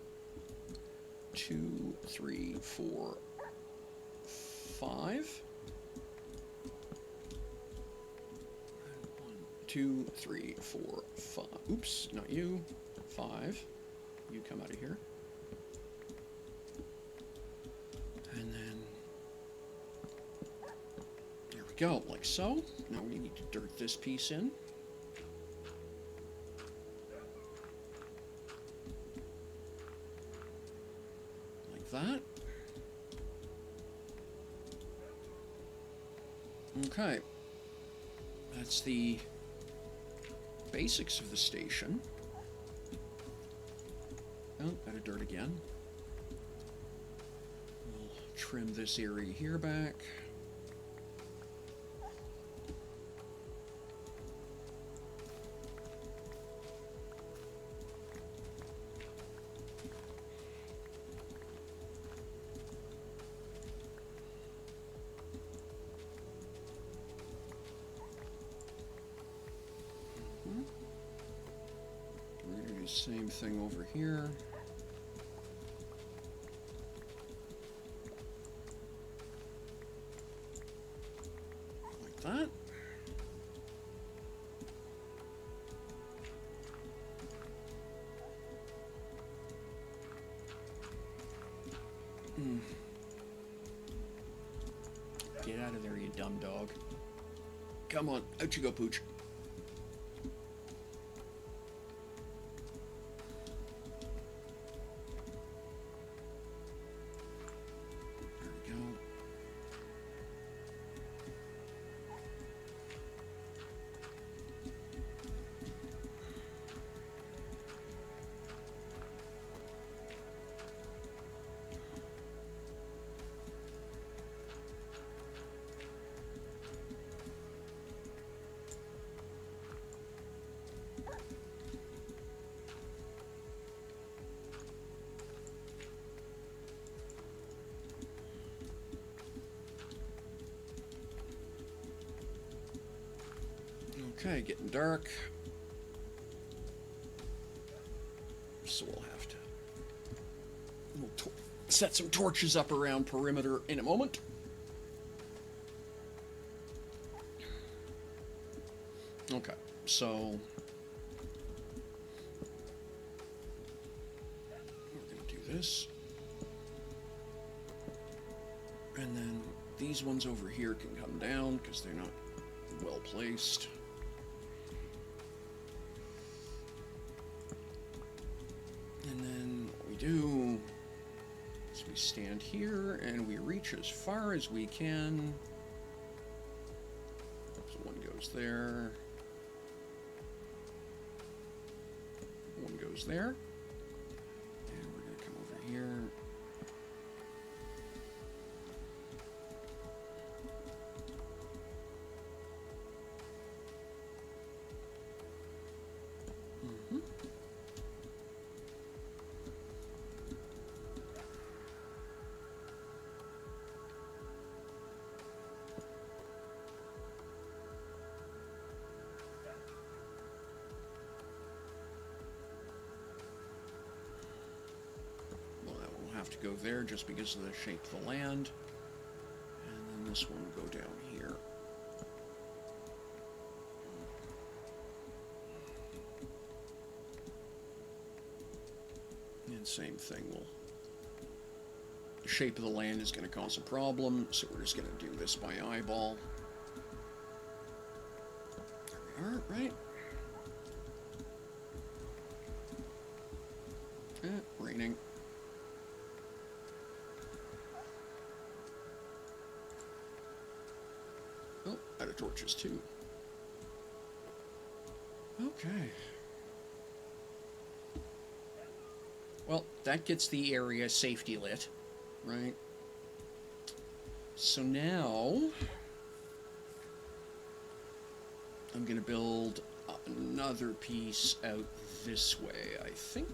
Speaker 1: 2, 3, 4, 5. 1, 2, 3, 4, 5. Oops, not you. 5. You come out of here. And then there we go, like so. Now we need to dirt this piece in. Like that. Okay. That's the basics of the station. Oh, out of dirt again. Trim this area here back. We're going to do the same thing over here. That. Get out of there, you dumb dog. Come on, out you go, Pooch. Okay, getting dark. So we'll have to set some torches up around perimeter in a moment. Okay, so we're going to do this. And then these ones over here can come down because they're not well placed. And then what we do is we stand here and we reach as far as we can. So one goes there. One goes there. And we're going to come over here. to go there just because of the shape of the land. And then this one will go down here. And same thing, the shape of the land is going to cause a problem, so we're just going to do this by eyeball. There we are, right? Raining. Oh, out of torches too. Okay. Well, that gets the area safety lit, right? So now I'm going to build another piece out this way, I think.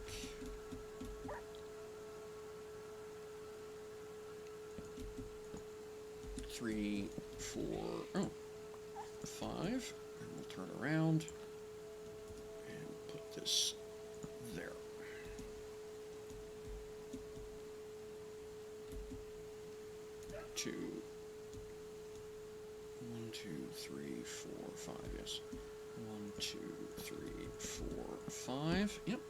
Speaker 1: 3, 4, 5, and we'll turn around and put this there. 2, 1, 2, 3, 4, 5, yes. 1, 2, 3, 4, 5, yep.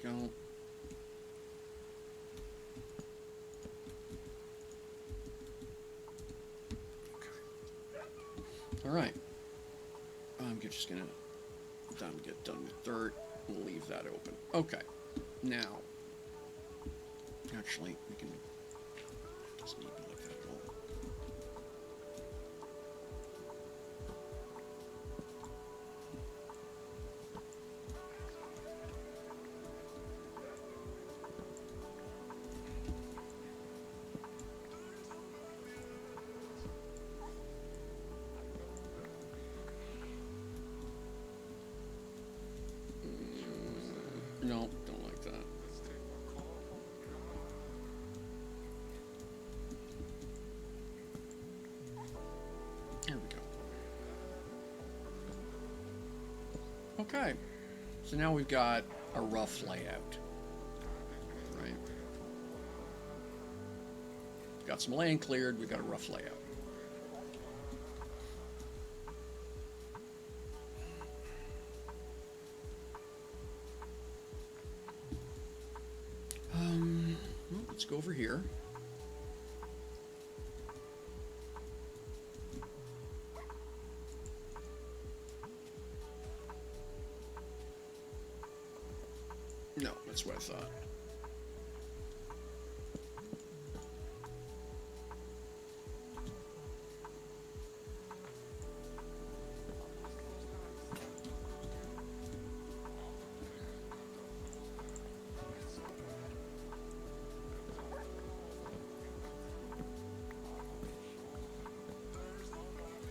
Speaker 1: Go. Okay. All right. I'm just gonna get done with dirt. We'll leave that open. Okay. Now, actually, we can. Doesn't need to be like that at all. No, don't like that. There we go. Okay, so now we've got a rough layout, right? Got some land cleared, we've got a rough layout. Well, let's go over here. No, that's what I thought.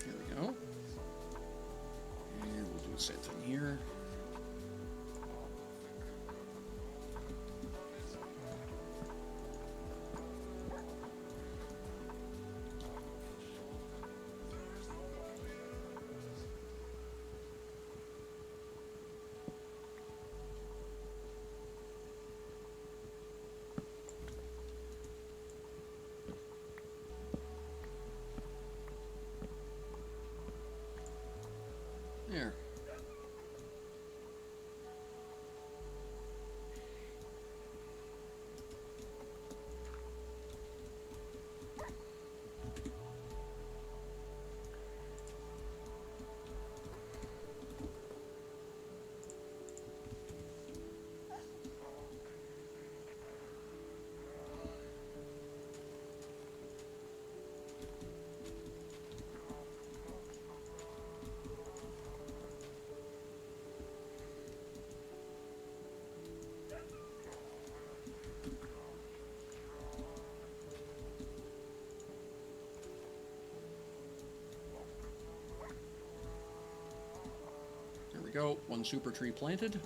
Speaker 1: Here we go. And we'll do the same thing here. There. There we go. One super tree planted.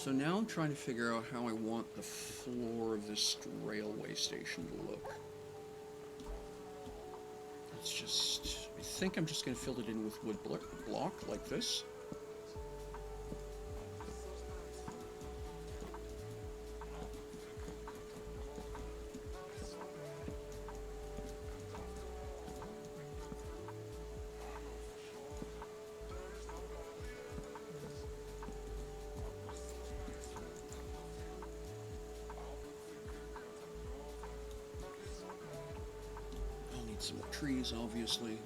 Speaker 1: So now I'm trying to figure out how I want the floor of this railway station to look. It's just... I think I'm just going to fill it in with wood block like this. Some more trees, obviously.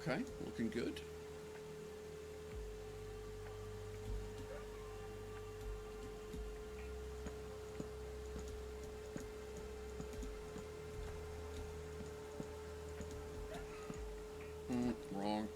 Speaker 1: Okay, looking good. Wrong.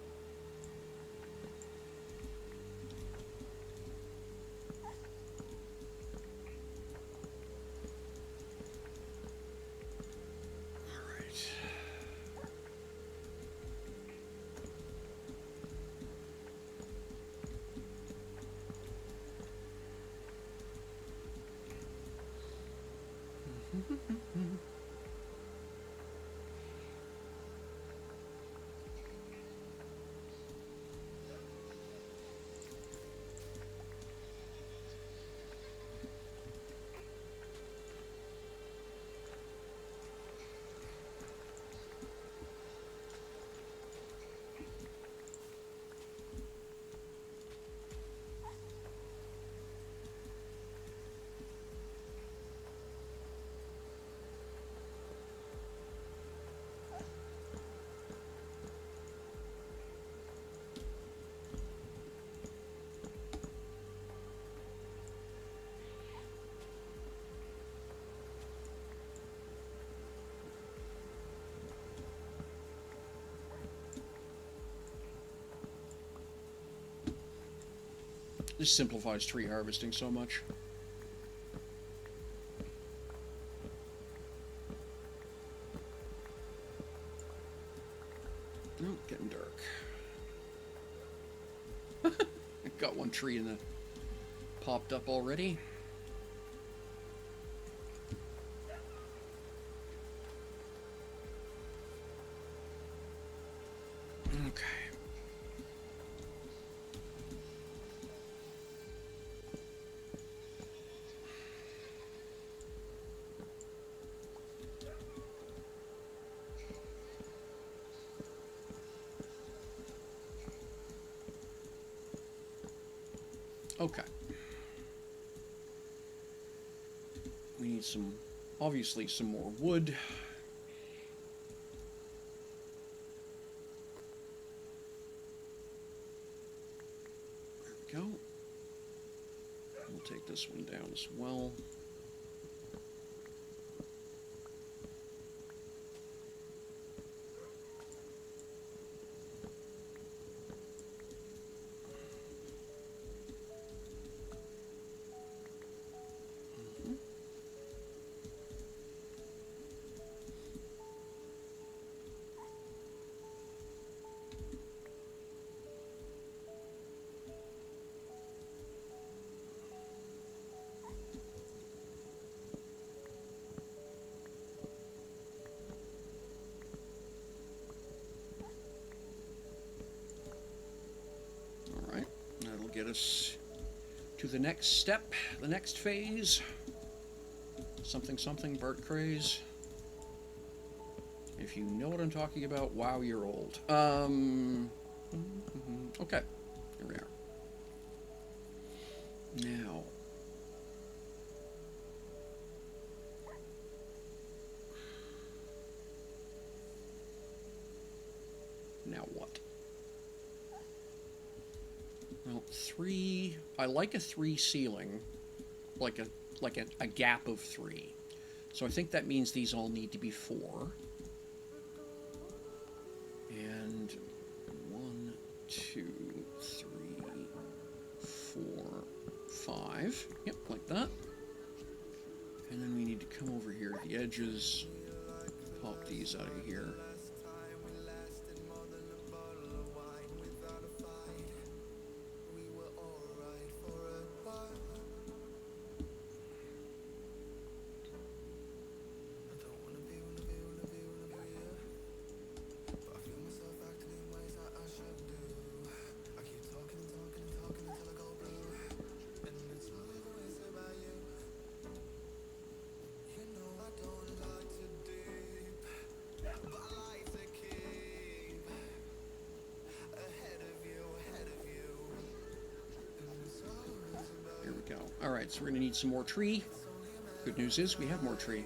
Speaker 1: This simplifies tree harvesting so much. Oh, getting dark. Got one tree in the popped up already. Okay. Okay. We need some, obviously, some more wood. There we go. We'll take this one down as well. us to the next step, the next phase. Something, something, Bart Craze. If you know what I'm talking about, wow, you're old. Okay, here we are. Now what? Well, 3. I like a 3 ceiling, like a gap of 3. So I think that means these all need to be 4. And 1, 2, 3, 4, 5. Yep, like that. And then we need to come over here to the edges, pop these out of here. Alright, so we're going to need some more tree. Good news is we have more tree.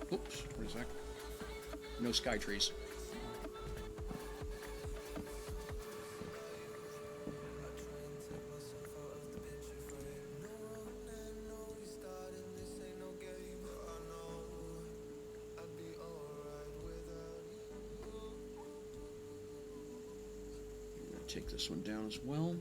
Speaker 1: Oops, what is that? No sky trees. I'm going to take this one down as well.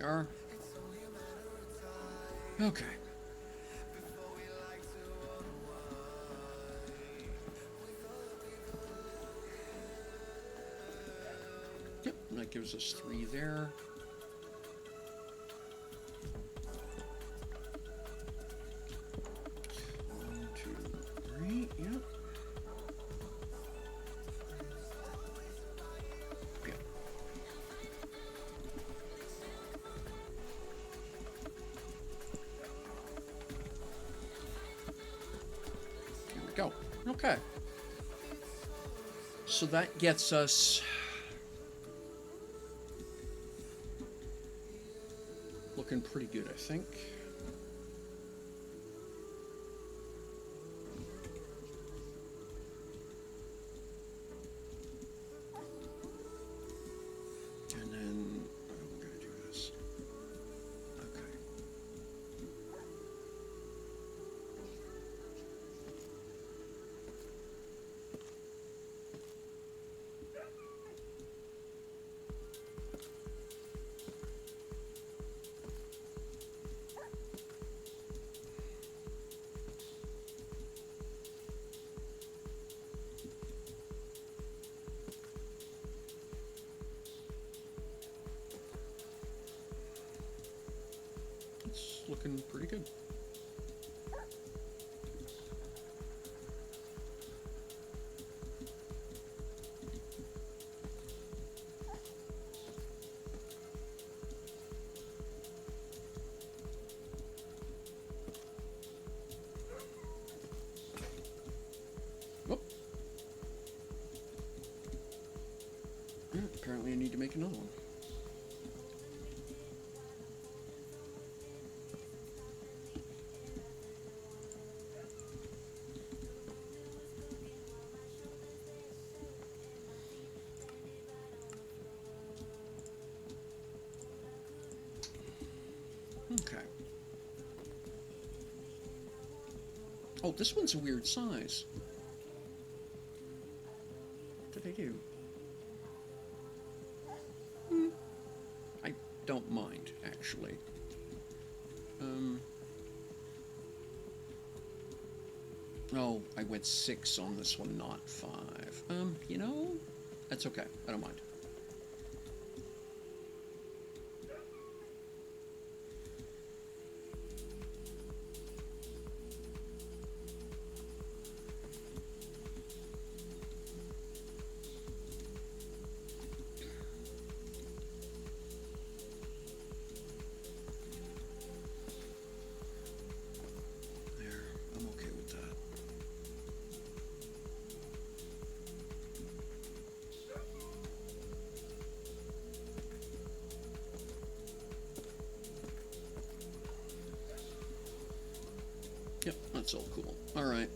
Speaker 1: Are. Okay. Yep, that gives us 3 there. One, two, 3, yep. Go. Okay. So that gets us looking pretty good, I think. And then we're going to do this. Okay. It's looking pretty good. Apparently I need to make another one. Okay. Oh, this one's a weird size. What did I do? I don't mind, actually. Oh, I went 6 on this one, not 5. You know, that's okay. I don't mind. Yep, that's all cool. All right.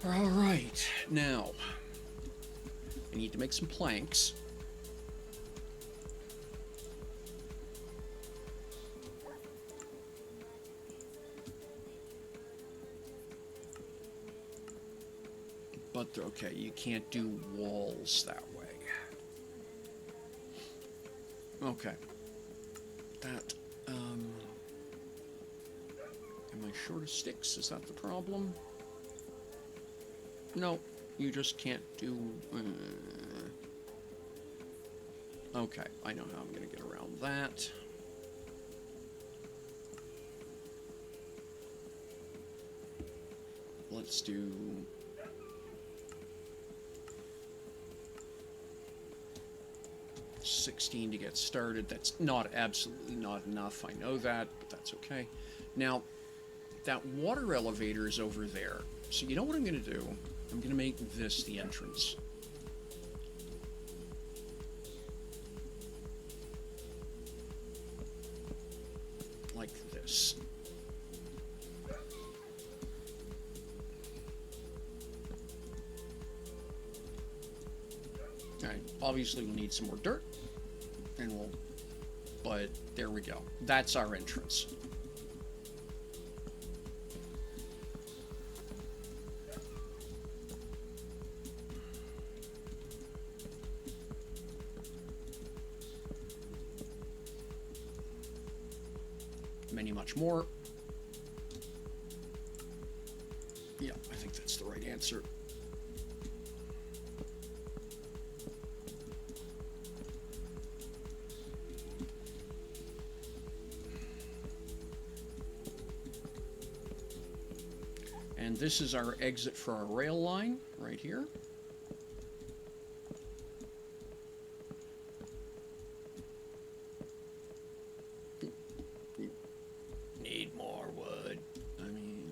Speaker 1: All right. Now, I need to make some planks. But, okay, you can't do walls that way. Okay. That, am I short of sticks? Is that the problem? No, you just can't do... Okay, I know how I'm going to get around that. Let's do... 16 to get started. That's not absolutely not enough. I know that, but that's okay. Now, that water elevator is over there. So you know what I'm going to do? I'm going to make this the entrance. Like this. Alright, obviously we'll need some more dirt. And we'll... But there we go. That's our entrance. Many much more. Yeah, I think that's the right answer. And this is our exit for our rail line, right here. Need more wood. I mean...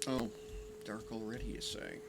Speaker 1: Oh, dark already, you say?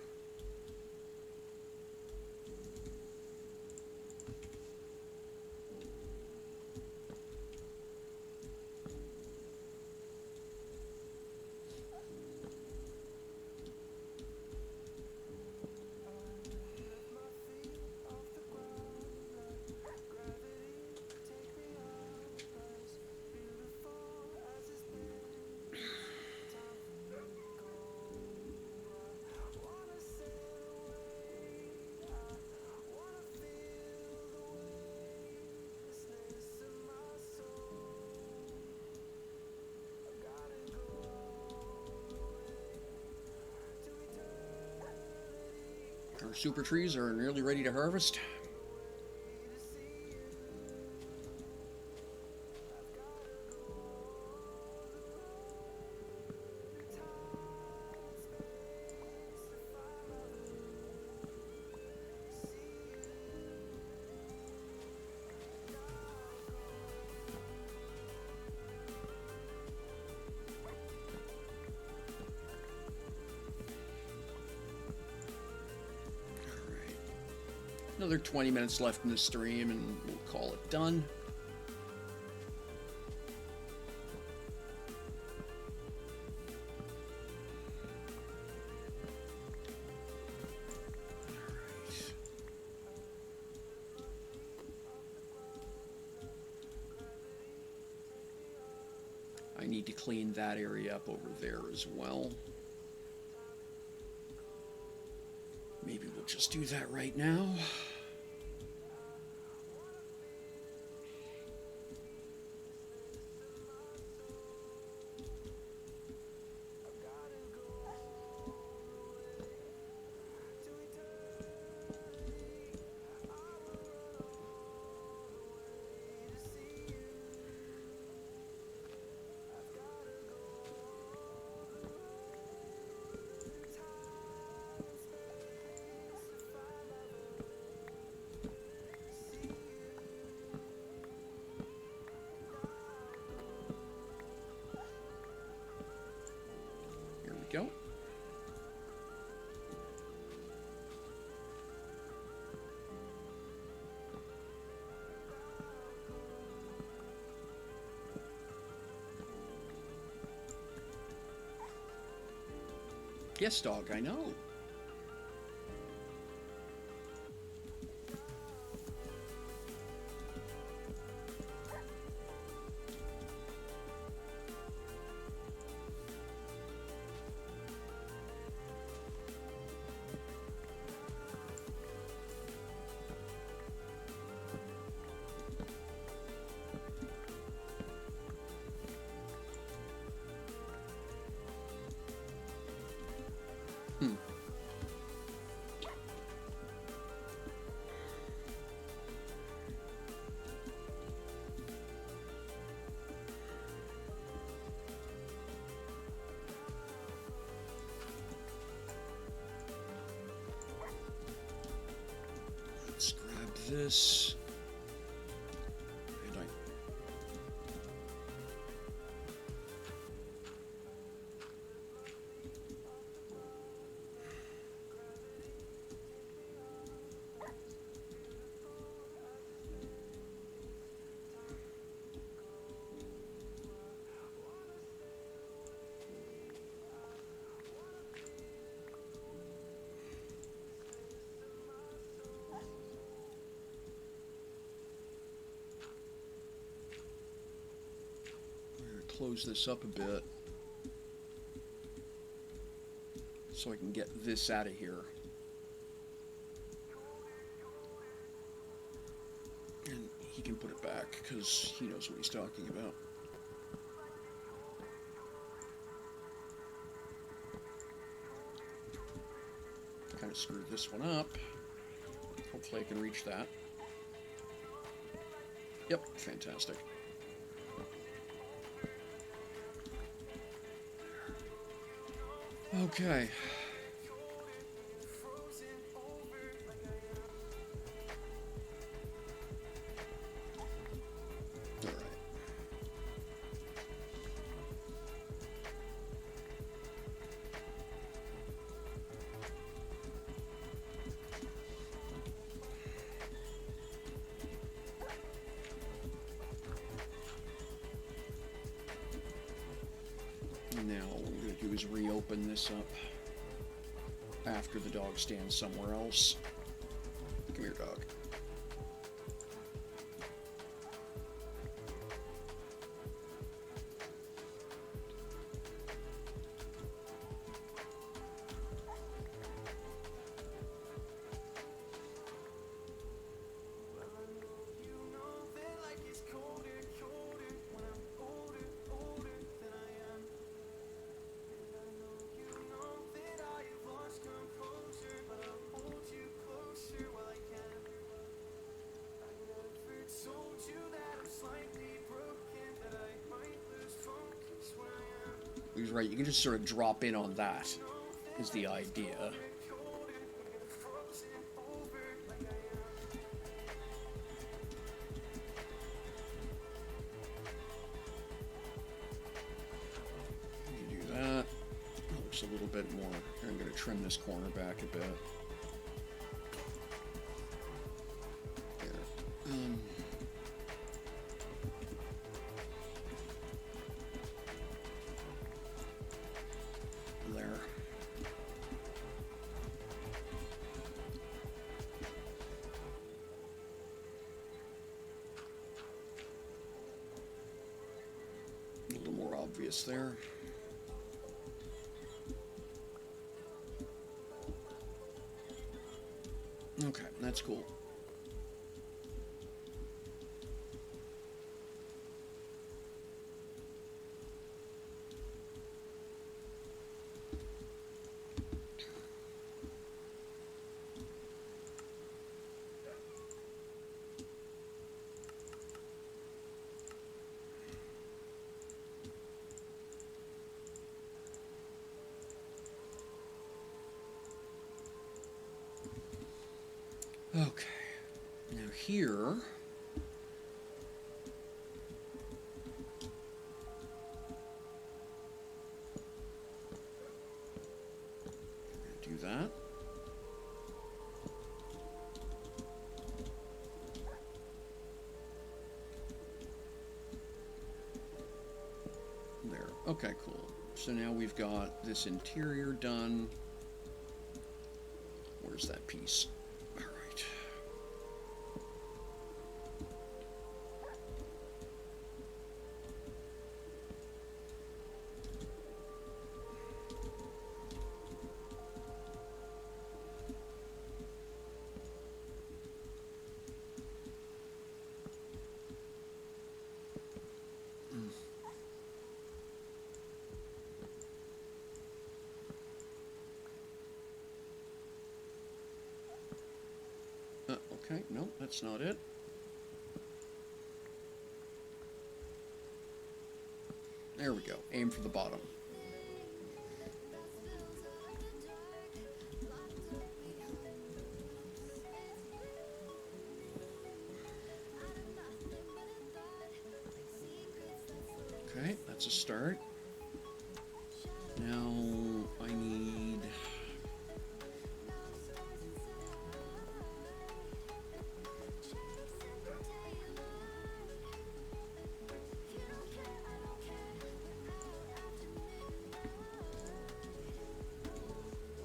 Speaker 1: Our super trees are nearly ready to harvest. Another 20 minutes left in the stream, and we'll call it done. I need to clean that area up over there as well. Maybe we'll just do that right now. Go. Yes, dog, I know. Let's grab this. And close this up a bit so I can get this out of here. And he can put it back because he knows what he's talking about. Kind of screwed this one up. Hopefully I can reach that. Yep, fantastic. Okay. All right. Now what we're going to do is reopen this up after the dog stands somewhere else. Come here, dog. He's right, you can just sort of drop in on that, is the idea. You do that. Looks a little bit more. I'm going to trim this corner back a bit. obvious there. Okay, that's cool. Okay, now here, do that. There, okay, cool. So now we've got this interior done. Where's that piece? All right. Okay, no, that's not it. There we go. Aim for the bottom. Okay, that's a start. Now I need...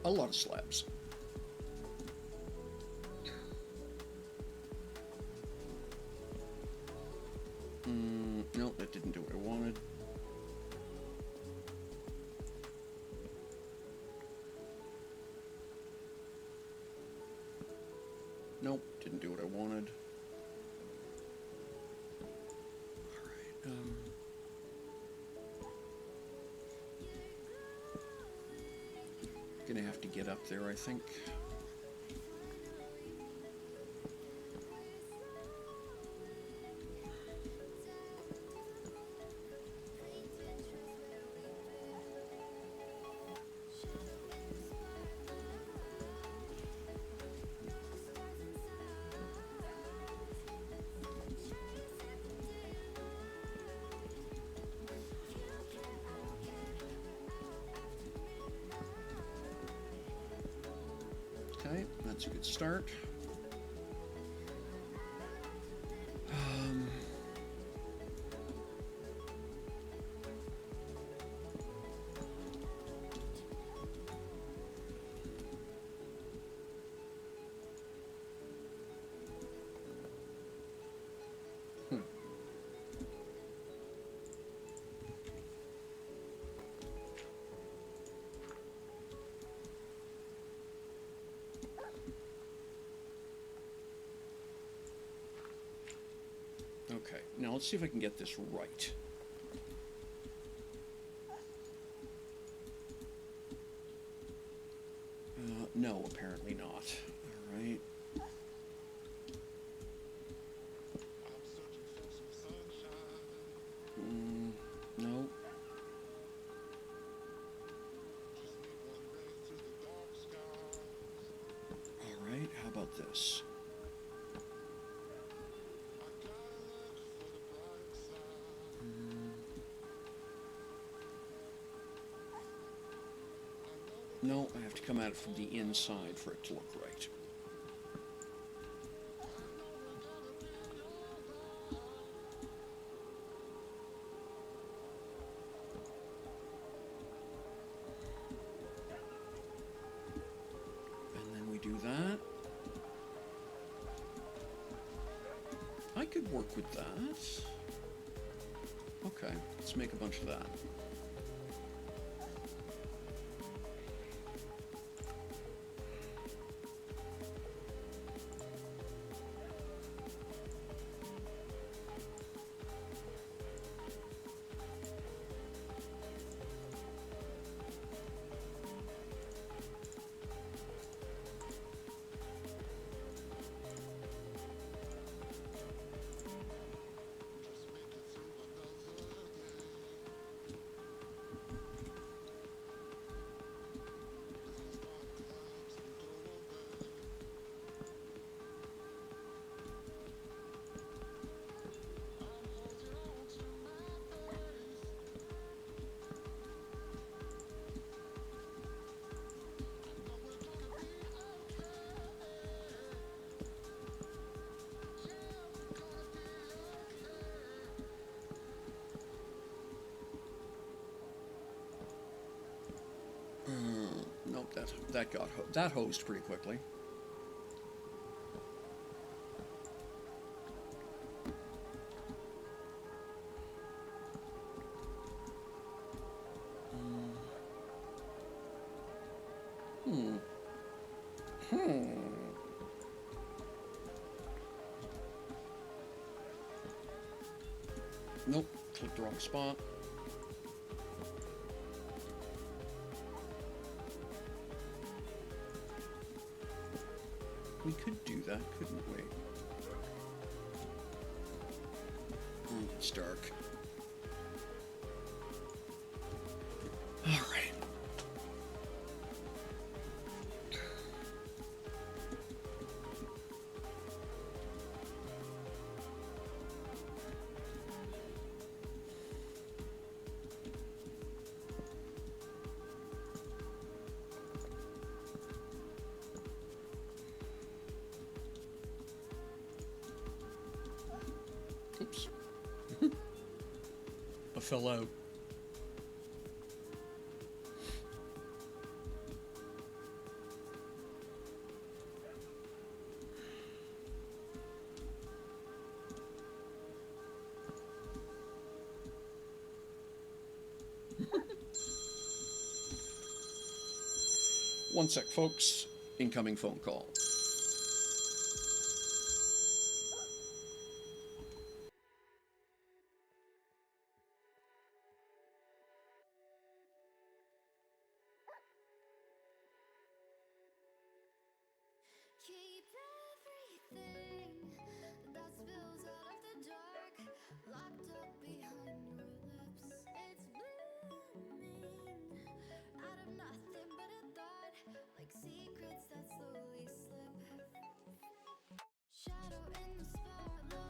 Speaker 1: a lot of slabs. No, that didn't do what I wanted. Nope, didn't do what I wanted. All right. Gonna have to get up there, I think. Okay, that's a good start. Okay, now let's see if I can get this right. No, apparently not. All right. No. All right, how about this? No, I have to come at it from the inside for it to look right. And then we do that. I could work with that. Okay, let's make a bunch of that. that hosed pretty quickly. Nope, clicked the wrong spot. We could do that, couldn't we? It's dark. All right. Oops. I fell out. One sec, folks. Incoming phone call.
Speaker 2: Keep everything that spills out of the dark locked up behind your lips. It's blooming out of nothing but a thought, like secrets that slowly slip. Shadow in the spotlight,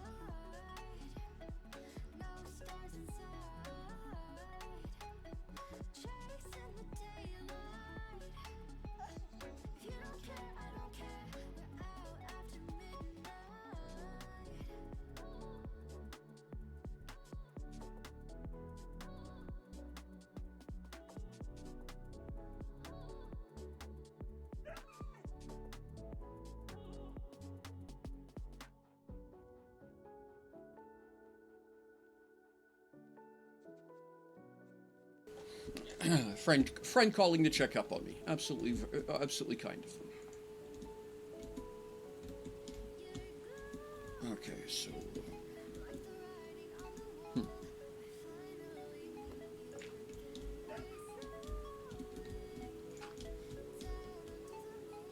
Speaker 2: no stars inside, chasing the daylight. If you don't care, I don't care. We're out after midnight.
Speaker 1: Friend calling to check up on me. Absolutely, absolutely kind of them. Okay, so.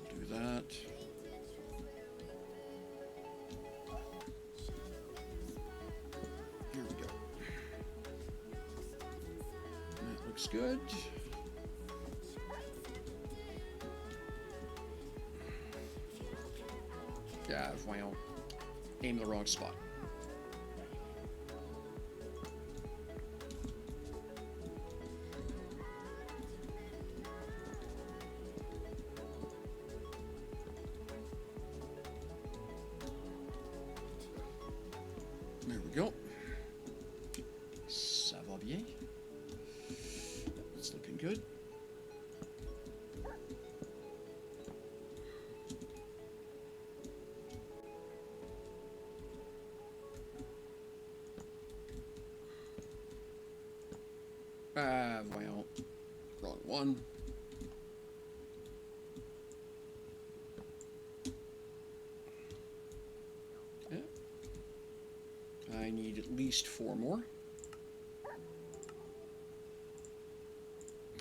Speaker 1: Do that. Here we go. That looks good. Yeah, well, aim the wrong spot. There we go. Ça va bien. It's looking good. Well, wrong one. Yeah. I need at least 4 more.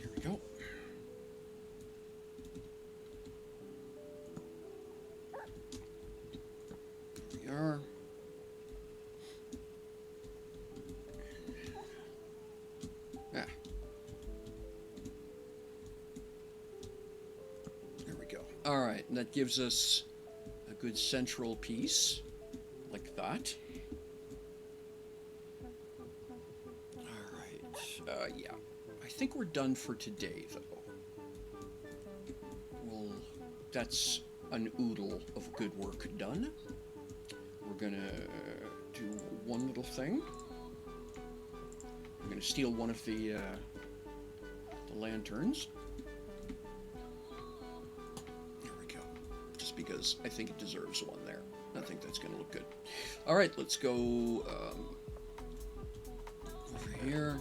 Speaker 1: Here we go. Here we are. Ah. There we go. All right, and that gives us a good central piece, like that. All right. Yeah. I think we're done for today, though. Well, that's an oodle of good work done. We're gonna do one little thing. I'm gonna steal one of the lanterns. because I think it deserves one there. I think that's going to look good. All right, let's go over here.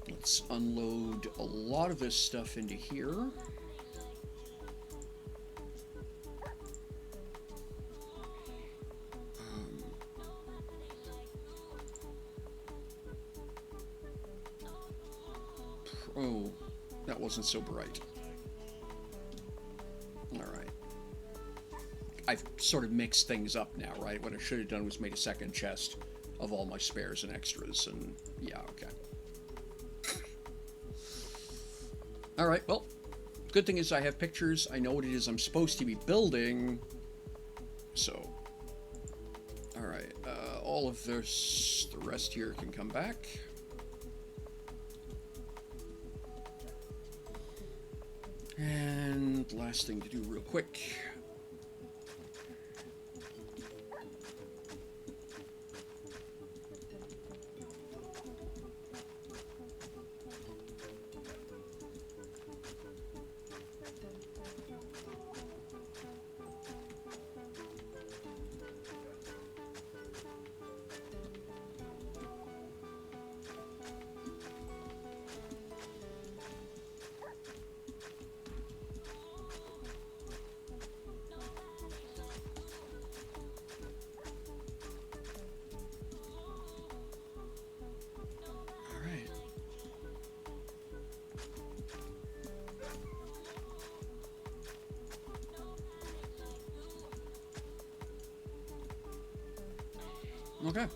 Speaker 1: Let's unload a lot of this stuff into here. Oh, that wasn't so bright. All right. I've sort of mixed things up now, right? What I should have done was made a second chest of all my spares and extras, and yeah, okay. All right, well, good thing is I have pictures. I know what it is I'm supposed to be building. So, all right, all of this, the rest here can come back. And last thing to do real quick. Okay.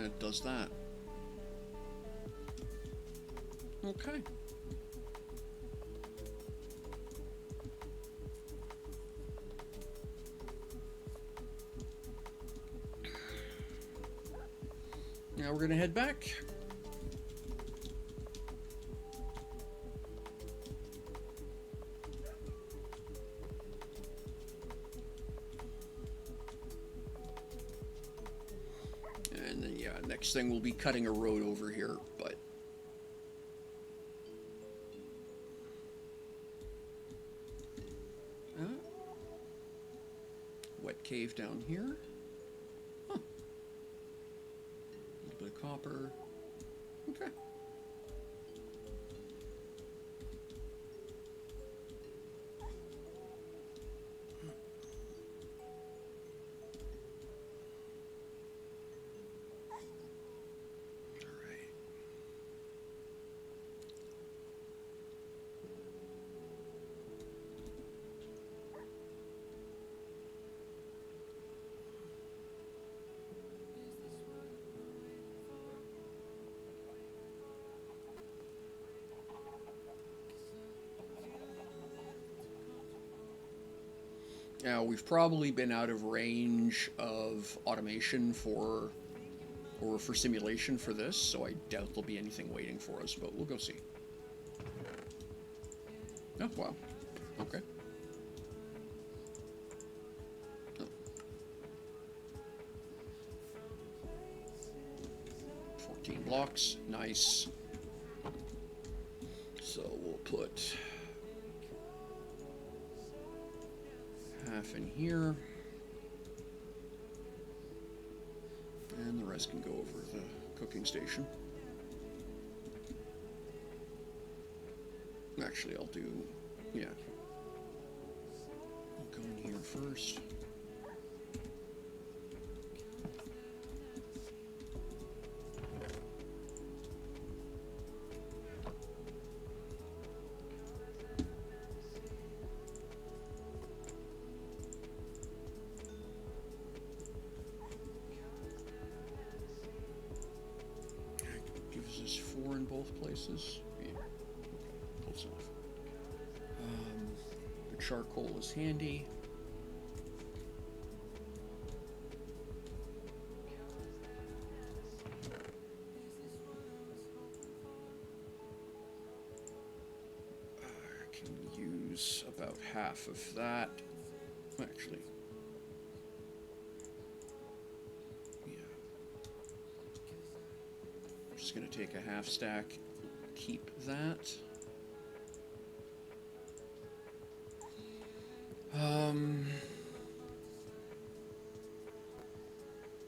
Speaker 1: It does that. Okay. Now we're going to head back. And then, yeah, next thing we'll be cutting a road over here, but... wet cave down here. Huh. A little bit of copper. Okay. Now, we've probably been out of range of automation or for simulation for this, so I doubt there'll be anything waiting for us, but we'll go see. Oh, wow. Okay. Oh. 14 blocks. Nice. So we'll put... half in here, and the rest can go over the cooking station. Actually, I'll do, yeah, I'll go in here first. In both places. Yeah, okay, close enough. The charcoal is handy. I can use about half of that. Actually, just going to take a half stack, keep that.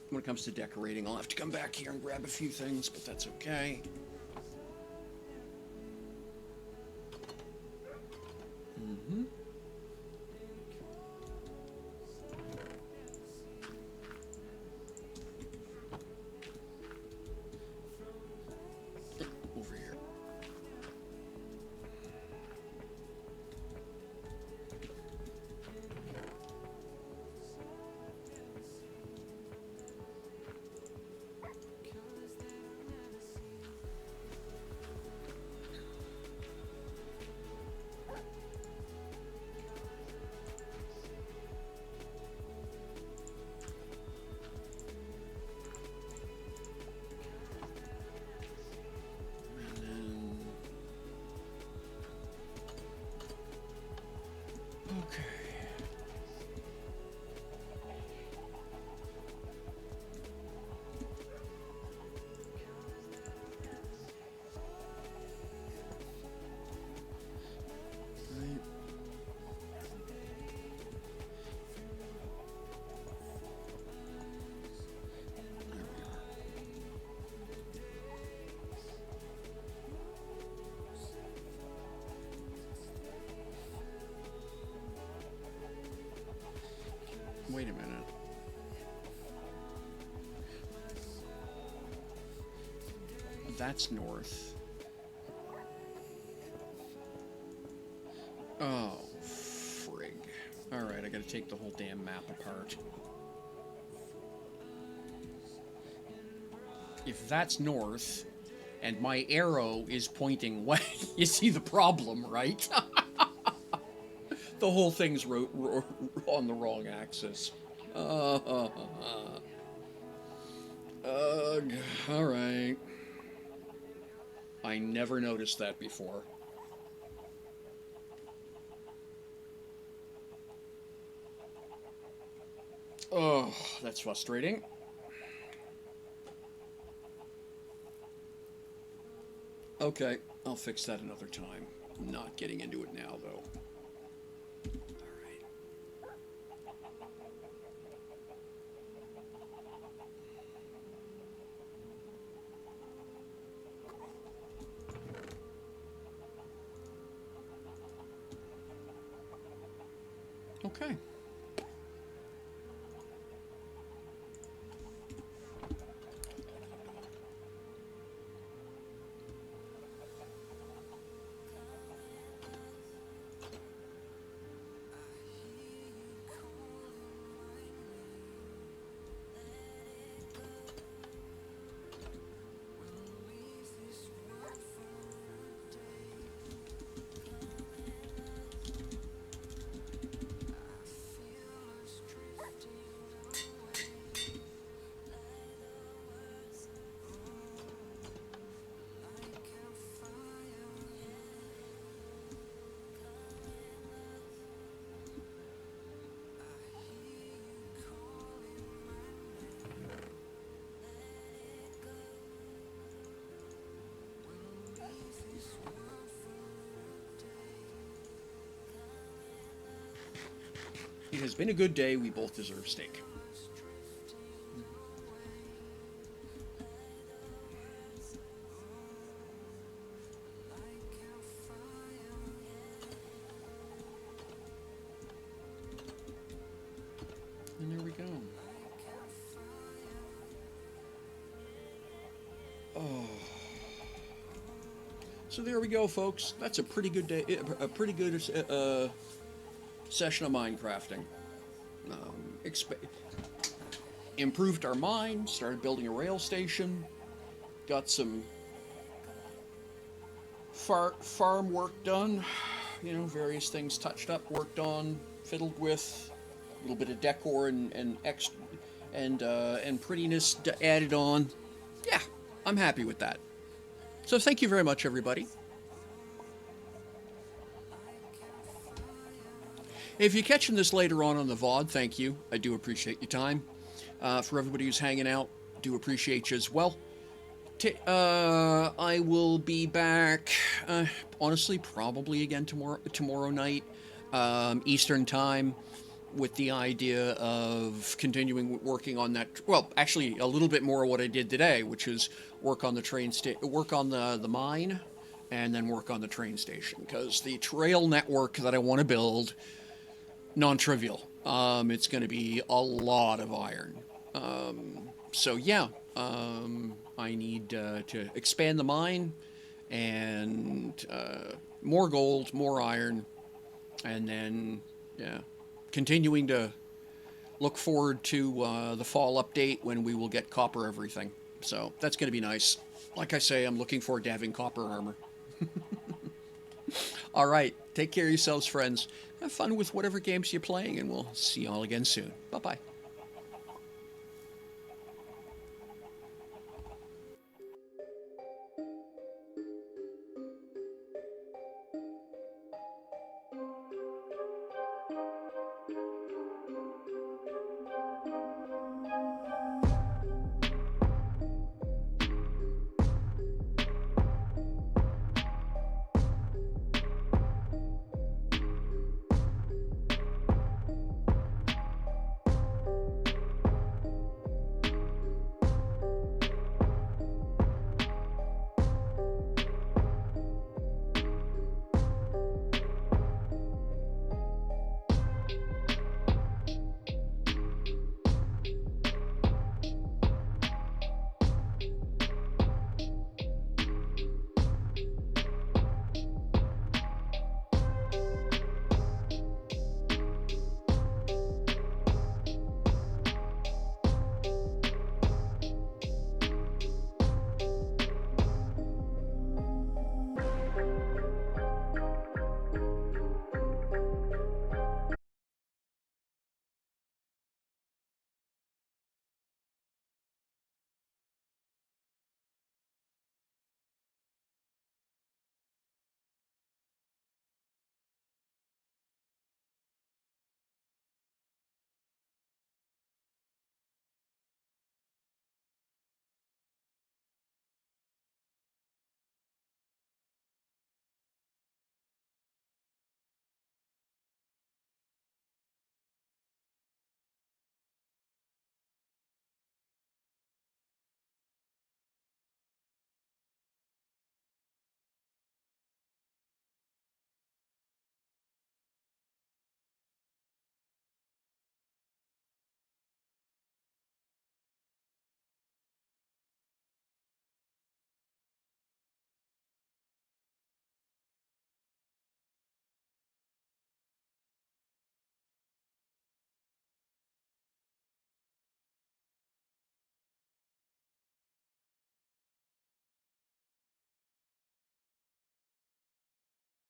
Speaker 1: When it comes to decorating, I'll have to come back here and grab a few things, but that's okay. Mm-hmm. Over here. Okay. Right. There we are. Wait a minute. That's north. Oh, frig. Alright, I gotta take the whole damn map apart. If that's north, and my arrow is pointing west, you see the problem, right? The whole thing's on the wrong axis. Ugh. Alright. I never noticed that before. Oh, that's frustrating. Okay, I'll fix that another time. I'm not getting into it now, though. Alright. Okay. It has been a good day. We both deserve steak. And there we go. Oh. So there we go, folks. That's a pretty good day. A pretty good session of Minecrafting. Improved our mine. Started building a rail station. Got some farm work done. You know, various things touched up, worked on, fiddled with. A little bit of decor and prettiness added on. Yeah, I'm happy with that. So thank you very much, everybody. If you're catching this later on the VOD, thank you. I do appreciate your time. For everybody who's hanging out, do appreciate you as well. I will be back, honestly, probably again tomorrow night. Eastern time, with the idea of continuing working on that. Well, actually, a little bit more of what I did today, which is work on the work on the mine, and then work on the train station, because the trail network that I want to build, non-trivial. It's going to be a lot of iron. So yeah, I need to expand the mine and more gold, more iron, and then yeah, continuing to look forward to the fall update when we will get copper everything. So that's going to be nice. Like I say, I'm looking forward to having copper armor. All right, take care of yourselves, friends. Have fun with whatever games you're playing, and we'll see you all again soon. Bye bye.